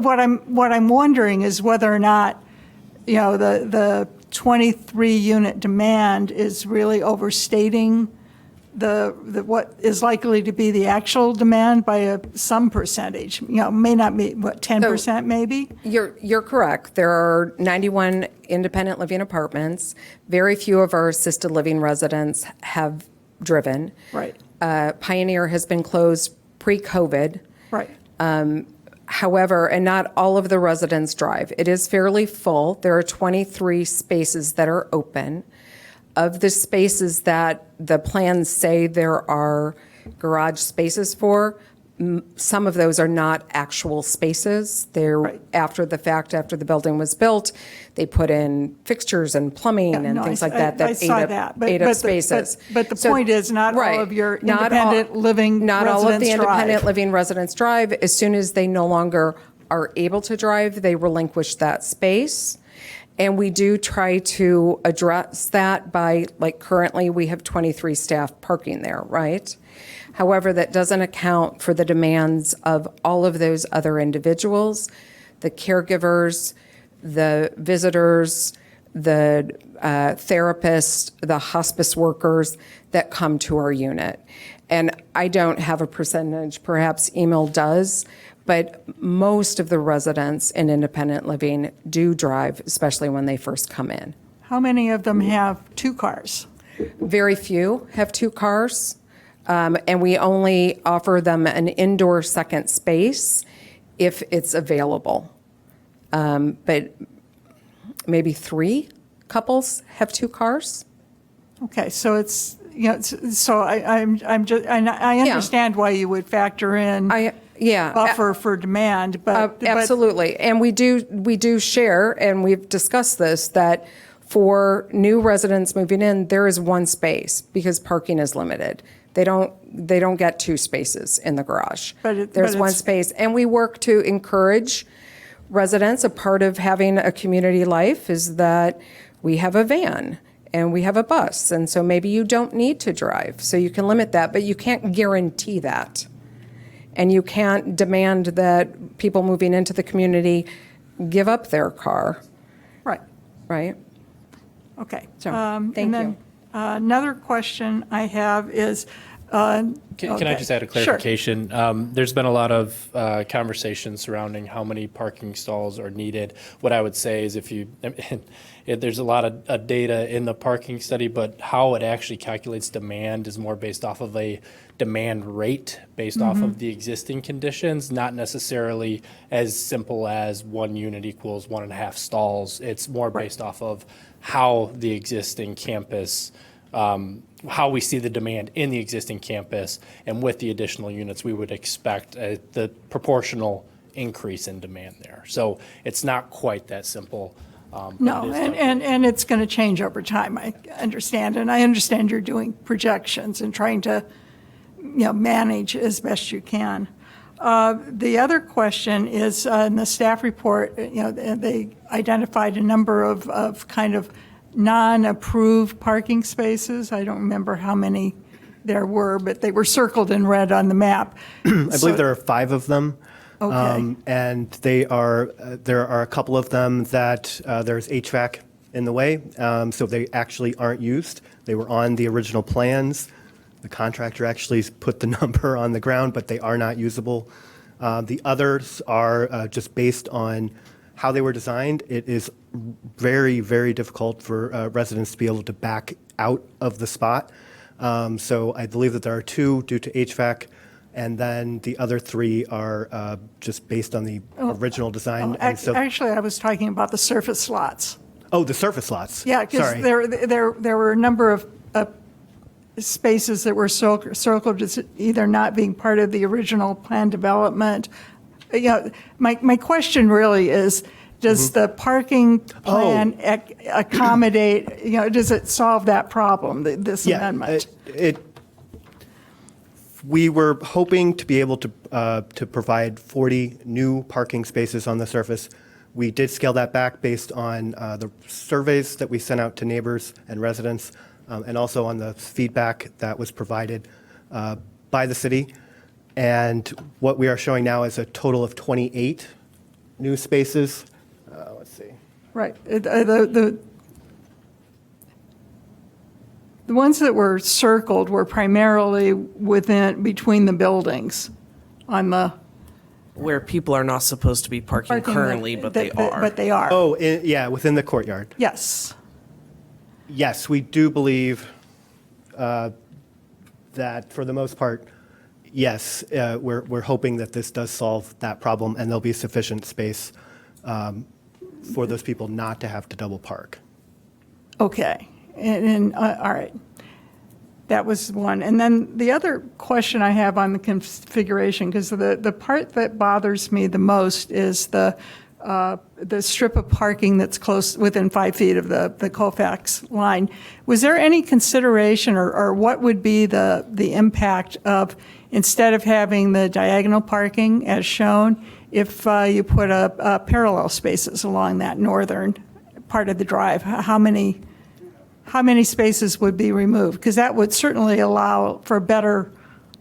what I'm wondering is whether or not, the 23 unit demand is really overstating the what is likely to be the actual demand by some percentage. May not be 10% maybe. You're correct. There are 91 independent living apartments. Very few of our assisted living residents have driven. Right. Pioneer has been closed pre-COVID. Right. However, and not all of the residents drive. It is fairly full. There are 23 spaces that are open. Of the spaces that the plans say there are garage spaces for, some of those are not actual spaces. They're after the fact, after the building was built, they put in fixtures and plumbing and things like that I saw that. ate up spaces. But the point is not all of your independent living not residents all of the independent drive. living residents drive. As soon as they no longer are able to drive, they relinquish that space. And we do try to address that by, currently we have 23 staff parking there, right? However, that doesn't account for the demands of all of those other individuals, the caregivers, the visitors, the therapists, the hospice workers that come to our unit. And I don't have a percentage, perhaps Emil does, but most of the residents in independent living do drive, especially when they first come in. How many of them have 2 cars? Very few have 2 cars, and we only offer them an indoor second space if it's available. But maybe 3 couples have 2 cars. Okay, so it's, so I'm just, I understand why you would factor in buffer for demand, but absolutely. And we do share, and we've discussed this, that for new residents moving in, there is 1 space because parking is limited. They don't get 2 spaces in the garage. There's 1 space, and we work to encourage residents. A part of having a community life is that we have a van and we have a bus, and so maybe you don't need to drive, so you can limit that, but you can't guarantee that. And you can't demand that people moving into the community give up their car. Right. Right? Okay. So, and thank then, you. Another question I have is. Can I just add a clarification? Sure. There's been a lot of conversation surrounding how many parking stalls are needed. What I would say is there's a lot of data in the parking study, but how it actually calculates demand is more based off of a demand rate based off of the existing conditions, not necessarily as simple as 1 unit equals 1.5 stalls. It's more based off of how the existing campus how we see the demand in the existing campus, and with the additional units, we would expect the proportional increase in demand there. So it's not quite that simple. No, and it's going to change over time, I understand. And I understand you're doing projections and trying to manage as best you can. The other question is in the staff report, they identified a number of kind of non-approved parking spaces. I don't remember how many there were, but they were circled in red on the map. I believe there are 5 of them. Okay. And there are a couple of them that there's HVAC in the way, so they actually aren't used. They were on the original plans. The contractor actually put the number on the ground, but they are not usable The others are just based on how they were designed. It is very, very difficult for residents to be able to back out of the spot. So I believe that there are 2 due to HVAC, and then the other 3 are just based on the original design. And so, Actually, I was talking about the surface slots. oh, the surface slots. Yeah, because there were a number of spaces that were circled as either not being part of the original plan development. You know, my question really is, does the parking plan accommodate, you know, does it solve that problem, this amendment? We were hoping to be able to provide 40 new parking spaces on the surface. We did scale that back based on the surveys that we sent out to neighbors and residents, and also on the feedback that was provided by the city. And what we are showing now is a total of 28 new spaces. Let's see. Right. The ones that were circled were primarily between the buildings on the. Where people are not supposed to be parking currently, but they are. But they are. Oh, yeah, within the courtyard. Yes. Yes, we do believe that for the most part, yes, we're hoping that this does solve that problem, and there'll be sufficient space for those people not to have to double park. Okay. And all right. That was one. And then the other question I have on the configuration, because the part that bothers me the most is the strip of parking that's close, within 5 feet of the Colfax line. Was there any consideration, or what would be the impact of, instead of having the diagonal parking as shown, if you put parallel spaces along that northern part of the drive? How many spaces would be removed? Because that would certainly allow for better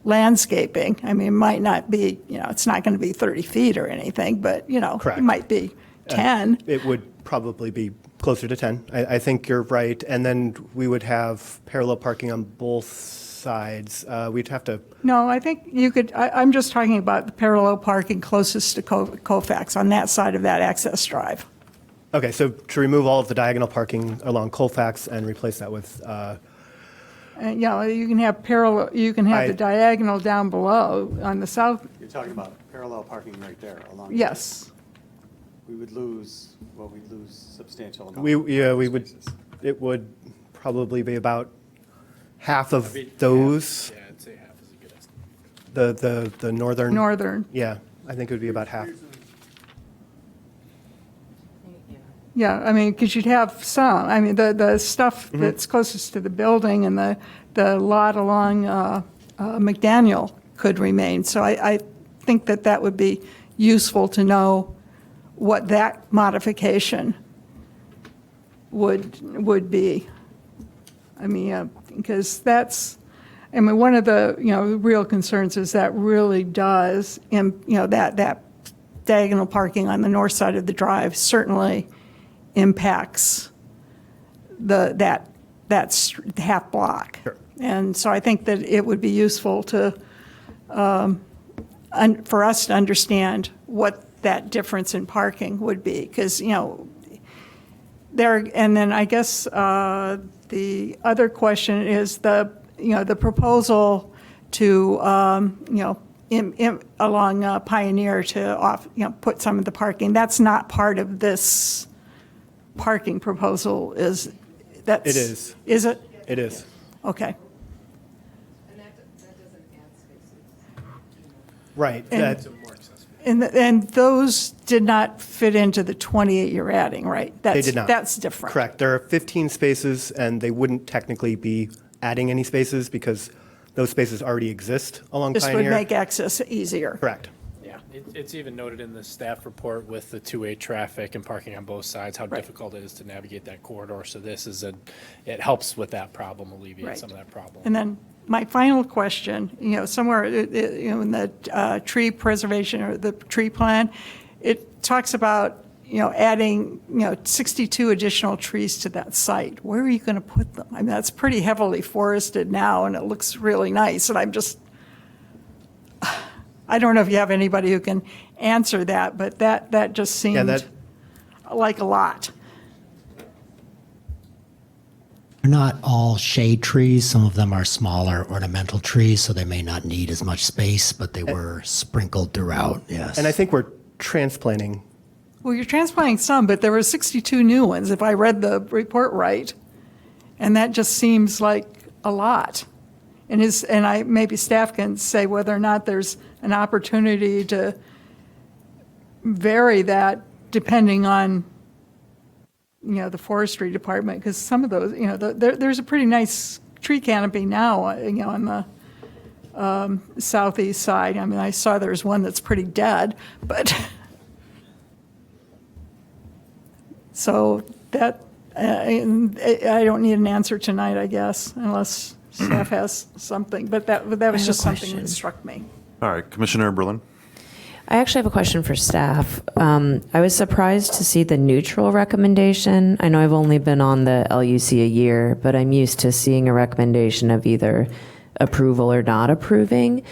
landscaping. I mean, it might not be, you know, it's not going to be 30 feet or anything, but, you know, Correct. It might be 10. It would probably be closer to 10. I think you're right. And then we would have parallel parking on both sides. We'd have to. No, I think you could, I'm just talking about the parallel parking closest to Colfax on that side of that access drive. Okay, so to remove all of the diagonal parking along Colfax and replace that with. And, yeah, you can have parallel, you can have the diagonal down below on the south. You're talking about parallel parking right there along. Yes. We would lose, we'd lose substantial amount. We would, it would probably be about half of those. Yeah, I'd say half is a good estimate. The northern. Northern. Yeah, I think it would be about half. Yeah, I mean, because you'd have some, I mean, the stuff that's closest to the building and the lot along McDaniel could remain. So I think that would be useful to know what that modification would be. I mean, because that's, I mean, one of the, you know, real concerns is that really does, you know, that diagonal parking on the north side of the drive certainly impacts that half block. Sure. And so I think that it would be useful to, for us to understand what that difference in parking would be, because, you know, and then I guess the other question is the proposal to, you know, along Pioneer to put some of the parking. That's not part of this parking proposal, is that? It is. Is it? It is. Okay. Right. And those did not fit into the 28 you're adding, right? They did not. That's different. Correct. There are 15 spaces, and they wouldn't technically be adding any spaces because those spaces already exist along This Pioneer. would make access easier. Correct. Yeah, it's even noted in the staff report with the two-way traffic and parking on both sides, how difficult it is to navigate that corridor. So this is it helps with that problem, alleviate some of that problem. And then my final question, you know, somewhere you know, in the tree preservation or the tree plan, it talks about, you know, adding, you know, 62 additional trees to that site. Where are you going to put them? I mean, that's pretty heavily forested now, and it looks really nice. And I don't know if you have anybody who can answer that, but that just seemed like a lot. They're not all shade trees. Some of them are smaller ornamental trees, so they may not need as much space, but they were sprinkled throughout, yes. And I think we're transplanting. Well, you're transplanting some, but there were 62 new ones, if I read the report right. And that just seems like a lot. And maybe staff can say whether or not there's an opportunity to vary that depending on, the forestry department, because some of those, there's a pretty nice tree canopy now, on the southeast side. I mean, I saw there's one that's pretty dead, but so that, I don't need an answer tonight, I guess, unless staff has something, but that was just something that struck me. All right, Commissioner Berlin. I actually have a question for staff. I was surprised to see the neutral recommendation. I know I've only been on the LUC a year, but I'm used to seeing a recommendation of either approval or not approving.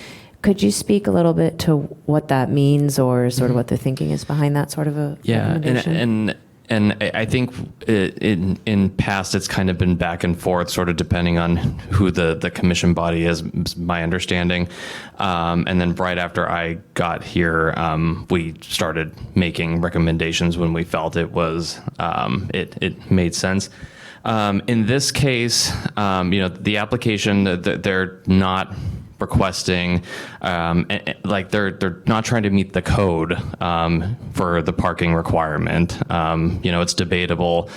Could you speak a little bit to what that means, or sort of what the thinking is behind that sort of a recommendation? And I think in past, it's kind of been back and forth, sort of depending on who the commission body is my understanding. And then right after I got here, we started making recommendations when we felt it was, it made sense. In this case, the application, they're not requesting, they're not trying to meet the code for the parking requirement. It's debatable,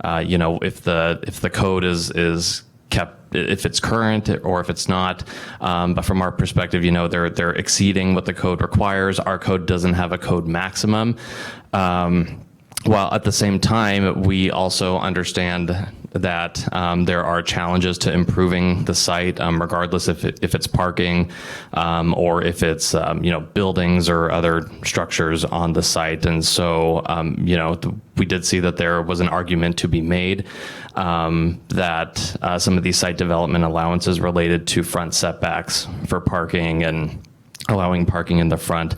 if the code is kept, if it's current or if it's not. But from our perspective, they're exceeding what the code requires. Our code doesn't have a code maximum. While at the same time, we also understand that there are challenges to improving the site, regardless if it's parking or if it's buildings or other structures on the site. And so we did see that there was an argument to be made that some of these site development allowances related to front setbacks for parking and allowing parking in the front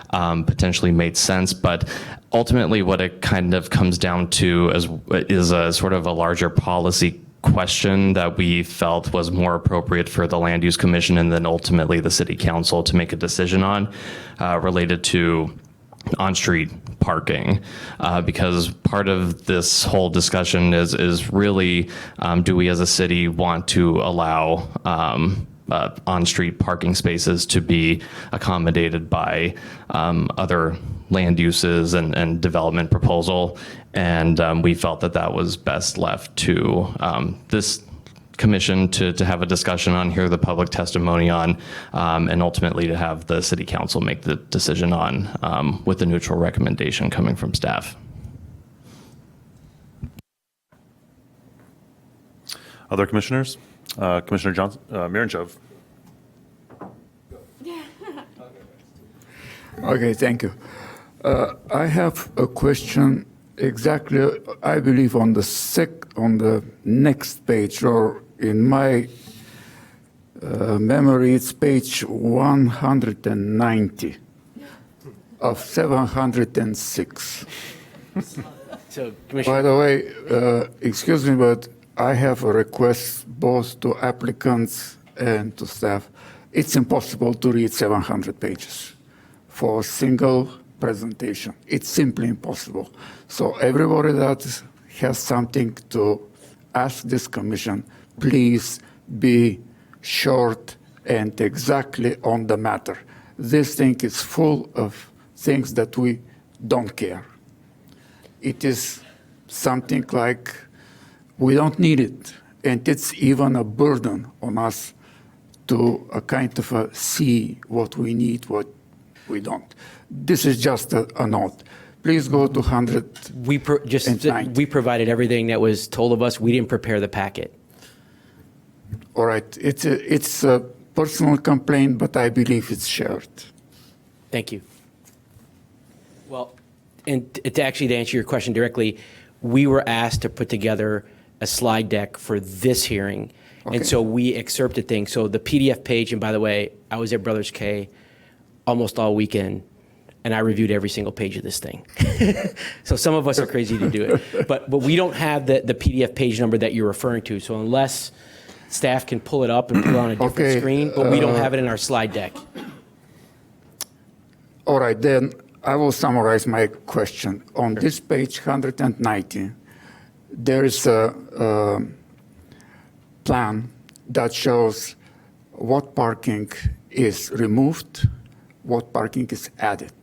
potentially made sense. But ultimately, what it kind of comes down to is a sort of a larger policy question that we felt was more appropriate for the Land Use Commission and then ultimately the City Council to make a decision on, related to on-street parking, because part of this whole discussion is really, do we as a city want to allow on-street parking spaces to be accommodated by other land uses and development proposal. And we felt that was best left to this commission to have a discussion on, hear the public testimony on, and ultimately to have the City Council make the decision on with the neutral recommendation coming from staff. Other commissioners? Commissioner Johnson, Miranchov. Okay, thank you. I have a question exactly, I believe on the next page, or in my memory, it's page 190 of 706. So, by the way, excuse me, but I have a request both to applicants and to staff. It's impossible to read 700 pages for a single presentation. It's simply impossible. So everybody that has something to ask this commission, please be short and exactly on the matter. This thing is full of things that we don't care. It is something like we don't need it, and it's even a burden on us to kind of see what we need, what we don't. This is just a note. Please go to 100. We provided everything that was told of us. We didn't prepare the packet. All right. It's a personal complaint, but I believe it's shared. Thank you. Well, and to answer your question directly, we were asked to put together a slide deck for this hearing. Okay. And so we excerpted things. So the PDF page, and by the way, I was at Brothers K almost all weekend, and I reviewed every single page of this thing. So some of us are crazy to do it. But we don't have the PDF page number that you're referring to. So unless staff can pull it up and put it on a different screen, but we don't have it in our slide deck. All right, then I will summarize my question. On this page 190, there is a plan that shows what parking is removed, what parking is added.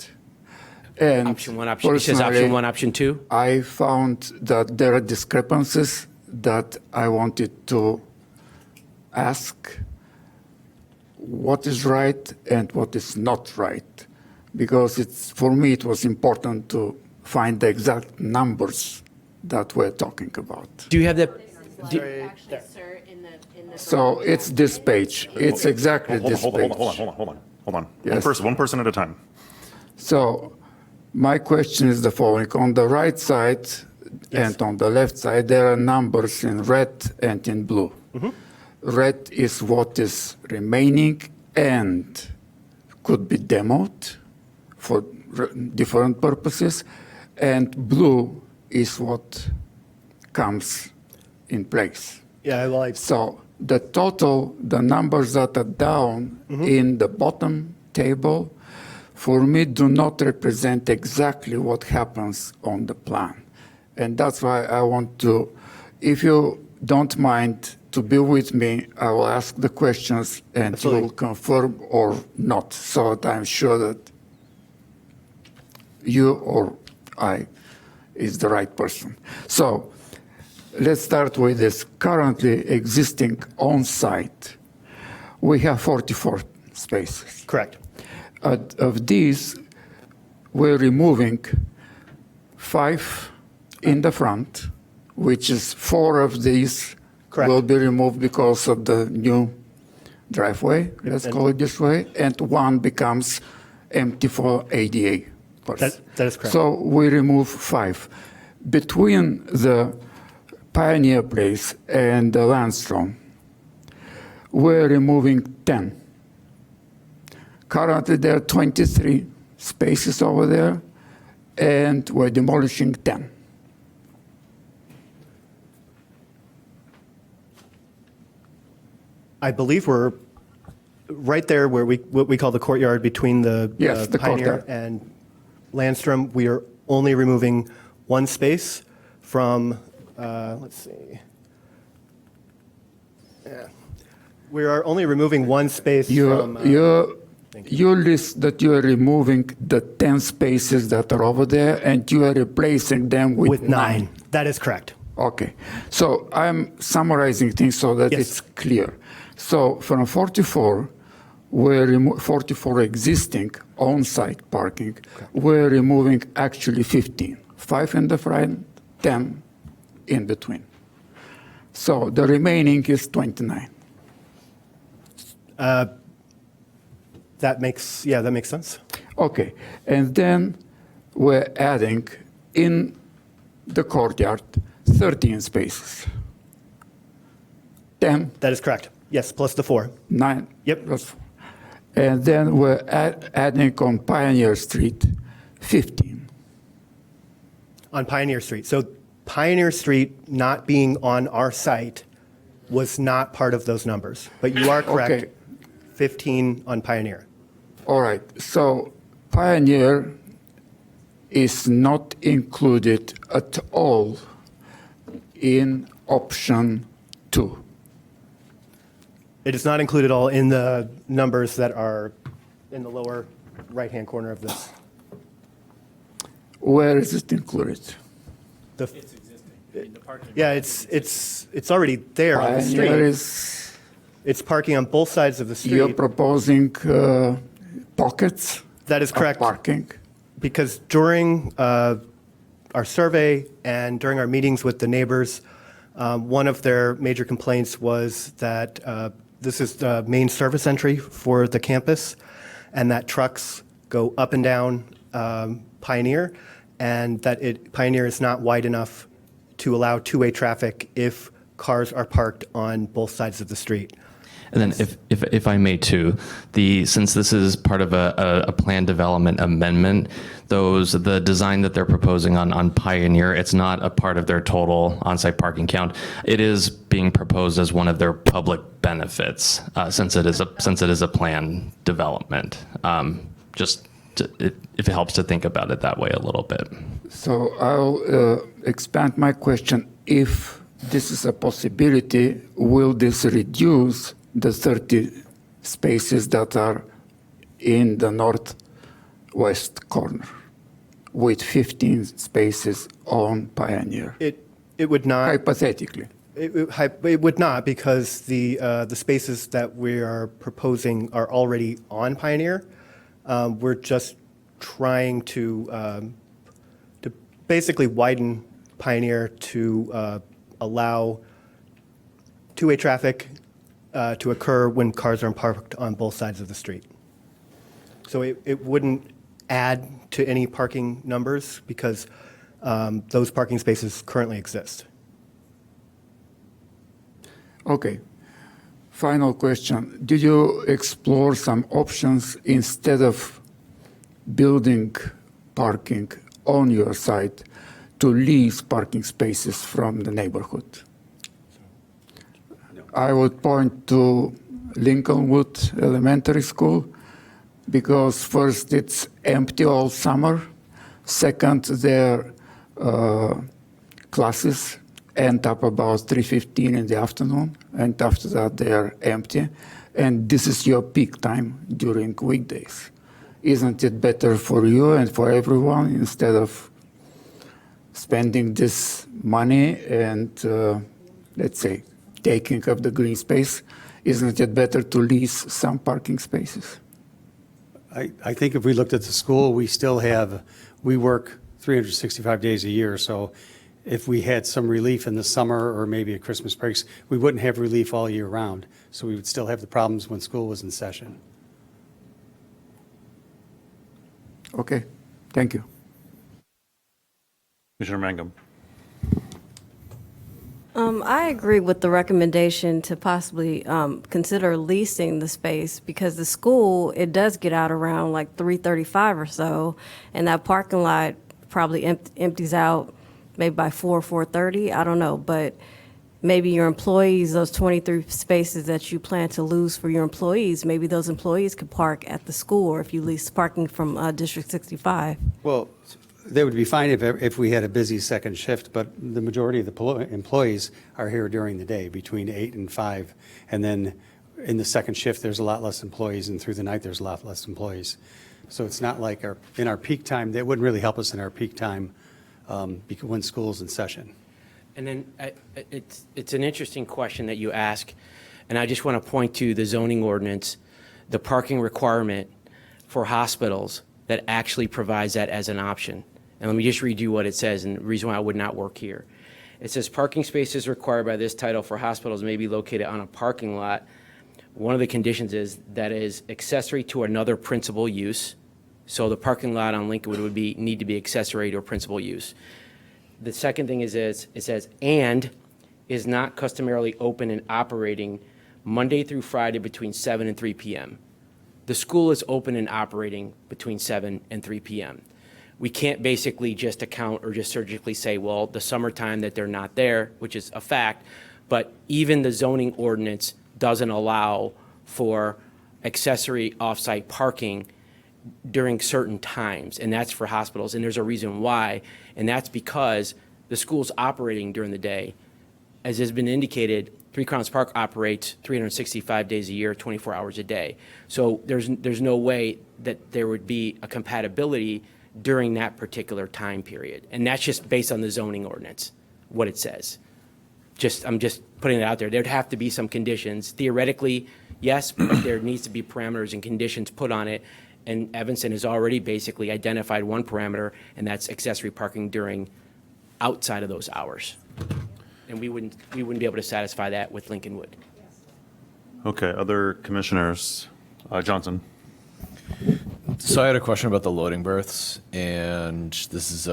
And Option one, option, it says option one, option two? I found that there are discrepancies that I wanted to ask what is right and what is not right. Because for me, it was important to find the exact numbers that we're talking about. Do you have the? So it's this page. It's exactly this page. Hold on. Yes. One person at a time. So my question is the following. On the right side and on the left side, there are numbers in red and in blue. Red is what is remaining and could be demoed for different purposes, and blue is what comes in place. Yeah, well, So the total, the numbers that are down in the bottom table, for me, do not represent exactly what happens on the plan. And that's why I want to, if you don't mind to be with me, I will ask the questions and you will confirm or not, so that I'm sure that you or I is the right person. So let's start with this currently existing on-site. We have 44 spaces. Correct. Of these, we're removing 5 in the front, which is 4 of these will be removed because of the new driveway, let's call it this way, and 1 becomes empty for ADA. That is correct. So we remove 5. Between the Pioneer Place and the Landstrom, we're removing 10. Currently, there are 23 spaces over there, and we're demolishing 10. I believe we're right there where what we call the courtyard between the the Pioneer courtyard. and Landstrom. We are only removing 1 space from, let's see. Yeah. We are only removing 1 space from. You list that you are removing the 10 spaces that are over there, and you are replacing them with 9. That is correct. Okay. So I'm summarizing things so that it's clear. So from 44, we're 44 existing on-site parking. We're removing actually 15. 5 in the front, 10 in between. So the remaining is 29. That makes sense. Okay. And then we're adding in the courtyard 13 spaces. 10. That is correct. Yes, plus the 4. 9. Yep. Plus 4. And then we're adding on Pioneer Street 15. On Pioneer Street. So Pioneer Street not being on our site was not part of those numbers. But you are correct. Okay. 15 on Pioneer. All right. So Pioneer is not included at all in option 2. It is not included all in the numbers that are in the lower right-hand corner of this. Where is it included? It's existing. Yeah, it's already there on the street. Pioneer is, it's parking on both sides of the street. you're proposing pockets That is correct. of parking? Because during our survey and during our meetings with the neighbors, one of their major complaints was that this is the main service entry for the campus, and that trucks go up and down Pioneer, and that Pioneer is not wide enough to allow two-way traffic if cars are parked on both sides of the street. And then if I may too, since this is part of a plan development amendment, the design that they're proposing on Pioneer, it's not a part of their total on-site parking count. It is being proposed as one of their public benefits, since it is a plan development. If it helps to think about it that way a little bit. So I'll expand my question. If this is a possibility, will this reduce the 30 spaces that are in the northwest corner with 15 spaces on Pioneer? It would not. Hypothetically. It would not, because the spaces that we are proposing are already on Pioneer. We're just trying to basically widen Pioneer to allow two-way traffic to occur when cars are parked on both sides of the street. So it wouldn't add to any parking numbers, because those parking spaces currently exist. Okay. Final question. Did you explore some options instead of building parking on your site to lease parking spaces from the neighborhood? I would point to Lincolnwood Elementary School, because first it's empty all summer. Second, their classes end up about 3:15 in the afternoon, and after that they are empty. And this is your peak time during weekdays. Isn't it better for you and for everyone, instead of spending this money and, let's say, taking up the green space, isn't it better to lease some parking spaces? I think if we looked at the school, we work 365 days a year, so if we had some relief in the summer or maybe at Christmas breaks, we wouldn't have relief all year round, so we would still have the problems when school was in session. Okay, thank you. Commissioner Mangum. I agree with the recommendation to possibly consider leasing the space, because the school, it does get out around like 3:35 or so, and that parking lot probably empties out maybe by 4:30, I don't know, but maybe your employees, those 23 spaces that you plan to lose for your employees, maybe those employees could park at the school, or if you lease parking from District 65. Well, they would be fine if we had a busy second shift, but the majority of the employees are here during the day between 8 and 5. And then in the second shift, there's a lot less employees, and through the night, there's a lot less employees. So it's not like in our peak time, that wouldn't really help us in our peak time when school's in session. And then it's an interesting question that you ask, and I just want to point to the zoning ordinance, the parking requirement for hospitals that actually provides that as an option. And let me just read you what it says, and the reason why it would not work here. It says parking spaces required by this title for hospitals may be located on a parking lot. One of the conditions is that it is accessory to another principal use. So the parking lot on Lincolnwood would need to be accessory to a principal use. The second thing is it says, and is not customarily open and operating Monday through Friday between 7 and 3 p.m. The school is open and operating between 7 and 3 p.m. We can't basically just account or just surgically say, well, the summertime that they're not there, which is a fact, but even the zoning ordinance doesn't allow for accessory off-site parking during certain times, and that's for hospitals, and there's a reason why, and that's because the school's operating during the day. As has been indicated, Three Crowns Park operates 365 days a year, 24 hours a day. So there's no way that there would be a compatibility during that particular time period, and that's just based on the zoning ordinance, what it says. I'm just putting it out there. There'd have to be some conditions. Theoretically, yes, but there needs to be parameters and conditions put on it. And Evanston has already basically identified one parameter, and that's accessory parking during outside of those hours. And we wouldn't be able to satisfy that with Lincolnwood. Okay, other commissioners. Johnson. So I had a question about the loading berths, and this is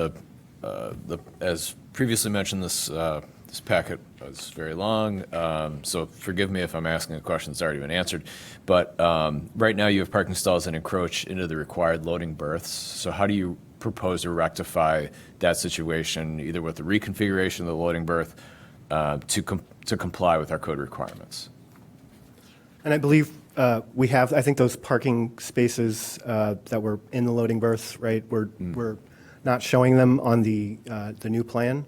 as previously mentioned, this packet was very long, so forgive me if I'm asking a question that's already been answered. But right now you have parking stalls that encroach into the required loading berths. So how do you propose to rectify that situation, either with the reconfiguration of the loading berth to comply with our code requirements? And I believe we have, I think those parking spaces that were in the loading berths, right, we're not showing them on the new plan.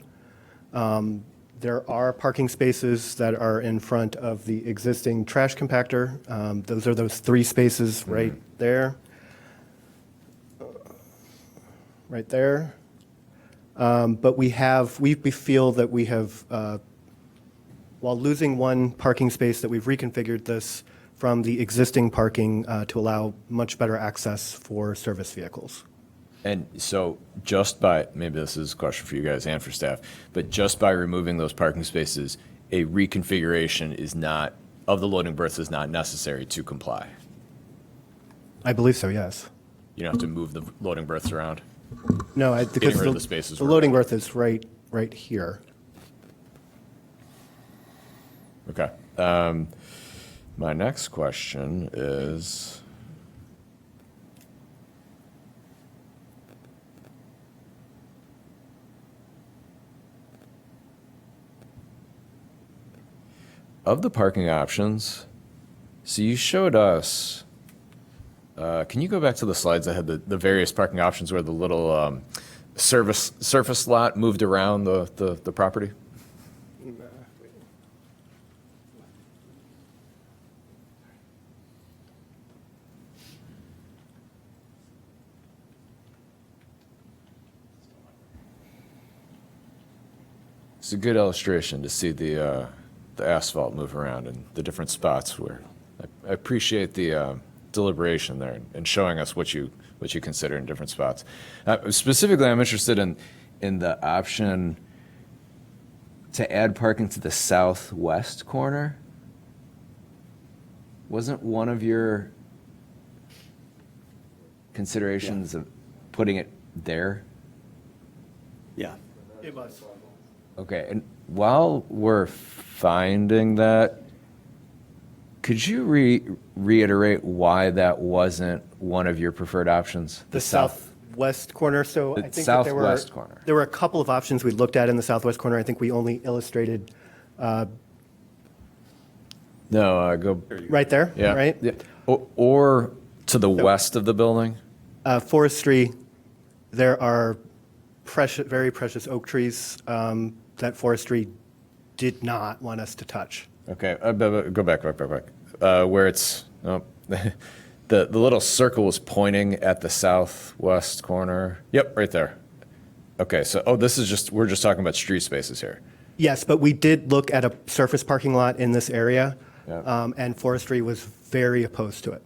There are parking spaces that are in front of the existing trash compactor. Those are those 3 spaces right there. Right there. But we feel that we have, while losing one parking space, that we've reconfigured this from the existing parking to allow much better access for service vehicles. And so just by, maybe this is a question for you guys and for staff, but just by removing those parking spaces, a reconfiguration of the loading berths is not necessary to comply? I believe so, yes. You don't have to move the loading berths around? No, Getting because rid of the spaces. the loading berth is right here. Okay. My next question is, of the parking options, so you showed us, can you go back to the slides that had the various parking options where the little surface lot moved around the property? It's a good illustration to see the asphalt move around in the different spots where I appreciate the deliberation there and showing us what you consider in different spots. Specifically, I'm interested in the option to add parking to the southwest corner. Wasn't one of your considerations of putting it there? Yeah. It was. Okay, and while we're finding that, could you reiterate why that wasn't one of your preferred options? The southwest corner. So I think that southwest corner. There were a couple of options we looked at in the southwest corner. I think we only illustrated go right there. Yeah. Right. Yeah. Or to the west of the building. Forestry. There are very precious oak trees that forestry did not want us to touch. Okay, go back. Where it's the little circle was pointing at the southwest corner. Yep, right there. Okay, so we're just talking about street spaces here. Yes, but we did look at a surface parking lot in this area, Yeah. and forestry was very opposed to it.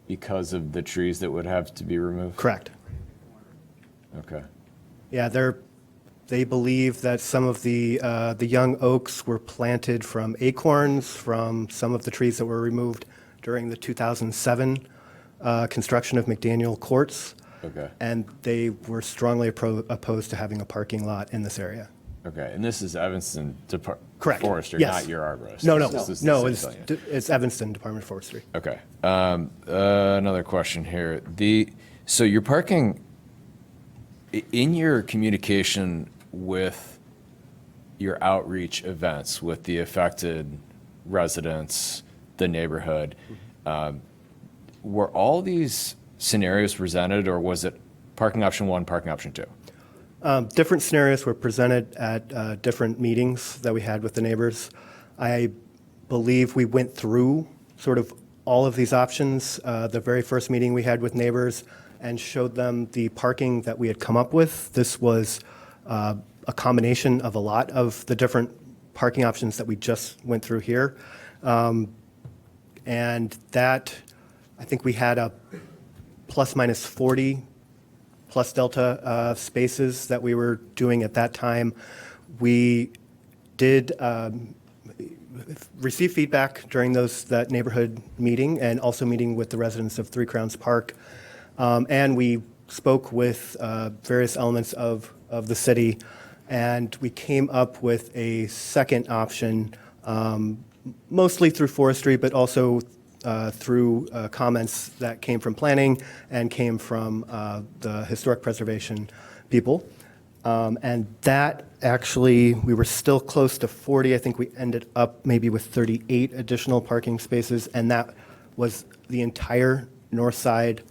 Because of the trees that would have to be removed? Correct. Okay. Yeah, they believe that some of the young oaks were planted from acorns from some of the trees that were removed during the 2007 construction of McDaniel courts. Okay. And they were strongly opposed to having a parking lot in this area. Okay, and this is Evanston Correct. Forestry, Yes. not your arborist. No, it's Evanston Department of Forestry. Okay. Another question here. So you're parking in your communication with your outreach events with the affected residents, the neighborhood. Were all these scenarios presented, or was it parking option 1, parking option 2? Different scenarios were presented at different meetings that we had with the neighbors. I believe we went through sort of all of these options the very first meeting we had with neighbors and showed them the parking that we had come up with. This was a combination of a lot of the different parking options that we just went through here. And that, I think we had a plus minus 40 plus delta spaces that we were doing at that time. We did receive feedback during that neighborhood meeting and also meeting with the residents of Three Crowns Park. And we spoke with various elements of the city And we came up with a second option, mostly through forestry, but also through comments that came from planning and came from the historic preservation people. And that actually, we were still close to 40. I think we ended up maybe with 38 additional parking spaces, and that was the entire north side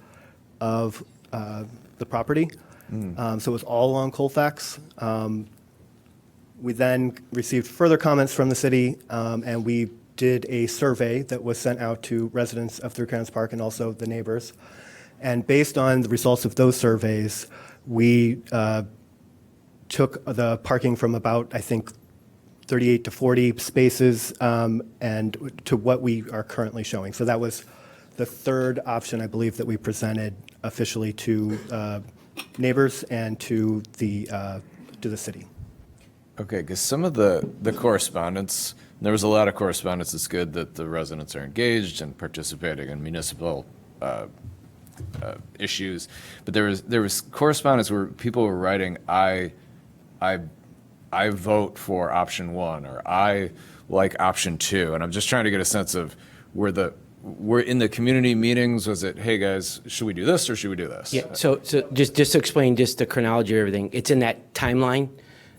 of the property. So it was all along Colfax. We then received further comments from the city, and we did a survey that was sent out to residents of Three Crowns Park and also the neighbors. And based on the results of those surveys, we took the parking from about, I think, 38 to 40 spaces and to what we are currently showing. So that was the third option, I believe, that we presented officially to neighbors and to the city. Okay, because some of the correspondence, there was a lot of correspondence. It's good that the residents are engaged and participating in municipal issues, but there was correspondence where people were writing, I vote for option 1 or I like option 2, and I'm just trying to get a sense of were in the community meetings, was it, hey guys, should we do this or should we do this? Yeah, so just to explain just the chronology of everything, it's in that timeline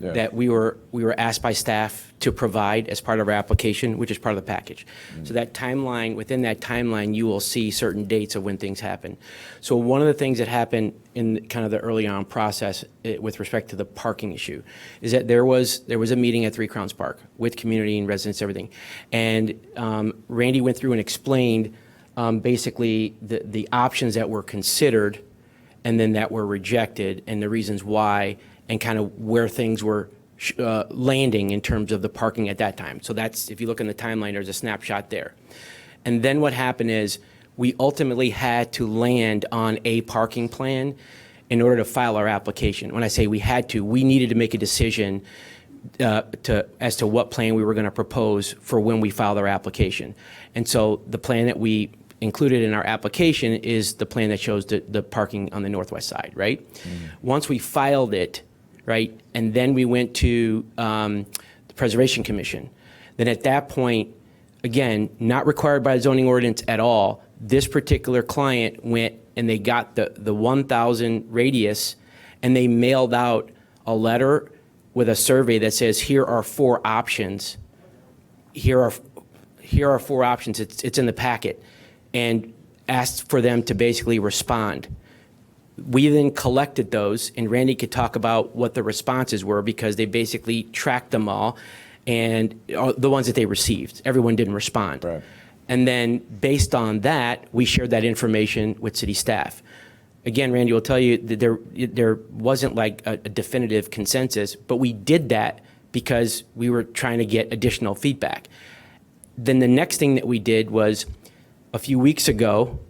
that we were asked by staff to provide as part of our application, which is part of the package. So that timeline, within that timeline, you will see certain dates of when things happen. So one of the things that happened in kind of the early on process with respect to the parking issue is that there was a meeting at Three Crowns Park with community and residents, everything. And Randy went through and explained basically the options that were considered and then that were rejected and the reasons why and kind of where things were landing in terms of the parking at that time. So that's, if you look in the timeline, there's a snapshot there. And then what happened is we ultimately had to land on a parking plan in order to file our application. When I say we had to, we needed to make a decision as to what plan we were going to propose for when we filed our application. And so the plan that we included in our application is the plan that shows the parking on the northwest side, right? Once we filed it, right, and then we went to the Preservation Commission, then at that point, again, not required by the zoning ordinance at all, this particular client went and they got the 1,000 radius and they mailed out a letter with a survey that says, here are 4 options. Here are 4 options. It's in the packet. And asked for them to basically respond. We then collected those, and Randy could talk about what the responses were because they basically tracked them all, and the ones that they received. Everyone didn't respond. Right. And then based on that, we shared that information with city staff. Again, Randy will tell you that there wasn't like a definitive consensus, but we did that because we were trying to get additional feedback. Then the next thing that we did was a few weeks ago,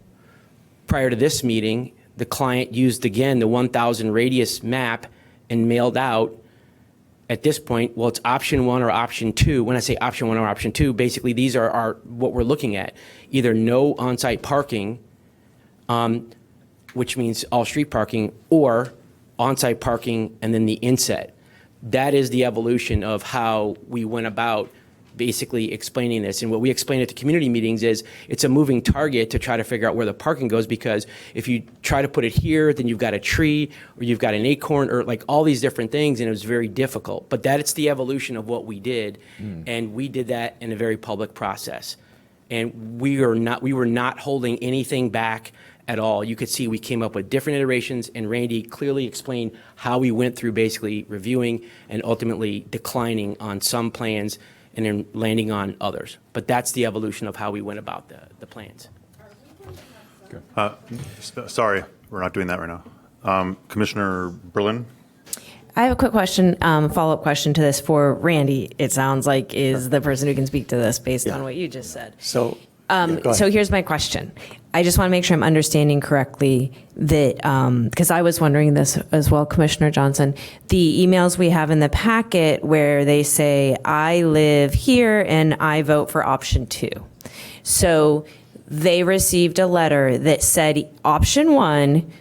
prior to this meeting, the client used again the 1,000 radius map and mailed out, at this point, well, it's option 1 or option 2. When I say option 1 or option 2, basically these are what we're looking at. Either no on-site parking, which means all street parking, or on-site parking and then the inset. That is the evolution of how we went about basically explaining this. And what we explain at the community meetings is it's a moving target to try to figure out where the parking goes, because if you try to put it here, then you've got a tree or you've got an acorn or like all these different things, and it was very difficult. But that's the evolution of what we did. And we did that in a very public process. And we were not holding anything back at all. You could see we came up with different iterations, and Randy clearly explained how we went through basically reviewing and ultimately declining on some plans and then landing on others. But that's the evolution of how we went about the plans. Sorry, we're not doing that right now. Commissioner Berlin? I have a quick question, follow-up question to this for Randy, it sounds like is the person who can speak to this based on what you just said. So here's my question. I just want to make sure I'm understanding correctly that, because I was wondering this as well, Commissioner Johnson, the emails we have in the packet where they say, I live here and I vote for option 2. So they received a letter that said, option 1,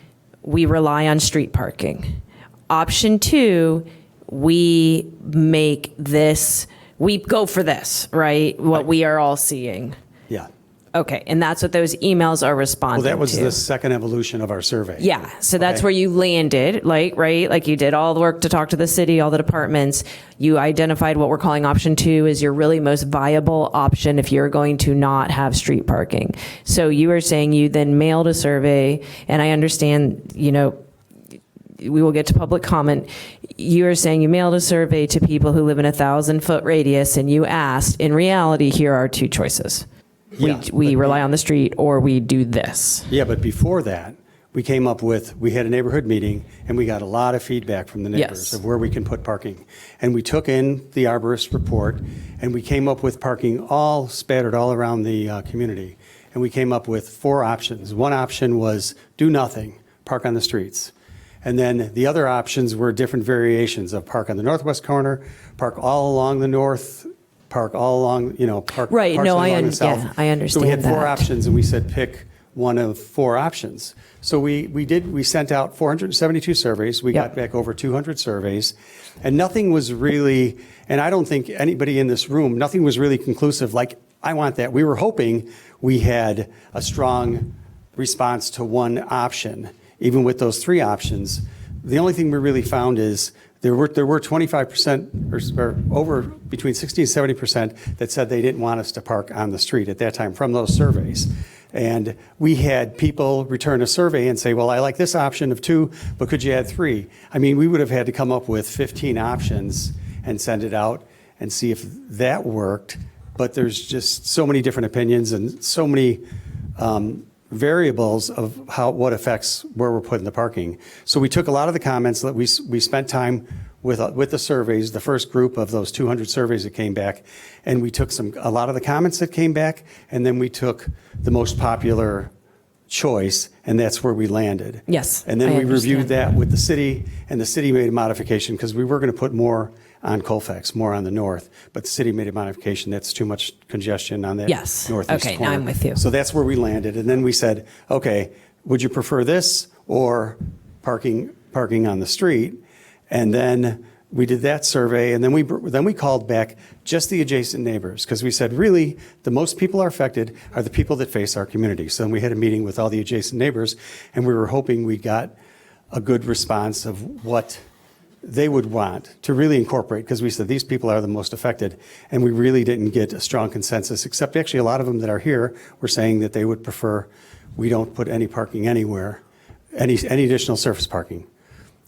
we rely on street parking. Option 2, we make this, we go for this, right? What we are all seeing. Yeah. Okay, and that's what those emails are responding Well, to. that was the second evolution of our survey. Yeah, so that's Okay. where you landed, like, right? Like you did all the work to talk to the city, all the departments. You identified what we're calling option 2 as your really most viable option if you're going to not have street parking. So you were saying you then mailed a survey, and I understand, you know, we will get to public comment. You were saying you mailed a survey to people who live in a 1,000-foot radius, and you asked, in reality, here are 2 choices. Yeah, we rely on the street, or we do this. Yeah, but before that, we had a neighborhood meeting, and we got a lot of feedback from the neighbors Yes. of where we can put parking. And we took in the arborist report, and we came up with parking all spattered all around the community. And we came up with 4 options. One option was do nothing, park on the streets. And then the other options were different variations of park on the northwest corner, park all along the north, park all along, park Right, partially no, I along the un- south. yeah, I So we had understand 4 that. options, and we said pick one of 4 options. So we sent out 472 surveys. We got back over 200 surveys, and nothing was really, and I don't think anybody in this room, nothing was really conclusive, like, I want that. We were hoping we had a strong response to one option, even with those 3 options. The only thing we really found is there were 25% or over between 60 and 70% that said they didn't want us to park on the street at that time from those surveys. And we had people return a survey and say, well, I like this option of 2, but could you add 3? I mean, we would have had to come up with 15 options and send it out and see if that worked. But there's just so many different opinions and so many variables of what affects where we're putting the parking. So we took a lot of the comments that we spent time with the surveys, the first group of those 200 surveys that came back, and we took a lot of the comments that came back, and then we took the most popular choice, and that's where we landed. Yes, And then I we reviewed understand. that with the city, and the city made a modification because we were going to put more on Colfax, more on the north, but the city made a modification. That's too much congestion on that Yes. northeast Okay, now corner. I'm with you. So that's where we landed, and then we said, okay, would you prefer this or parking on the street? And then we did that survey, and then we called back just the adjacent neighbors, because we said, really, the most people are affected are the people that face our community. So then we had a meeting with all the adjacent neighbors, and we were hoping we got a good response of what they would want to really incorporate, because we said these people are the most affected, and we really didn't get a strong consensus, except actually a lot of them that are here were saying that they would prefer we don't put any parking anywhere, any additional surface parking.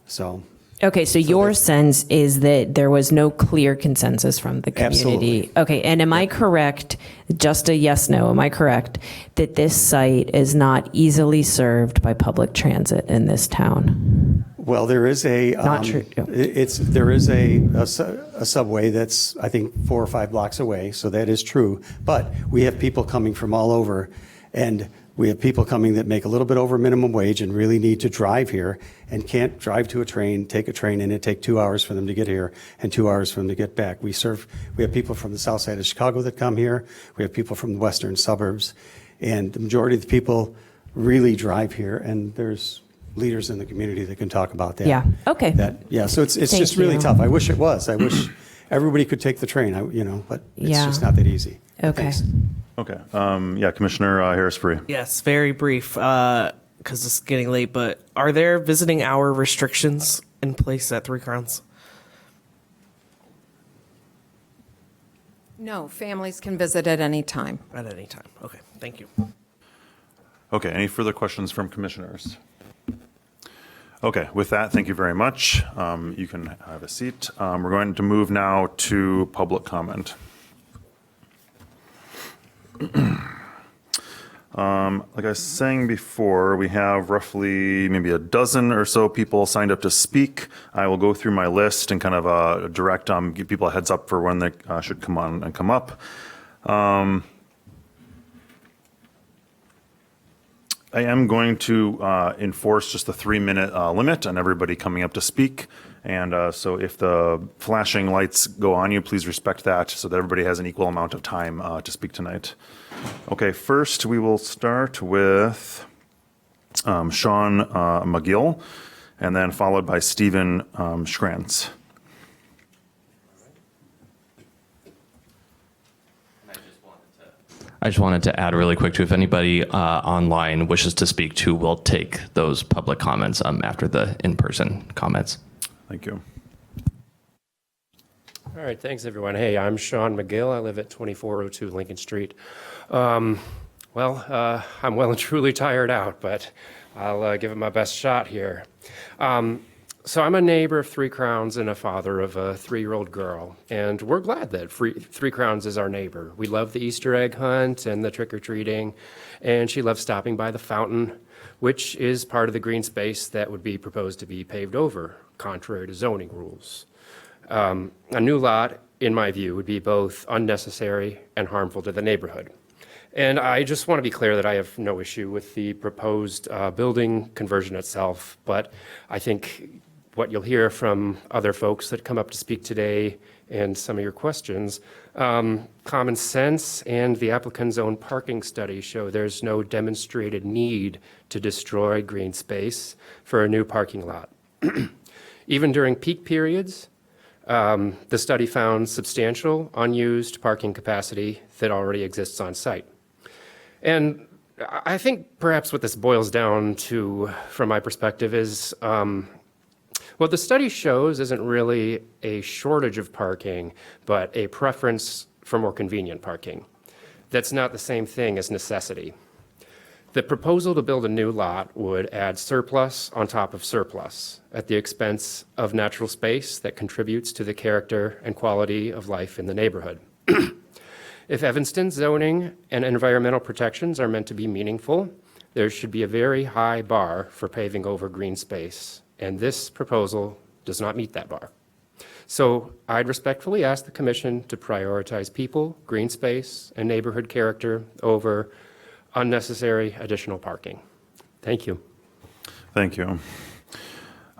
So. Okay, so your sense is that there was no clear consensus from the community. Absolutely. Okay, and am I correct, just a yes, no, am I correct, that this site is not easily served by public transit in this town? Well, there is a Not true. there is a subway that's, I think, 4 or 5 blocks away, so that is true. But we have people coming from all over, and we have people coming that make a little bit over minimum wage and really need to drive here and can't drive to a train, take a train, and it take 2 hours for them to get here and 2 hours for them to get back. We have people from the south side of Chicago that come here. We have people from the western suburbs, and the majority of the people really drive here, and there's leaders in the community that can talk about that. Yeah, okay. So it's Thank just really you. tough. I wish it was. I wish everybody could take the train, but it's Yeah. just not that easy. Okay. Thanks. Okay. Commissioner Harris-Free. Yes, very brief, because it's getting late, but are there visiting hour restrictions in place at Three Crowns? No, families can visit at any time. At any time. Okay, thank you. Okay, any further questions from commissioners? Okay, with that, thank you very much. You can have a seat. We're going to move now to public comment. Like I was saying before, we have roughly maybe a dozen or so people signed up to speak. I will go through my list and kind of direct, give people a heads up for when they should come on and come up. I am going to enforce just the 3-minute limit on everybody coming up to speak. And so if the flashing lights go on you, please respect that so that everybody has an equal amount of time to speak tonight. Okay, first we will start with Sean McGill, and then followed by Stephen Schrantz. I just wanted to add really quick too, if anybody online wishes to speak to, we'll take those public comments after the in-person comments. Thank you. All right, thanks everyone. Hey, I'm Sean McGill. I live at 2402 Lincoln Street. I'm well and truly tired out, but I'll give it my best shot here. So I'm a neighbor of Three Crowns and a father of a 3-year-old girl, and we're glad that Three Crowns is our neighbor. We love the Easter egg hunt and the trick-or-treating, and she loves stopping by the fountain, which is part of the green space that would be proposed to be paved over, contrary to zoning rules. A new lot, in my view, would be both unnecessary and harmful to the neighborhood. And I just want to be clear that I have no issue with the proposed building conversion itself, but I think what you'll hear from other folks that come up to speak today and some of your questions, common sense and the applicant's own parking study show there's no demonstrated need to destroy green space for a new parking lot. Even during peak periods, the study found substantial unused parking capacity that already exists on site. And I think perhaps what this boils down to, from my perspective, is what the study shows isn't really a shortage of parking, but a preference for more convenient parking. That's not the same thing as necessity. The proposal to build a new lot would add surplus on top of surplus at the expense of natural space that contributes to the character and quality of life in the neighborhood. If Evanston's zoning and environmental protections are meant to be meaningful, there should be a very high bar for paving over green space, and this proposal does not meet that bar. So I'd respectfully ask the Commission to prioritize people, green space, and neighborhood character over unnecessary additional parking. Thank you. Thank you.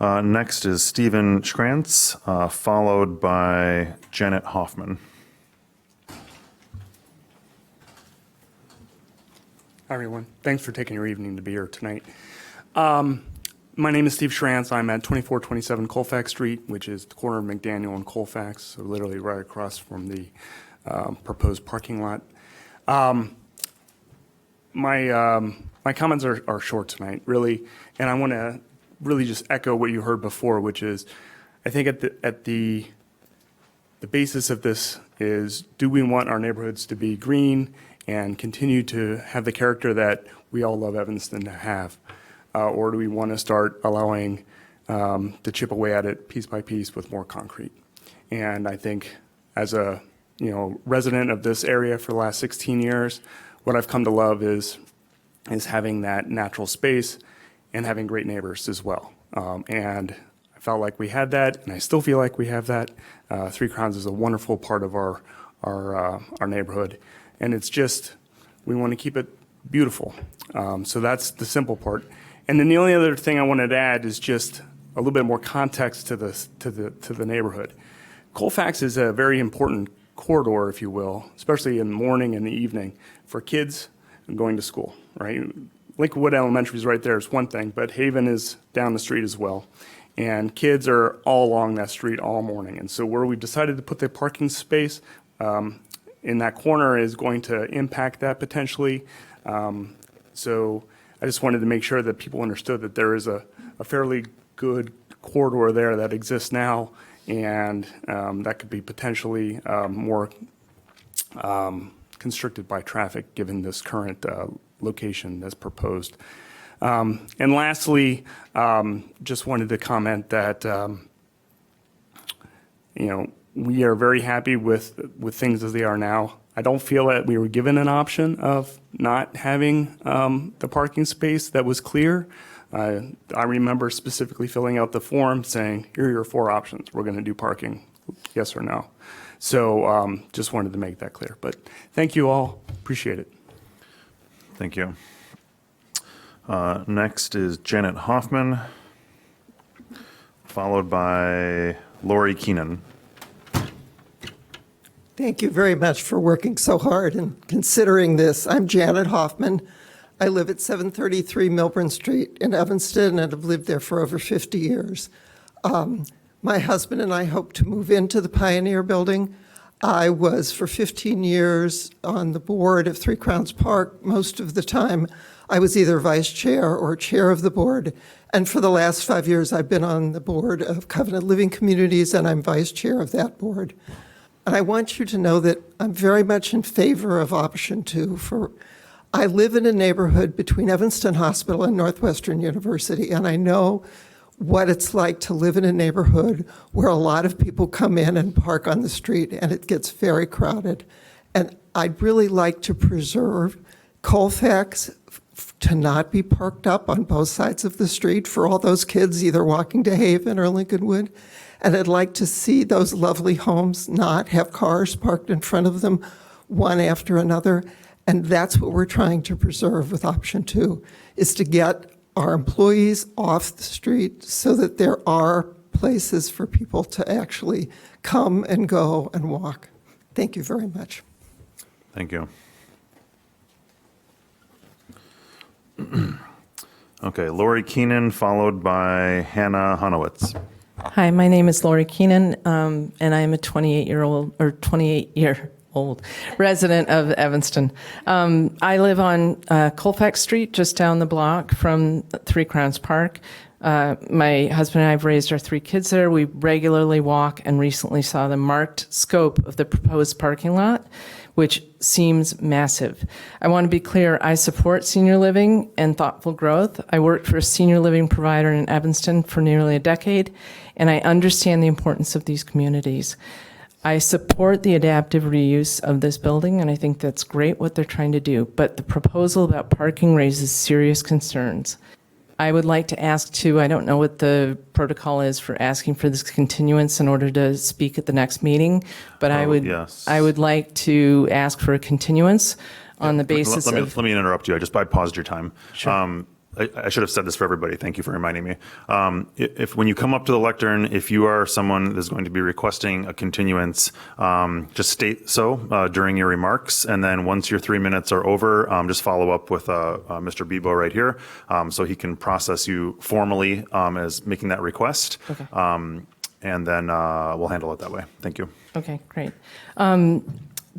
Next is Stephen Schrantz, followed by Janet Hoffman. Hi, everyone. Thanks for taking your evening to be here tonight. My name is Steve Schrantz. I'm at 2427 Colfax Street, which is the corner of McDaniel and Colfax, so literally right across from the proposed parking lot. My comments are short tonight, really, and I want to really just echo what you heard before, which is, I think at the basis of this is, do we want our neighborhoods to be green and continue to have the character that we all love Evanston to have? Or do we want to start allowing to chip away at it piece by piece with more concrete? And I think as a resident of this area for the last 16 years, what I've come to love is having that natural space and having great neighbors as well. And I felt like we had that, and I still feel like we have that. Three Crowns is a wonderful part of our neighborhood. And it's just, we want to keep it beautiful. So that's the simple part. And then the only other thing I wanted to add is just a little bit more context to the neighborhood. Colfax is a very important corridor, if you will, especially in the morning and the evening for kids going to school, right? Lincolnwood Elementary is right there is one thing, but Haven is down the street as well. And kids are all along that street all morning. And so where we decided to put the parking space in that corner is going to impact that potentially. So I just wanted to make sure that people understood that there is a fairly good corridor there that exists now, and that could be potentially more constricted by traffic given this current location that's proposed. And lastly, just wanted to comment that we are very happy with things as they are now. I don't feel that we were given an option of not having the parking space that was clear. I remember specifically filling out the form saying, here are your 4 options. We're going to do parking, yes or no. So just wanted to make that clear. But thank you all. Appreciate it. Thank you. Next is Janet Hoffman, followed by Lori Keenan. Thank you very much for working so hard and considering this. I'm Janet Hoffman. I live at 733 Milburn Street in Evanston and have lived there for over 50 years. My husband and I hope to move into the Pioneer Building. I was for 15 years on the board of Three Crowns Park. Most of the time, I was either vice chair or chair of the board. And for the last 5 years, I've been on the board of Covenant Living Communities, and I'm vice chair of that board. And I want you to know that I'm very much in favor of option 2. I live in a neighborhood between Evanston Hospital and Northwestern University, and I know what it's like to live in a neighborhood where a lot of people come in and park on the street, and it gets very crowded. And I'd really like to preserve Colfax to not be parked up on both sides of the street for all those kids either walking to Haven or Lincolnwood. And I'd like to see those lovely homes not have cars parked in front of them one after another. And that's what we're trying to preserve with option 2, is to get our employees off the street so that there are places for people to actually come and go and walk. Thank you very much. Thank you. Okay, Lori Keenan, followed by Hannah Honowitz. Hi, my name is Lori Keenan, and I am a 28-year-old resident of Evanston. I live on Colfax Street, just down the block from Three Crowns Park. My husband and I have raised our 3 kids there. We regularly walk and recently saw the marked scope of the proposed parking lot, which seems massive. I want to be clear, I support senior living and thoughtful growth. I worked for a senior living provider in Evanston for nearly a decade, and I understand the importance of these communities. I support the adaptive reuse of this building, and I think that's great what they're trying to do, but the proposal about parking raises serious concerns. I would like to ask too, I don't know what the protocol is for asking for this continuance in order to speak at the next meeting, but I would like to ask for a continuance on the basis of... Let me interrupt you. I paused your time. Sure. I should have said this for everybody. Thank you for reminding me. If when you come up to the lectern, if you are someone that's going to be requesting a continuance, just state so during your remarks, and then once your 3 minutes are over, just follow up with Mr. Bebo right here, so he can process you formally as making that request. Okay. And then we'll handle it that way. Thank you. Okay, great.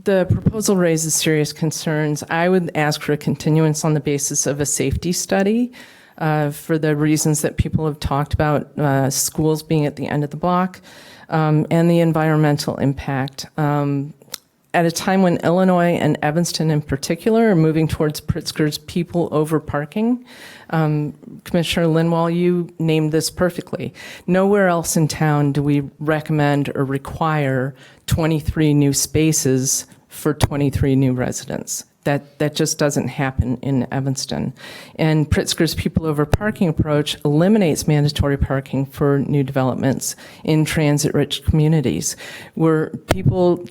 The proposal raises serious concerns. I would ask for a continuance on the basis of a safety study for the reasons that people have talked about, schools being at the end of the block, and the environmental impact. At a time when Illinois and Evanston in particular are moving towards Pritzker's people over parking, Commissioner Linwall, you named this perfectly. Nowhere else in town do we recommend or require 23 new spaces for 23 new residents. That just doesn't happen in Evanston. And Pritzker's people over parking approach eliminates mandatory parking for new developments in transit-rich communities where people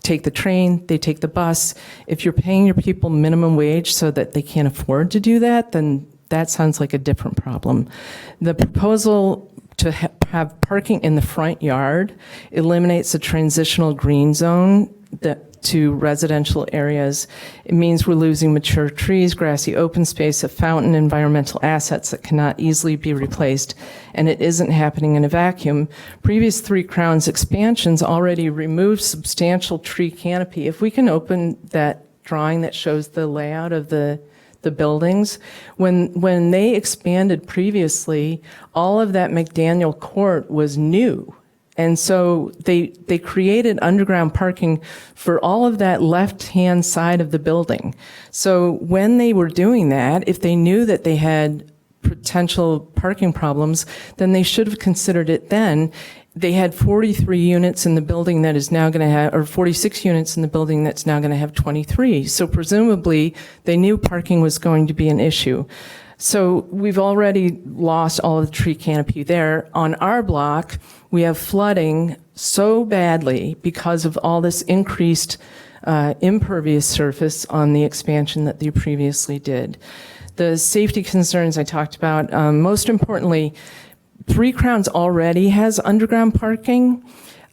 take the train, they take the bus. If you're paying your people minimum wage so that they can't afford to do that, then that sounds like a different problem. The proposal to have parking in the front yard eliminates the transitional green zone to residential areas. It means we're losing mature trees, grassy open space, a fountain, environmental assets that cannot easily be replaced, and it isn't happening in a vacuum. Previous Three Crowns expansions already removed substantial tree canopy. If we can open that drawing that shows the layout of the buildings, when they expanded previously, all of that McDaniel court was new. And so they created underground parking for all of that left-hand side of the building. So when they were doing that, if they knew that they had potential parking problems, then they should have considered it then. They had 43 units in the building that is now going to have, or 46 units in the building that's now going to have 23. So presumably they knew parking was going to be an issue. So we've already lost all of the tree canopy there. On our block, we have flooding so badly because of all this increased impervious surface on the expansion that they previously did. The safety concerns I talked about, most importantly, Three Crowns already has underground parking.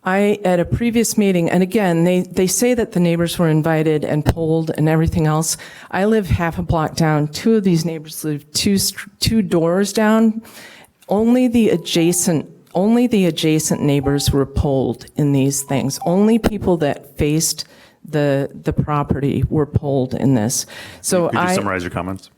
At a previous meeting, and again, they say that the neighbors were invited and polled and everything else. I live half a block down. 2 of these neighbors live two doors down. Only the adjacent only the adjacent neighbors were polled in these things. Only people that faced the property were polled in this. So Could you summarize your comments?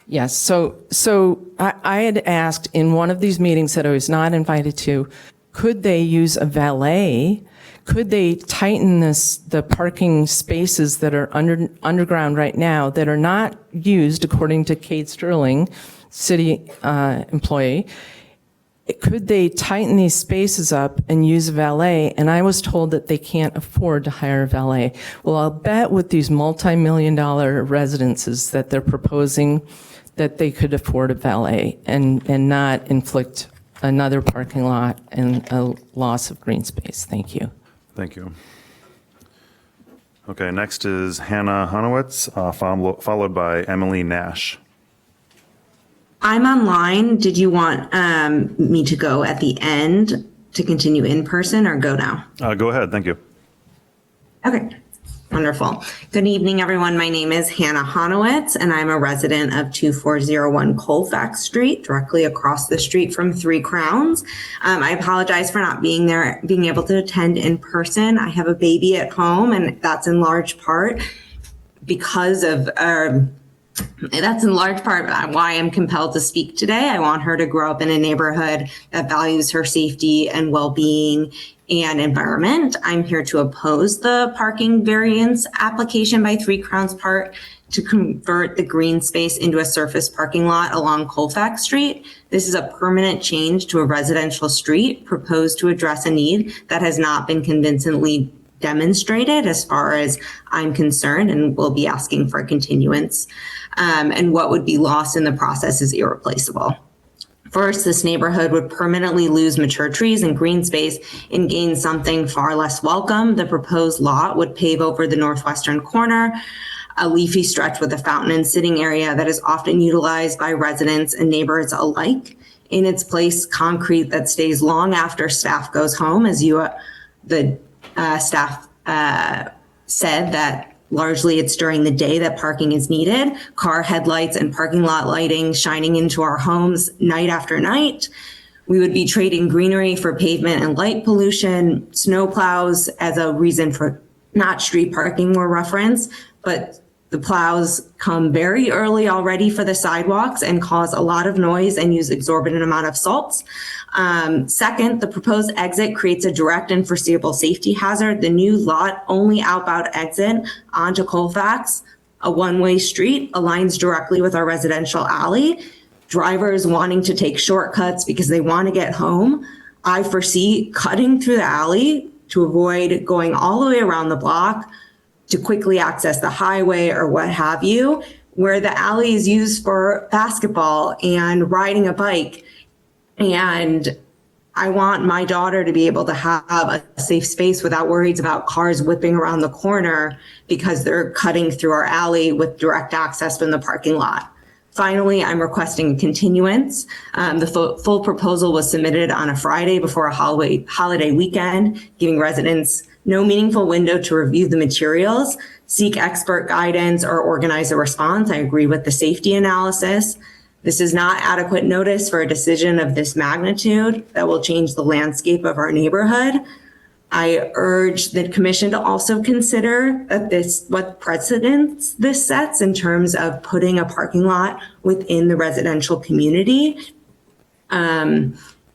Yes. So I had asked in one of these meetings that I was not invited to, could they use a valet? Could they tighten the parking spaces that are underground right now that are not used, according to Kate Sterling, city employee? Could they tighten these spaces up and use a valet? And I was told that they can't afford to hire a valet. Well, I'll bet with these multi-million-dollar residences that they're proposing that they could afford a valet and not inflict another parking lot and a loss of green space. Thank you. Thank you. Okay, next is Hannah Honowitz, followed by Emily Nash. I'm online. Did you want me to go at the end to continue in person or go now? Go ahead, thank you. Okay, wonderful. Good evening, everyone. My name is Hannah Honowitz, and I'm a resident of 2401 Colfax Street, directly across the street from Three Crowns. I apologize for not being able to attend in person. I have a baby at home, and that's in large part because of why I'm compelled to speak today. I want her to grow up in a neighborhood that values her safety and well-being and environment. I'm here to oppose the parking variance application by Three Crowns Park to convert the green space into a surface parking lot along Colfax Street. This is a permanent change to a residential street proposed to address a need that has not been convincingly demonstrated as far as I'm concerned, and we'll be asking for a continuance. And what would be lost in the process is irreplaceable. First, this neighborhood would permanently lose mature trees and green space and gain something far less welcome. The proposed lot would pave over the northwestern corner, a leafy stretch with a fountain and sitting area that is often utilized by residents and neighbors alike. In its place, concrete that stays long after staff goes home, as the staff said that largely it's during the day that parking is needed. Car headlights and parking lot lighting shining into our homes night after night. We would be trading greenery for pavement and light pollution. Snow plows as a reason for not street parking were referenced, but the plows come very early already for the sidewalks and cause a lot of noise and use exorbitant amount of salts. Second, the proposed exit creates a direct and foreseeable safety hazard. The new lot only outbound exit onto Colfax, a one-way street, aligns directly with our residential alley. Drivers wanting to take shortcuts because they want to get home. I foresee cutting through the alley to avoid going all the way around the block to quickly access the highway or what have you, where the alley is used for basketball and riding a bike. And I want my daughter to be able to have a safe space without worries about cars whipping around the corner because they're cutting through our alley with direct access from the parking lot. Finally, I'm requesting a continuance. The full proposal was submitted on a Friday before a holiday weekend, giving residents no meaningful window to review the materials, seek expert guidance, or organize a response. I agree with the safety analysis. This is not adequate notice for a decision of this magnitude that will change the landscape of our neighborhood. I urge the commission to also consider what precedents this sets in terms of putting a parking lot within the residential community.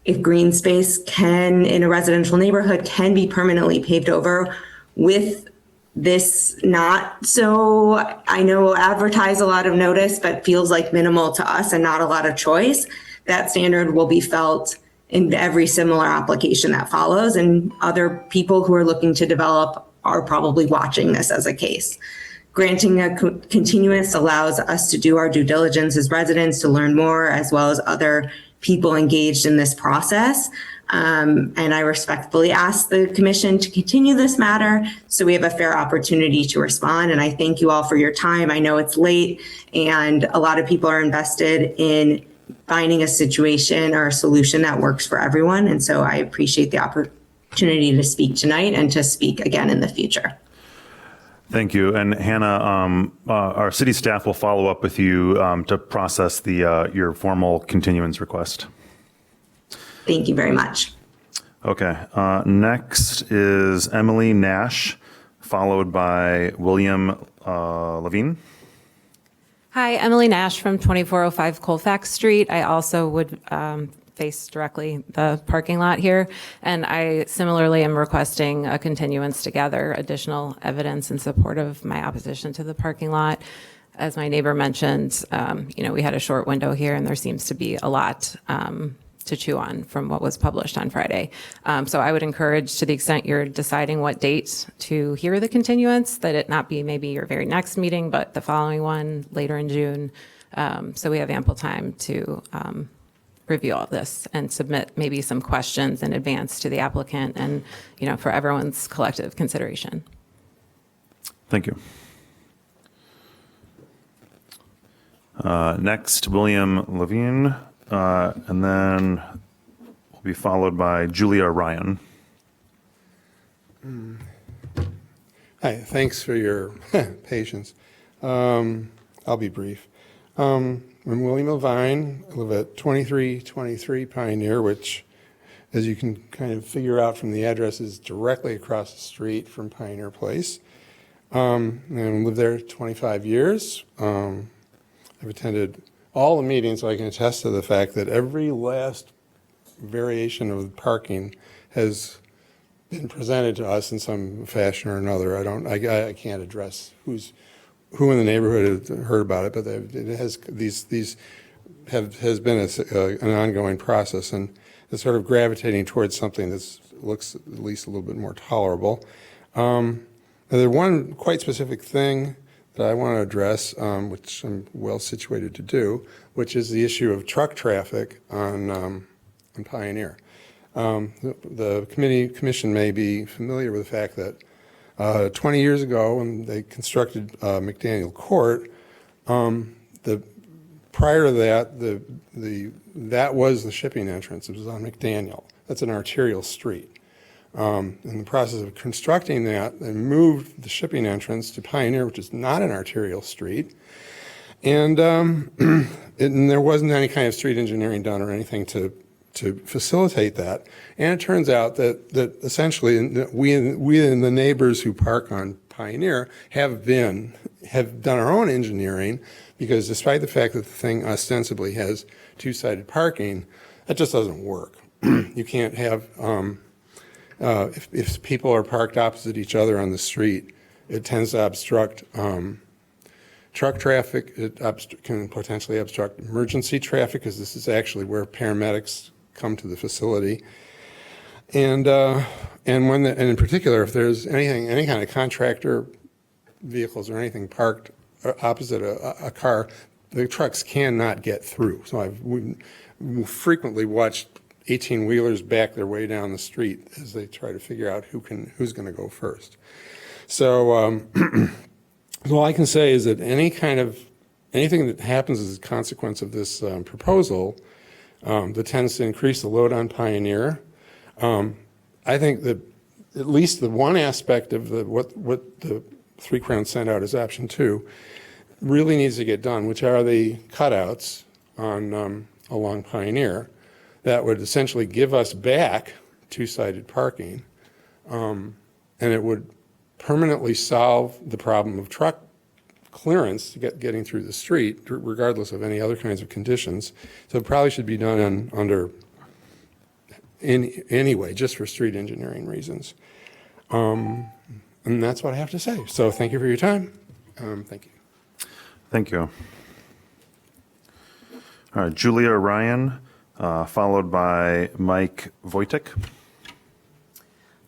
If green space in a residential neighborhood can be permanently paved over with this not so, I know advertise a lot of notice, but feels like minimal to us and not a lot of choice, that standard will be felt in every similar application that follows, and other people who are looking to develop are probably watching this as a case. Granting a continuance allows us to do our due diligence as residents to learn more, as well as other people engaged in this process. And I respectfully ask the commission to continue this matter so we have a fair opportunity to respond. And I thank you all for your time. I know it's late and a lot of people are invested in finding a situation or a solution that works for everyone. And so I appreciate the opportunity to speak tonight and to speak again in the future. Thank you. And Hannah, our city staff will follow up with you to process your formal continuance request. Thank you very much. Okay. Next is Emily Nash, followed by William Levine. Hi, Emily Nash from 2405 Colfax Street. I also would face directly the parking lot here, and I similarly am requesting a continuance to gather additional evidence in support of my opposition to the parking lot. As my neighbor mentioned, we had a short window here, and there seems to be a lot to chew on from what was published on Friday. So I would encourage, to the extent you're deciding what date to hear the continuance, that it not be maybe your very next meeting, but the following one later in June. So we have ample time to review all this and submit maybe some questions in advance to the applicant and, for everyone's collective consideration. Thank you. Next, William Levine. And then we'll be followed by Julia Ryan. Hi, thanks for your patience. I'll be brief. I'm William Levine. I live at 2323 Pioneer, which, as you can kind of figure out from the address, is directly across the street from Pioneer Place. And I've lived there 25 years. I've attended all the meetings, so I can attest to the fact that every last variation of parking has been presented to us in some fashion or another. I can't address who in the neighborhood has heard about it, but it has has been an ongoing process, and it's sort of gravitating towards something that looks at least a little bit more tolerable. There's one quite specific thing that I want to address, which I'm well situated to do, which is the issue of truck traffic on Pioneer. The commission may be familiar with the fact that 20 years ago, when they constructed McDaniel Court, prior to that, that was the shipping entrance. It was on McDaniel. That's an arterial street. In the process of constructing that, they moved the shipping entrance to Pioneer, which is not an arterial street. And, and there wasn't any kind of street engineering done or anything to facilitate that. And it turns out that essentially we and the neighbors who park on Pioneer have done our own engineering, because despite the fact that the thing ostensibly has two-sided parking, that just doesn't work. You can't have, if people are parked opposite each other on the street, it tends to obstruct truck traffic. It can potentially obstruct emergency traffic, because this is actually where paramedics come to the facility. And in particular, if there's any kind of contractor vehicles or anything parked opposite a car, the trucks cannot get through. So we frequently watched 18-wheelers back their way down the street as they try to figure out who's going to go first. So all I can say is that anything that happens as a consequence of this proposal that tends to increase the load on Pioneer, I think that at least the one aspect of what the Three Crowns sent out as option 2 really needs to get done, which are the cutouts along Pioneer that would essentially give us back two-sided parking, and it would permanently solve the problem of truck clearance getting through the street, regardless of any other kinds of conditions. So it probably should be done anyway, just for street engineering reasons. And that's what I have to say. So thank you for your time. Thank you. Thank you. All right, Julia Ryan, followed by Mike Wojtek.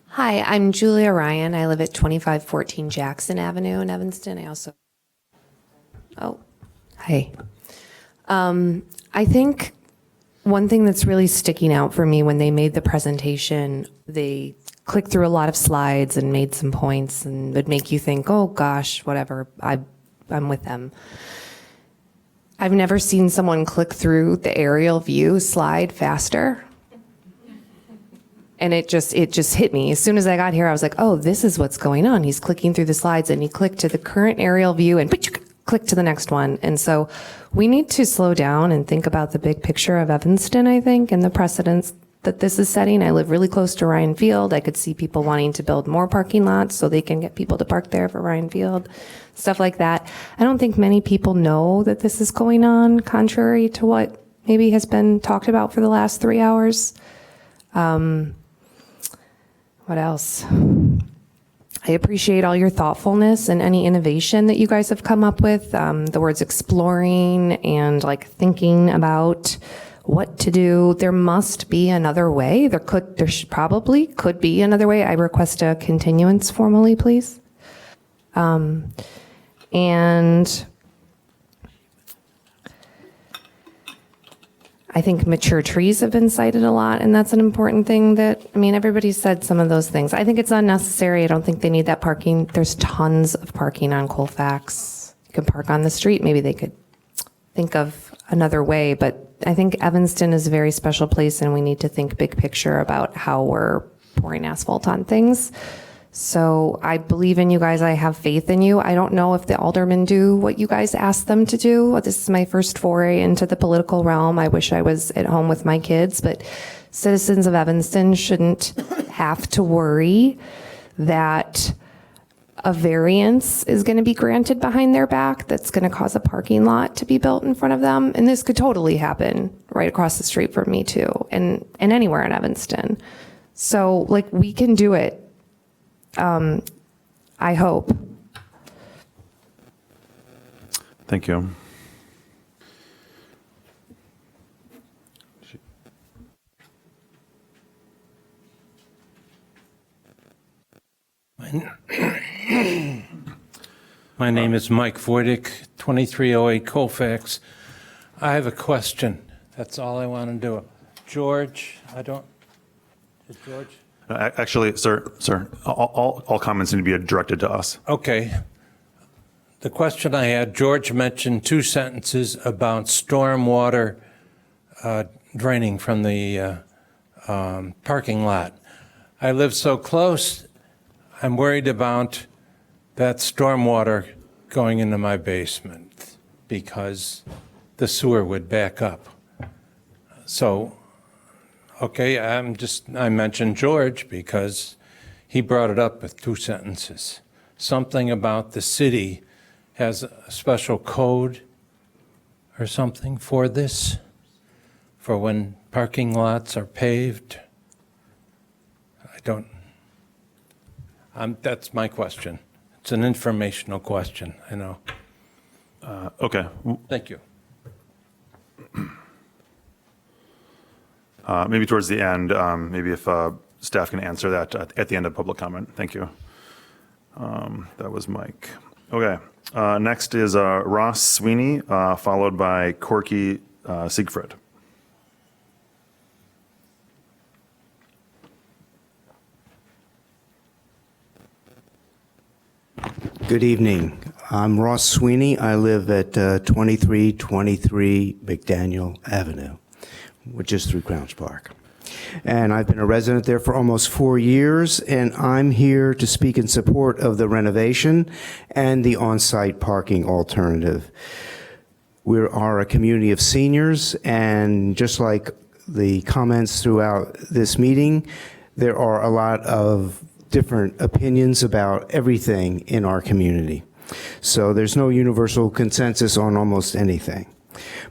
Hi, I'm Julia Ryan. I live at 2514 Jackson Avenue in Evanston. Hi. I think one thing that's really sticking out for me when they made the presentation, they clicked through a lot of slides and made some points, and would make you think, oh gosh, whatever, I'm with them. I've never seen someone click through the aerial view slide faster. And it just hit me. As soon as I got here, I was like, oh, this is what's going on. He's clicking through the slides, and he clicked to the current aerial view and click to the next one. And so we need to slow down and think about the big picture of Evanston, I think, and the precedents that this is setting. I live really close to Ryan Field. I could see people wanting to build more parking lots so they can get people to park there for Ryan Field, stuff like that. I don't think many people know that this is going on, contrary to what maybe has been talked about for the last 3 hours. What else? I appreciate all your thoughtfulness and any innovation that you guys have come up with. The words exploring and like thinking about what to do. There must be another way. There probably could be another way. I request a continuance formally, please. And I think mature trees have been cited a lot, and that's an important thing that, I mean, everybody said some of those things. I think it's unnecessary. I don't think they need that parking. There's tons of parking on Colfax. You can park on the street. Maybe they could think of another way, but I think Evanston is a very special place, and we need to think big picture about how we're pouring asphalt on things. So I believe in you guys. I have faith in you. I don't know if the aldermen do what you guys asked them to do. This is my first foray into the political realm. I wish I was at home with my kids, but citizens of Evanston shouldn't have to worry that a variance is going to be granted behind their back that's going to cause a parking lot to be built in front of them. And this could totally happen right across the street from me too, and anywhere in Evanston. So like, we can do it. I hope. Thank you. My name is Mike Voidick, 2308 Colfax. I have a question. That's all I want to do. George, is George? Actually, sir, all comments need to be directed to us. Okay. The question I had, George mentioned 2 sentences about stormwater draining from the parking lot. I live so close, I'm worried about that stormwater going into my basement because the sewer would back up. So, okay, I mentioned George because he brought it up with 2 sentences. Something about the city has a special code or something for this, for when parking lots are paved. That's my question. It's an informational question, I know. Okay. Thank you. Maybe towards the end, maybe if staff can answer that at the end of public comment. Thank you. That was Mike. Okay. Next is Ross Sweeney, followed by Corky Siegfried. Good evening. I'm Ross Sweeney. I live at 2323 McDaniel Avenue, which is through Crowns Park. And I've been a resident there for almost 4 years, and I'm here to speak in support of the renovation and the on-site parking alternative. We are a community of seniors, and just like the comments throughout this meeting, there are a lot of different opinions about everything in our community. So there's no universal consensus on almost anything.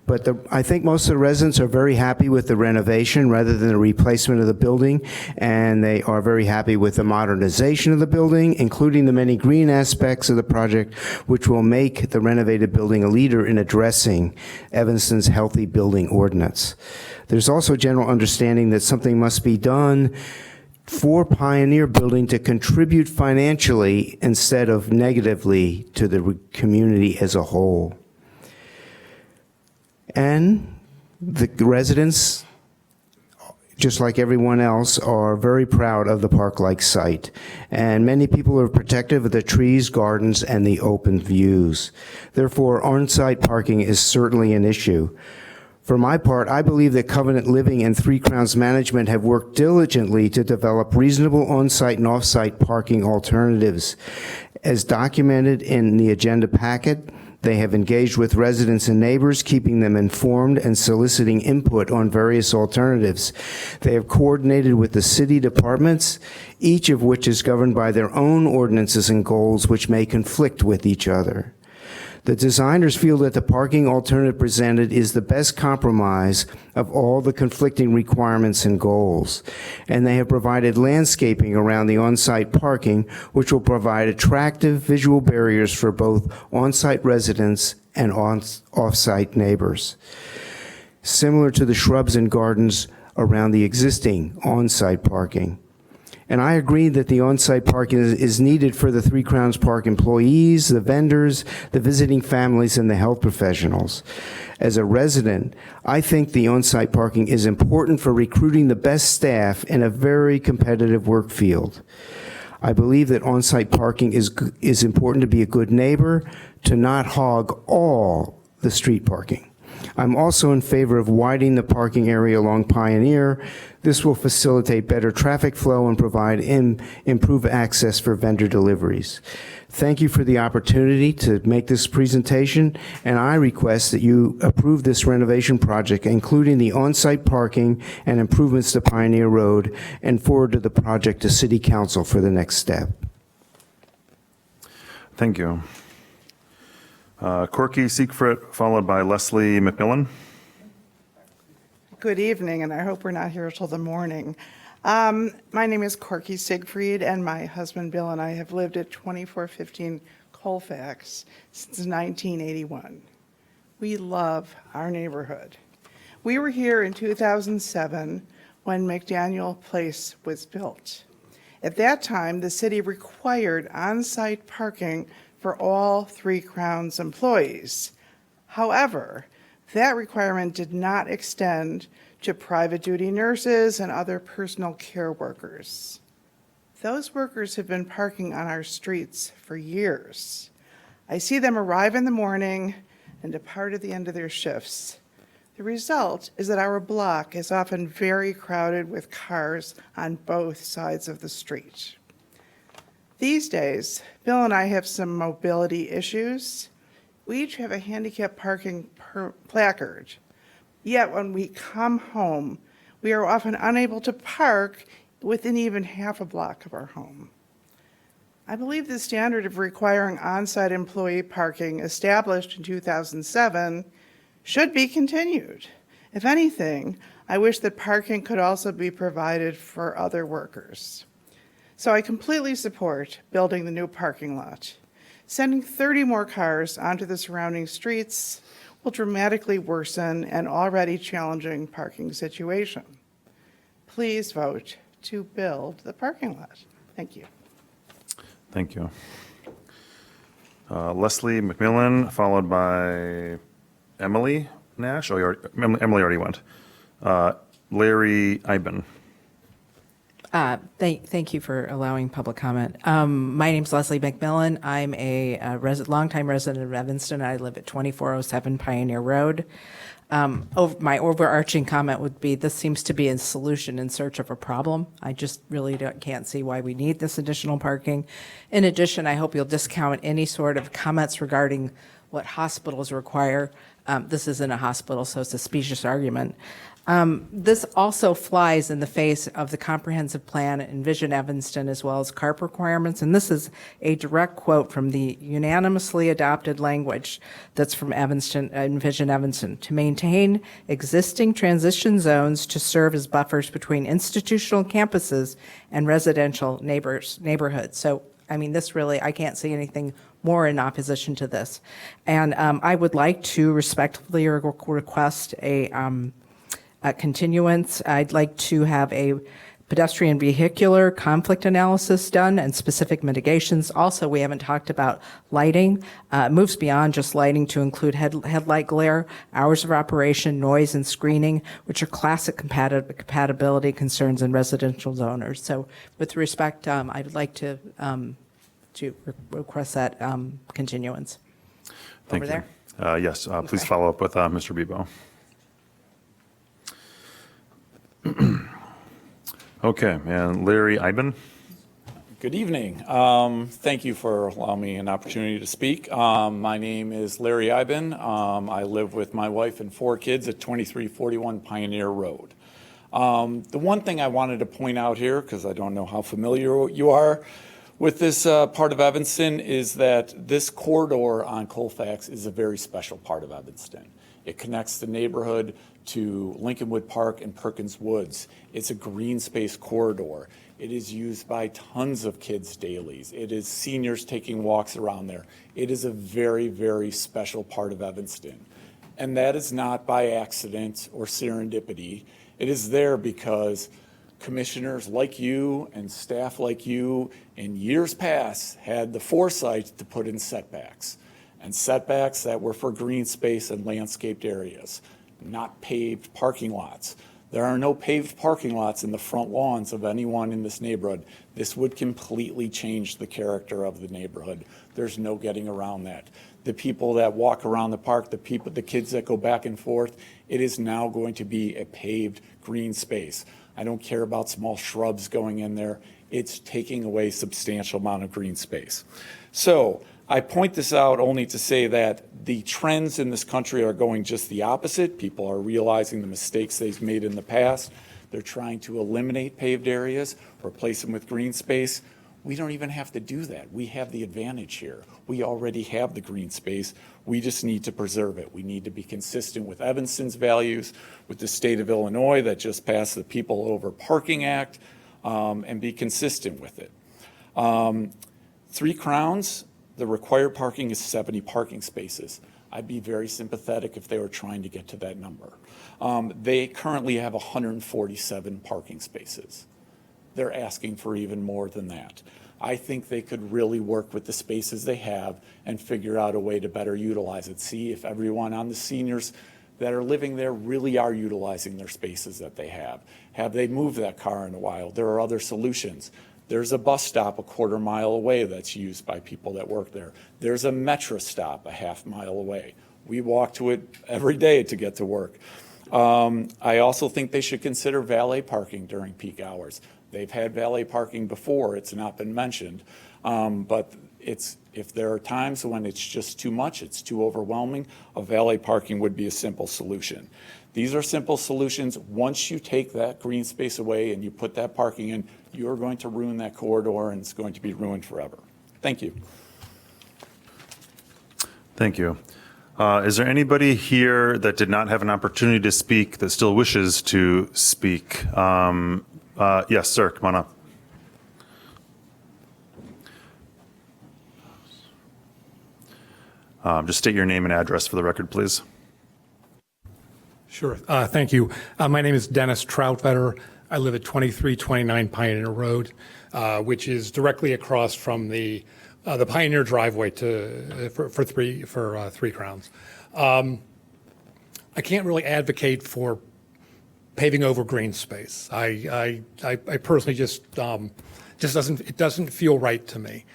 But I think most of the residents are very happy with the renovation rather than the replacement of the building, and they are very happy with the modernization of the building, including the many green aspects of the project, which will make the renovated building a leader in addressing Evanston's healthy building ordinance. There's also general understanding that something must be done for Pioneer Building to contribute financially instead of negatively to the community as a whole. And the residents, just like everyone else, are very proud of the park-like site. And many people are protective of the trees, gardens, and the open views. Therefore, on-site parking is certainly an issue. For my part, I believe that Covenant Living and Three Crowns Management have worked diligently to develop reasonable on-site and off-site parking alternatives. As documented in the agenda packet, They have engaged with residents and neighbors, keeping them informed and soliciting input on various alternatives. They have coordinated with the city departments, each of which is governed by their own ordinances and goals, which may conflict with each other. The designers feel that the parking alternative presented is the best compromise of all the conflicting requirements and goals, and they have provided landscaping around the on-site parking, which will provide attractive visual barriers for both on-site residents and off-site neighbors, similar to the shrubs and gardens around the existing on-site parking. And I agree that the on-site parking is needed for the Three Crowns Park employees, the vendors, the visiting families, and the health professionals. As a resident, I think the on-site parking is important for recruiting the best staff in a very competitive work field. I believe that on-site parking is important to be a good neighbor, to not hog all the street parking. I'm also in favor of widening the parking area along Pioneer. This will facilitate better traffic flow and provide improved access for vendor deliveries. Thank you for the opportunity to make this presentation, and I request that you approve this renovation project, including the on-site parking and improvements to Pioneer Road, and forward to the project to City Council for the next step. Thank you. Corky Siegfried, followed by Leslie McMillan. Good evening, and I hope we're not here till the morning. My name is Corky Siegfried, and my husband Bill and I have lived at 2415 Colfax since 1981. We love our neighborhood. We were here in 2007 when McDaniel Place was built. At that time, the city required on-site parking for all Three Crowns employees. However, that requirement did not extend to private duty nurses and other personal care workers. Those workers have been parking on our streets for years. I see them arrive in the morning and depart at the end of their shifts. The result is that our block is often very crowded with cars on both sides of the street. These days, Bill and I have some mobility issues. We each have a handicap parking placard. Yet when we come home, we are often unable to park within even half a block of our home. I believe the standard of requiring on-site employee parking established in 2007 should be continued. If anything, I wish that parking could also be provided for other workers. So I completely support building the new parking lot. Sending 30 more cars onto the surrounding streets will dramatically worsen an already challenging parking situation. Please vote to build the parking lot. Thank you. Thank you. Leslie McMillan, followed by Emily Nash. Oh, Emily already went. Larry Iben. Thank you for allowing public comment. My name's Leslie McMillan. I'm a longtime resident of Evanston. I live at 2407 Pioneer Road. My overarching comment would be this seems to be a solution in search of a problem. I just really can't see why we need this additional parking. In addition, I hope you'll discount any sort of comments regarding what hospitals require. This isn't a hospital, so it's a specious argument. This also flies in the face of the comprehensive plan Envision Evanston as well as CARP requirements, and this is a direct quote from the unanimously adopted language that's from Envision Evanston, to maintain existing transition zones to serve as buffers between institutional campuses and residential neighborhoods. So, I mean, this really, I can't see anything more in opposition to this. And I would like to respectfully request a continuance. I'd like to have a pedestrian vehicular conflict analysis done and specific mitigations. Also, we haven't talked about lighting. It moves beyond just lighting to include headlight glare, hours of operation, noise, and screening, which are classic compatibility concerns in residential zoners. So with respect, I'd like to request that continuance. Thank Over you. there? Yes, please follow up with Mr. Bebo. Okay, and Larry Iben. Good evening. Thank you for allowing me an opportunity to speak. My name is Larry Iben. I live with my wife and 4 kids at 2341 Pioneer Road. The one thing I wanted to point out here, because I don't know how familiar you are with this part of Evanston, is that this corridor on Colfax is a very special part of Evanston. It connects the neighborhood to Lincolnwood Park and Perkins Woods. It's a green space corridor. It is used by tons of kids daily. It is seniors taking walks around there. It is a very, very special part of Evanston. And that is not by accident or serendipity. It is there because commissioners like you and staff like you in years past had the foresight to put in setbacks. And setbacks that were for green space and landscaped areas, not paved parking lots. There are no paved parking lots in the front lawns of anyone in this neighborhood. This would completely change the character of the neighborhood. There's no getting around that. The people that walk around the park, the kids that go back and forth, it is now going to be a paved green space. I don't care about small shrubs going in there. It's taking away a substantial amount of green space. So I point this out only to say that the trends in this country are going just the opposite. People are realizing the mistakes they've made in the past. They're trying to eliminate paved areas, replace them with green space. We don't even have to do that. We have the advantage here. We already have the green space. We just need to preserve it. We need to be consistent with Evanston's values, with the state of Illinois that just passed the People Over Parking Act, and be consistent with it. 3 Crowns, the required parking is 70 parking spaces. I'd be very sympathetic if they were trying to get to that number. They currently have 147 parking spaces. They're asking for even more than that. I think they could really work with the spaces they have and figure out a way to better utilize it. See if everyone on the seniors that are living there really are utilizing their spaces that they have. Have they moved that car in a while? There are other solutions. There's a bus stop a quarter mile away that's used by people that work there. There's a metro stop a half mile away. We walk to it every day to get to work. I also think they should consider valet parking during peak hours. They've had valet parking before. It's not been mentioned. But if there are times when it's just too much, it's too overwhelming, a valet parking would be a simple solution. These are simple solutions. Once you take that green space away and you put that parking in, you're going to ruin that corridor and it's going to be ruined forever. Thank you. Thank you. Is there anybody here that did not have an opportunity to speak that still wishes to speak? Yes, sir, come on up. Just state your name and address for the record, please. Sure. Thank you. My name is Dennis Troutvetter. I live at 2329 Pioneer Road, which is directly across from the Pioneer driveway for 3 Crowns. I can't really advocate for paving over green space. I personally just doesn't feel right to me.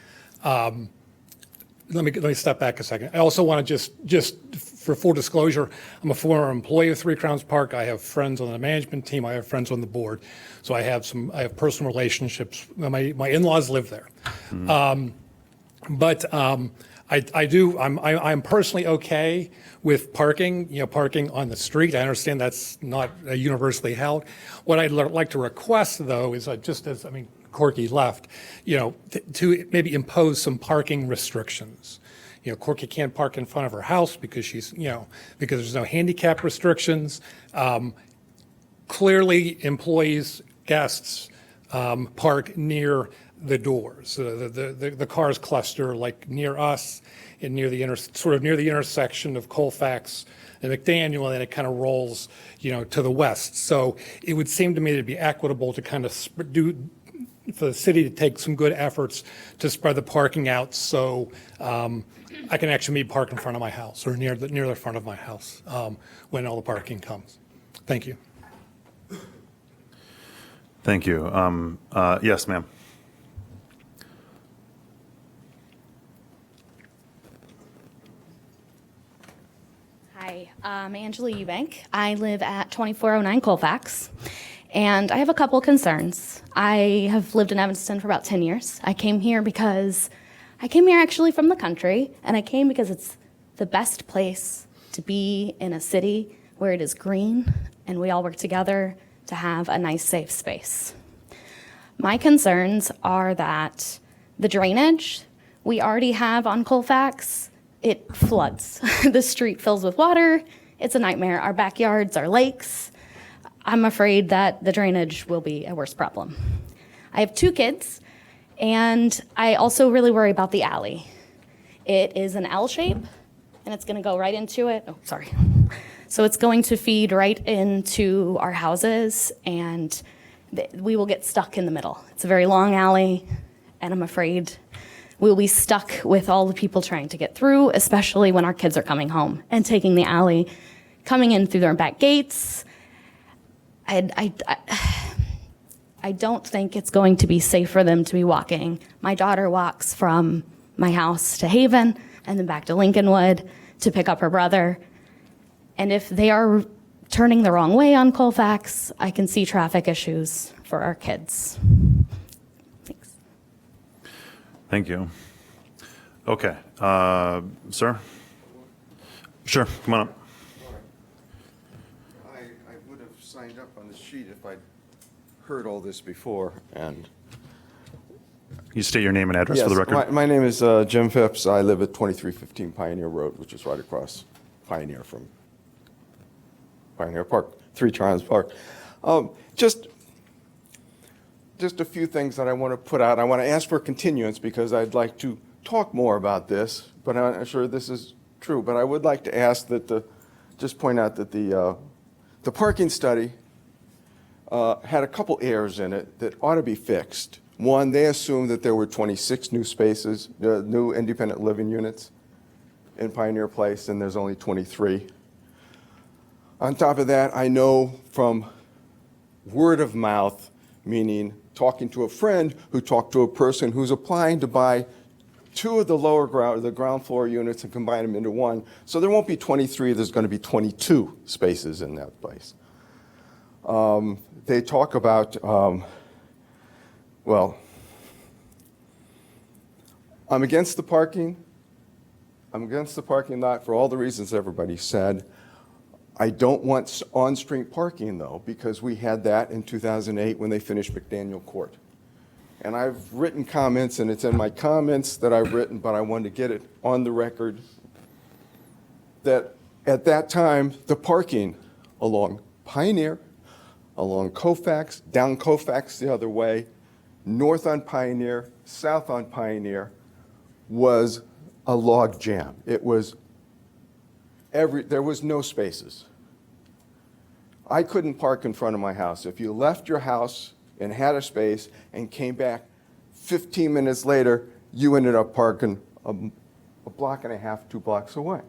Let me step back a second. I also want to just for full disclosure, I'm a former employee of 3 Crowns Park. I have friends on the management team. I have friends on the board. So I have personal relationships. My in-laws live there. I'm personally okay with parking, parking on the street. I understand that's not universally held. What I'd like to request, though, is Corky left, to maybe impose some parking restrictions. Corky can't park in front of her house because because there's no handicap restrictions. Clearly, employees, guests park near the doors. The cars cluster like near us and near the intersection of Colfax and McDaniel, and then it kind of rolls, to the west. So it would seem to me to be equitable to kind of for the city to take some good efforts to spread the parking out so I can actually park in front of my house or near the front of my house when all the parking comes. Thank you. Thank you. Yes, ma'am. Hi, I'm Angela Eubank. I live at 2409 Colfax. And I have a couple concerns. I have lived in Evanston for about 10 years. I came here actually from the country, and I came because it's the best place to be in a city where it is green and we all work together to have a nice, safe space. My concerns are that the drainage we already have on Colfax, it floods. The street fills with water. It's a nightmare. Our backyards are lakes. I'm afraid that the drainage will be a worse problem. I have 2 kids, and I also really worry about the alley. It is an L shape, and it's going to go right into it. Oh, sorry. So it's going to feed right into our houses, and we will get stuck in the middle. It's a very long alley, and I'm afraid we'll be stuck with all the people trying to get through, especially when our kids are coming home and taking the alley, coming in through their back gates. I don't think it's going to be safe for them to be walking. My daughter walks from my house to Haven and then back to Lincolnwood to pick up her brother. And if they are turning the wrong way on Colfax, I can see traffic issues for our kids. Thanks. Thank you. Okay, sir? Sure, come on up. I would have signed up on the sheet if I'd heard all this before, and... You state your name and address for the record. My name is Jim Phipps. I live at 2315 Pioneer Road, which is right across Pioneer from Pioneer Park, 3 Trons Park. Just a few things that I want to put out. I want to ask for continuance because I'd like to talk more about this, but I'm not sure this is true. But I would like to ask that just point out that the parking study had a couple errors in it that ought to be fixed. One, they assumed that there were 26 new spaces, new independent living units in Pioneer Place, and there's only 23. On top of that, I know from word of mouth, meaning talking to a friend who talked to a person who's applying to buy 2 of the ground floor units and combine them into 1. So there won't be 23, there's going to be 22 spaces in that place. They talk about, well, I'm against the parking. I'm against the parking lot for all the reasons everybody said. I don't want on-street parking, though, because we had that in 2008 when they finished McDaniel Court. And I've written comments, and it's in my comments that I've written, but I wanted to get it on the record, that at that time, the parking along Pioneer, along Colfax, down Colfax the other way, north on Pioneer, south on Pioneer, was a log jam. It was there was no spaces. I couldn't park in front of my house. If you left your house and had a space and came back 15 minutes later, you ended up parking a block and a half, 2 blocks away.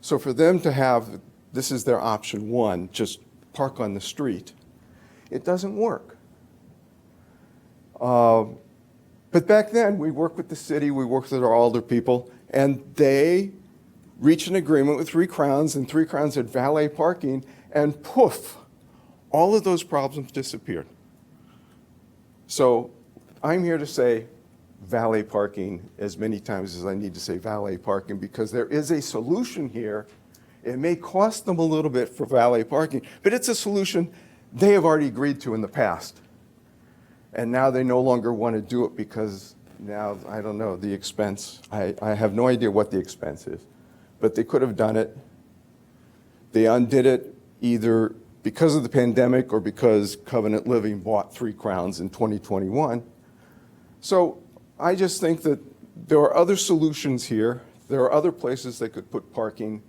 So for them to have, this is their option 1, just park on the street, it doesn't work. But back then, we worked with the city, we worked with our older people, and they reached an agreement with 3 Crowns, and 3 Crowns had valet parking, and poof, all of those problems disappeared. So I'm here to say valet parking as many times as I need to say valet parking, because there is a solution here. It may cost them a little bit for valet parking, but it's a solution they have already agreed to in the past. And now they no longer want to do it because now, I don't know, the expense. I have no idea what the expense is, but they could have done it. They undid it either because of the pandemic or because Covenant Living bought 3 Crowns in 2021. So I just think that there are other solutions here. There are other places they could put parking.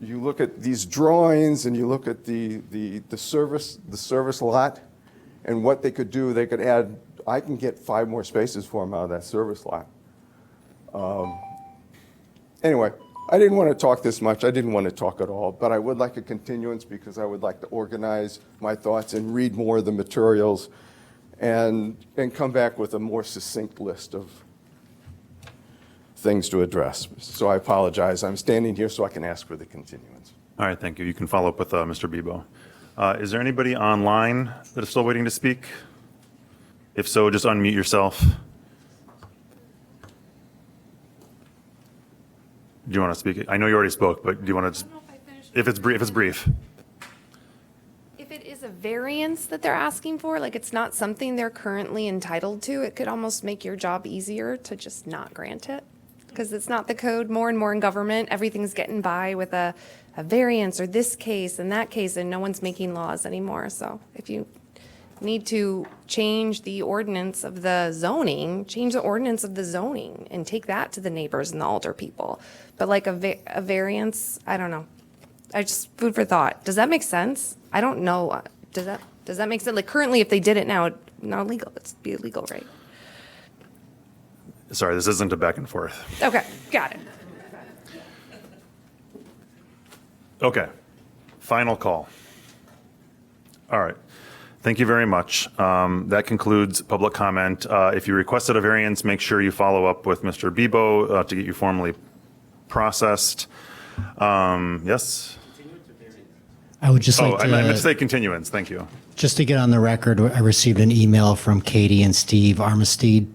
You look at these drawings and you look at the service lot and what they could do. They could add, I can get 5 more spaces for them out of that service lot. Anyway, I didn't want to talk this much. I didn't want to talk at all, but I would like a continuance because I would like to organize my thoughts and read more of the materials and come back with a more succinct list of things to address. So I apologize. I'm standing here so I can ask for the continuance. All right, thank you. You can follow up with Mr. Bebo. Is there anybody online that is still waiting to speak? If so, just unmute yourself. Do you want to speak? I know you already spoke, but do you want to just, if it's brief. If it is a variance that they're asking for, like it's not something they're currently entitled to, it could almost make your job easier to just not grant it. Because it's not the code. More and more in government, everything's getting by with a variance or this case and that case, and no one's making laws anymore. So if you need to change the ordinance of the zoning, change the ordinance of the zoning and take that to the neighbors and the older people. But like a variance, I don't know. I just, food for thought. Does that make sense? I don't know. Does that make sense? Like currently, if they did it now, it's not illegal. It's be illegal, right? Sorry, this isn't a back and forth. Okay, got it. Okay, final call. All right, thank you very much. That concludes public comment. If you requested a variance, make sure you follow up with Mr. Bebo to get you formally processed. Yes? I would just like I meant to to, say continuance, thank you. just to get on the record, I received an email from Katie and Steve Armistead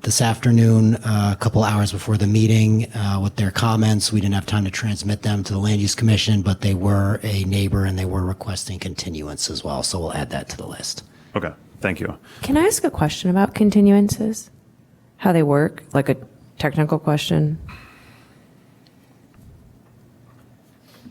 this afternoon, a couple hours before the meeting, with their comments. We didn't have time to transmit them to the Land Use Commission, but they were a neighbor and they were requesting continuance as well, so we'll add that to the list. Okay, thank you. Can I ask a question about continuances? How they work, like a technical question?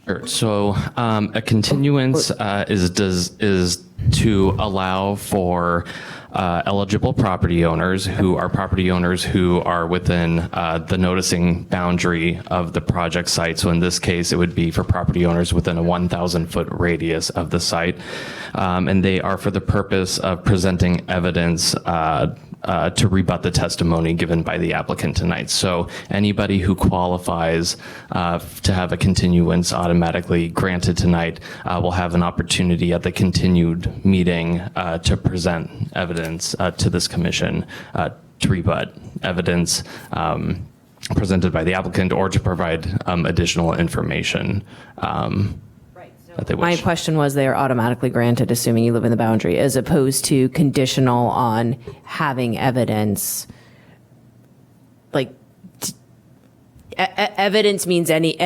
Sure. So a continuance is to allow for eligible property owners who are within the noticing boundary of the project site. So in this case, it would be for property owners within a 1,000-foot radius of the site. And they are for the purpose of presenting evidence to rebut the testimony given by the applicant tonight. So anybody who qualifies to have a continuance automatically granted tonight will have an opportunity at the continued meeting to present evidence to this commission to rebut evidence presented by the applicant or to provide additional information. My question was they are automatically granted, assuming you live in the boundary, as opposed to conditional on having evidence. Like, evidence means any.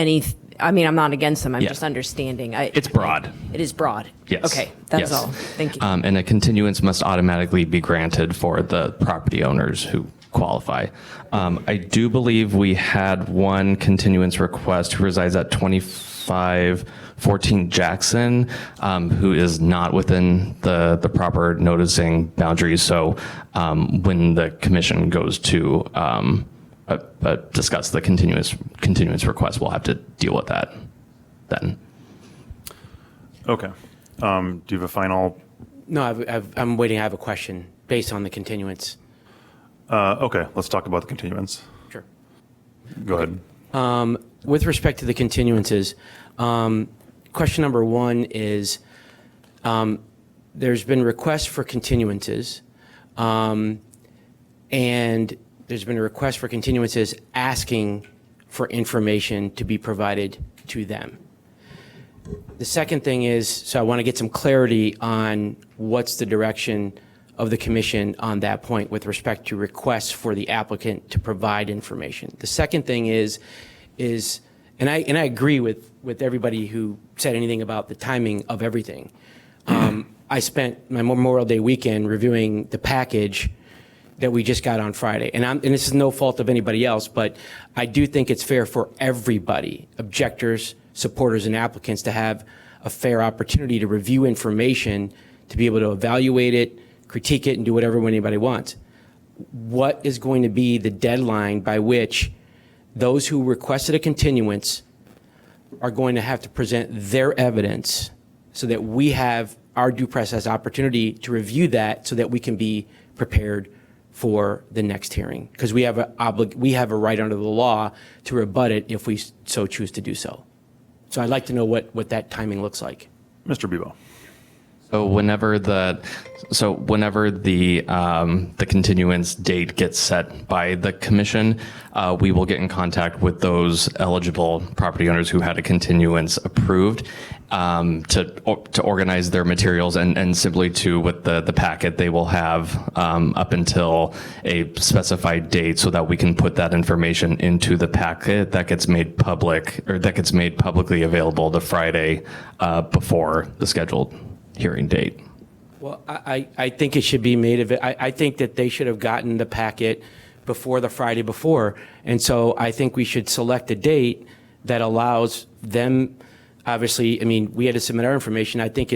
I mean, I'm not against them. I'm just understanding. It's broad. It is broad. Yes. Okay, that's Yes. all. Thank you. And a continuance must automatically be granted for the property owners who qualify. I do believe we had one continuance request who resides at 2514 Jackson, who is not within the proper noticing boundaries. So when the commission goes to discuss the continuance request, we'll have to deal with that then. Okay. Do you have a final? No, I'm waiting. I have a question based on the continuance. Okay, let's talk about the continuance. Sure. Go ahead. With respect to the continuances, question number one is there's been requests for continuances, and there's been a request for continuances asking for information to be provided to them. The second thing is, so I want to get some clarity on what's the direction of the commission on that point with respect to requests for the applicant to provide information. The second thing is, and I agree with everybody who said anything about the timing of everything. I spent my Memorial Day weekend reviewing the package that we just got on Friday. And this is no fault of anybody else, but I do think it's fair for everybody, objectors, supporters, and applicants, to have a fair opportunity to review information, to be able to evaluate it, critique it, and do whatever anybody wants. What is going to be the deadline by which those who requested a continuance are going to have to present their evidence so that we have our due process opportunity to review that so that we can be prepared for the next hearing? Because we have a right under the law to rebut it if we so choose to do so. So I'd like to know what that timing looks like. Mr. Bebo. So whenever the continuance date gets set by the commission, we will get in contact with those eligible property owners who had a continuance approved to organize their materials and simply with the packet they will have up until a specified date so that we can put that information into the packet that gets made public or that gets made publicly available the Friday before the scheduled hearing date. Well, I think it should be made of it. I think that they should have gotten the packet before the Friday before. And so I think we should select a date that allows them, obviously, I mean, we had to submit our information. I think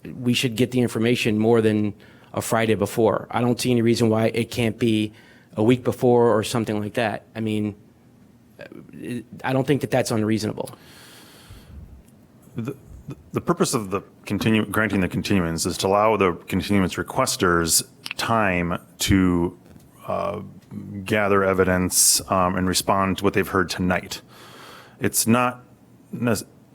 we should get the information more than a Friday before. I don't see any reason why it can't be a week before or something like that. I mean, I don't think that that's unreasonable. The purpose of the granting the continuance is to allow the continuance requesters time to gather evidence and respond to what they've heard tonight. It's not,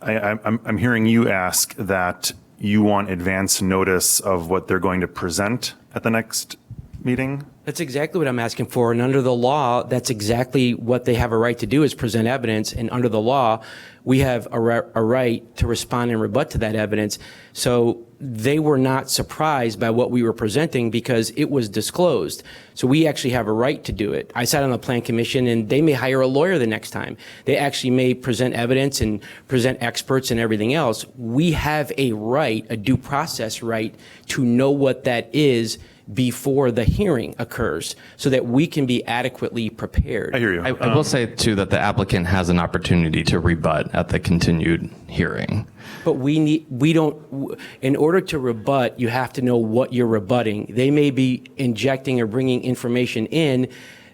I'm hearing you ask that you want advance notice of what they're going to present at the next meeting? That's exactly what I'm asking for. And under the law, that's exactly what they have a right to do, is present evidence. And under the law, we have a right to respond and rebut to that evidence. So they were not surprised by what we were presenting because it was disclosed. So we actually have a right to do it. I sat on the Plan Commission, and they may hire a lawyer the next time. They actually may present evidence and present experts and everything else. We have a right, a due process right, to know what that is before the hearing occurs so that we can be adequately prepared. I hear you. I will say, too, that the applicant has an opportunity to rebut at the continued hearing. But in order to rebut, you have to know what you're rebutting. They may be injecting or bringing information in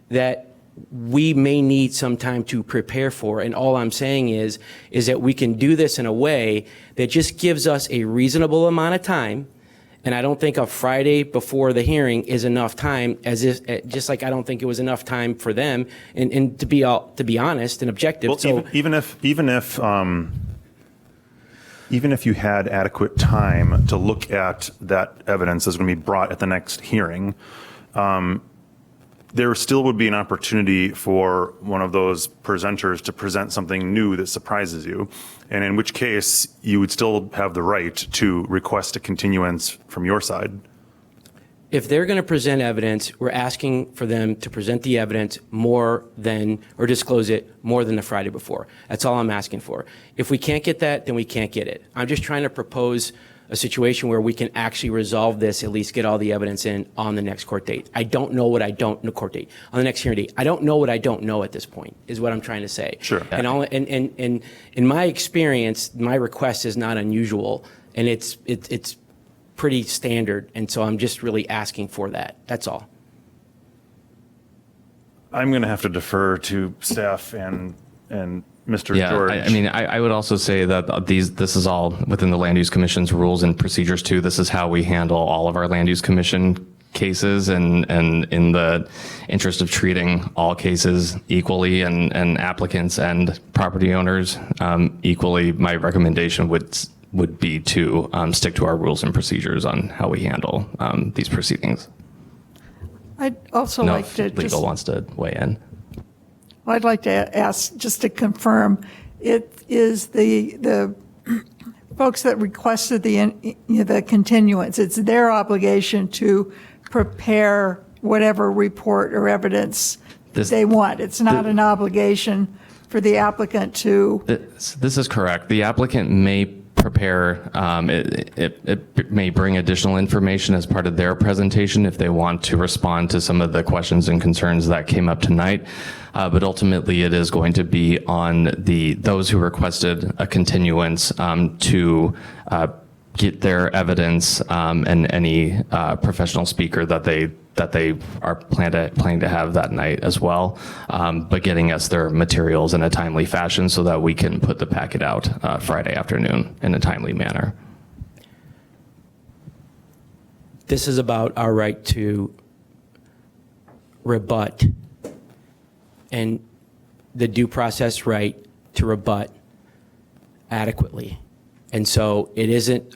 that we may need some time to prepare for. And all I'm saying is that we can do this in a way that just gives us a reasonable amount of time. And I don't think a Friday before the hearing is enough time, just like I don't think it was enough time for them. And to be honest and objective. Well, so even if you had adequate time to look at that evidence that's going to be brought at the next hearing, there still would be an opportunity for one of those presenters to present something new that surprises you, and in which case you would still have the right to request a continuance from your side. if they're going to present evidence, we're asking for them to present the evidence more than, or disclose it more than the Friday before. That's all I'm asking for. If we can't get that, then we can't get it. I'm just trying to propose a situation where we can actually resolve this, at least get all the evidence in on the next court date. I don't know what I don't, no court date, on the next hearing date. I don't know what I don't know at this point, is what I'm trying to say. Sure. And in my experience, my request is not unusual, and it's pretty standard, and so I'm just really asking for that. That's all. I'm going to have to defer to staff and Mr. Yeah, George. I mean, I would also say that this is all within the Land Use Commission's rules and procedures too. This is how we handle all of our Land Use Commission cases, and in the interest of treating all cases equally and applicants and property owners equally, my recommendation would be to stick to our rules and procedures on how we handle these proceedings. I'd also No, like if to legal just, wants to weigh in. I'd like to ask, just to confirm, it is the folks that requested the continuance, it's their obligation to prepare whatever report or evidence they want. It's not an obligation for the applicant to. This is correct. The applicant may prepare, it may bring additional information as part of their presentation if they want to respond to some of the questions and concerns that came up tonight. But ultimately, it is going to be on those who requested a continuance to get their evidence and any professional speaker that they are planning to have that night as well, but getting us their materials in a timely fashion so that we can put the packet out Friday afternoon in a timely manner. This is about our right to rebut and the due process right to rebut adequately. And so it isn't,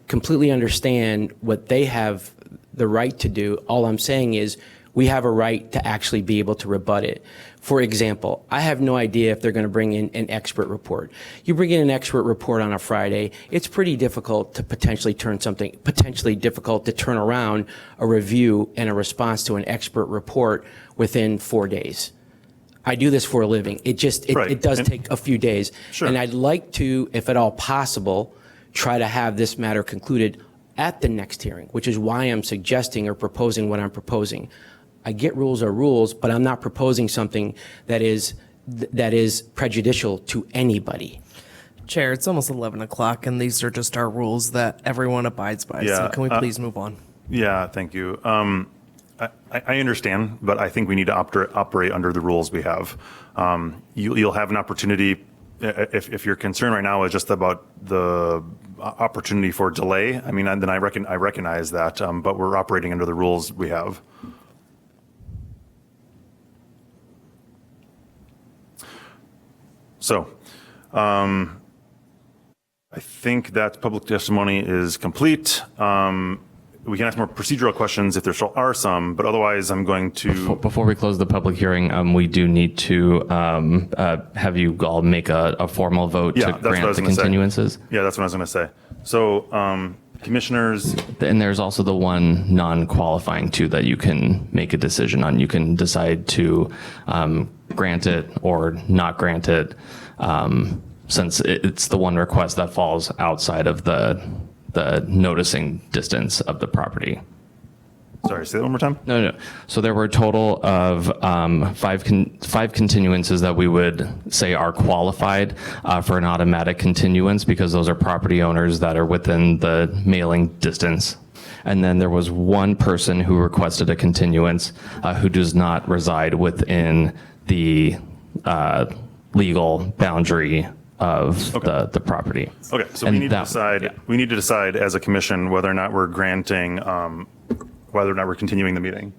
completely understand what they have the right to do. All I'm saying is we have a right to actually be able to rebut it. For example, I have no idea if they're going to bring in an expert report. You bring in an expert report on a Friday, it's pretty difficult to potentially turn around a review and a response to an expert report within 4 days. I do this for a living. It does take a few days. Sure. And I'd like to, if at all possible, try to have this matter concluded at the next hearing, which is why I'm suggesting or proposing what I'm proposing. I get rules are rules, but I'm not proposing something that is prejudicial to anybody. Chair, it's almost 11 o'clock, and these are just our rules that everyone abides by. So can we please move on? Yeah, thank you. I understand, but I think we need to operate under the rules we have. You'll have an opportunity, if your concern right now is just about the opportunity for delay, I mean, then I recognize that, but we're operating under the rules we have. So, I think that public testimony is complete. We can ask more procedural questions if there still are some, but otherwise I'm going to... Before we close the public hearing, we do need to have you all make a formal vote to grant the continuances. Yeah, that's what I was going to say. So, commissioners... And there's also the one non-qualifying too that you can make a decision on. You can decide to grant it or not grant it, since it's the one request that falls outside of the noticing distance of the property. Sorry, say that one more time? No. So there were a total of five continuances that we would say are qualified for an automatic continuance, because those are property owners that are within the mailing distance. And then there was one person who requested a continuance who does not reside within the legal boundary of the property. Okay, so we need to decide as a commission whether or not we're granting, whether or not we're continuing the meeting.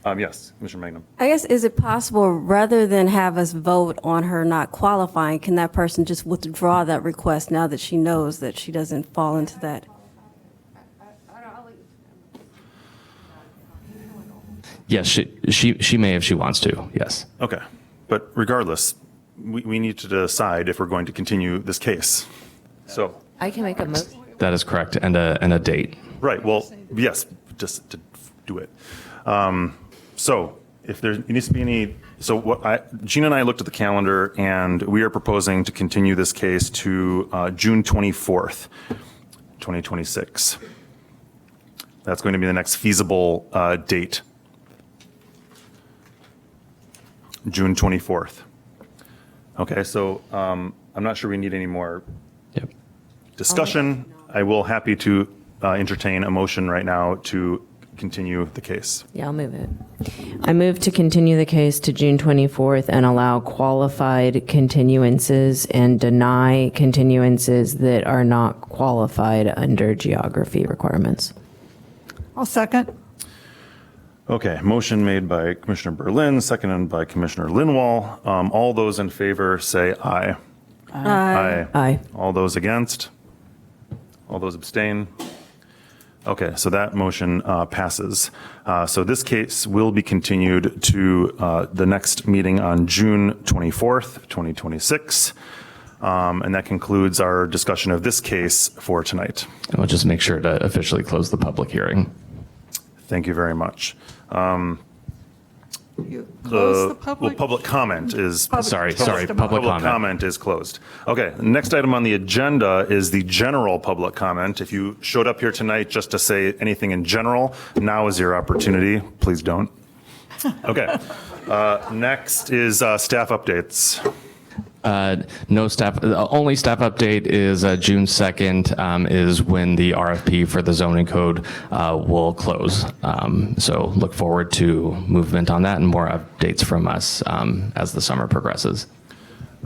Yes, Commissioner Magnum. I guess, is it possible, rather than have us vote on her not qualifying, can that person just withdraw that request now that she knows that she doesn't fall into that? Yes, she may if she wants to, yes. Okay, but regardless, we need to decide if we're going to continue this case. So I can make a motion. That is correct, and a date. Right, well, yes, just to do it. So if there needs to be any, Gina and I looked at the calendar, and we are proposing to continue this case to June 24th, 2026. That's going to be the next feasible date. June 24th. Okay, so I'm not sure we need any more discussion. I will happy to entertain a motion right now to continue the case. Yeah, I'll move it. I move to continue the case to June 24th and allow qualified continuances and deny continuances that are not qualified under geography requirements. I'll second. Okay, motion made by Commissioner Berlin, seconded by Commissioner Linwall. All those in favor say aye. Aye. Aye. All those against? All those abstain? Okay, so that motion passes. So this case will be continued to the next meeting on June 24th, 2026. And that concludes our discussion of this case for tonight. And we'll just make sure to officially close the public hearing. Thank you very much. Close the public? Public comment is... Public comment is closed. Okay, next item on the agenda is the general public comment. If you showed up here tonight just to say anything in general, now is your opportunity. Please don't. Okay. Next is staff updates. No staff, the only staff update is June 2nd is when the RFP for the zoning code will close. So look forward to movement on that and more updates from us as the summer progresses.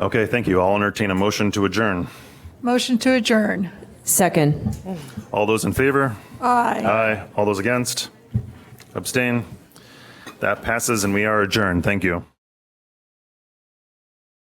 Okay, thank you. I'll entertain a motion to adjourn. Motion to adjourn. Second. All those in favor? Aye. Aye. All those against? Abstain? That passes and we are adjourned. Thank you.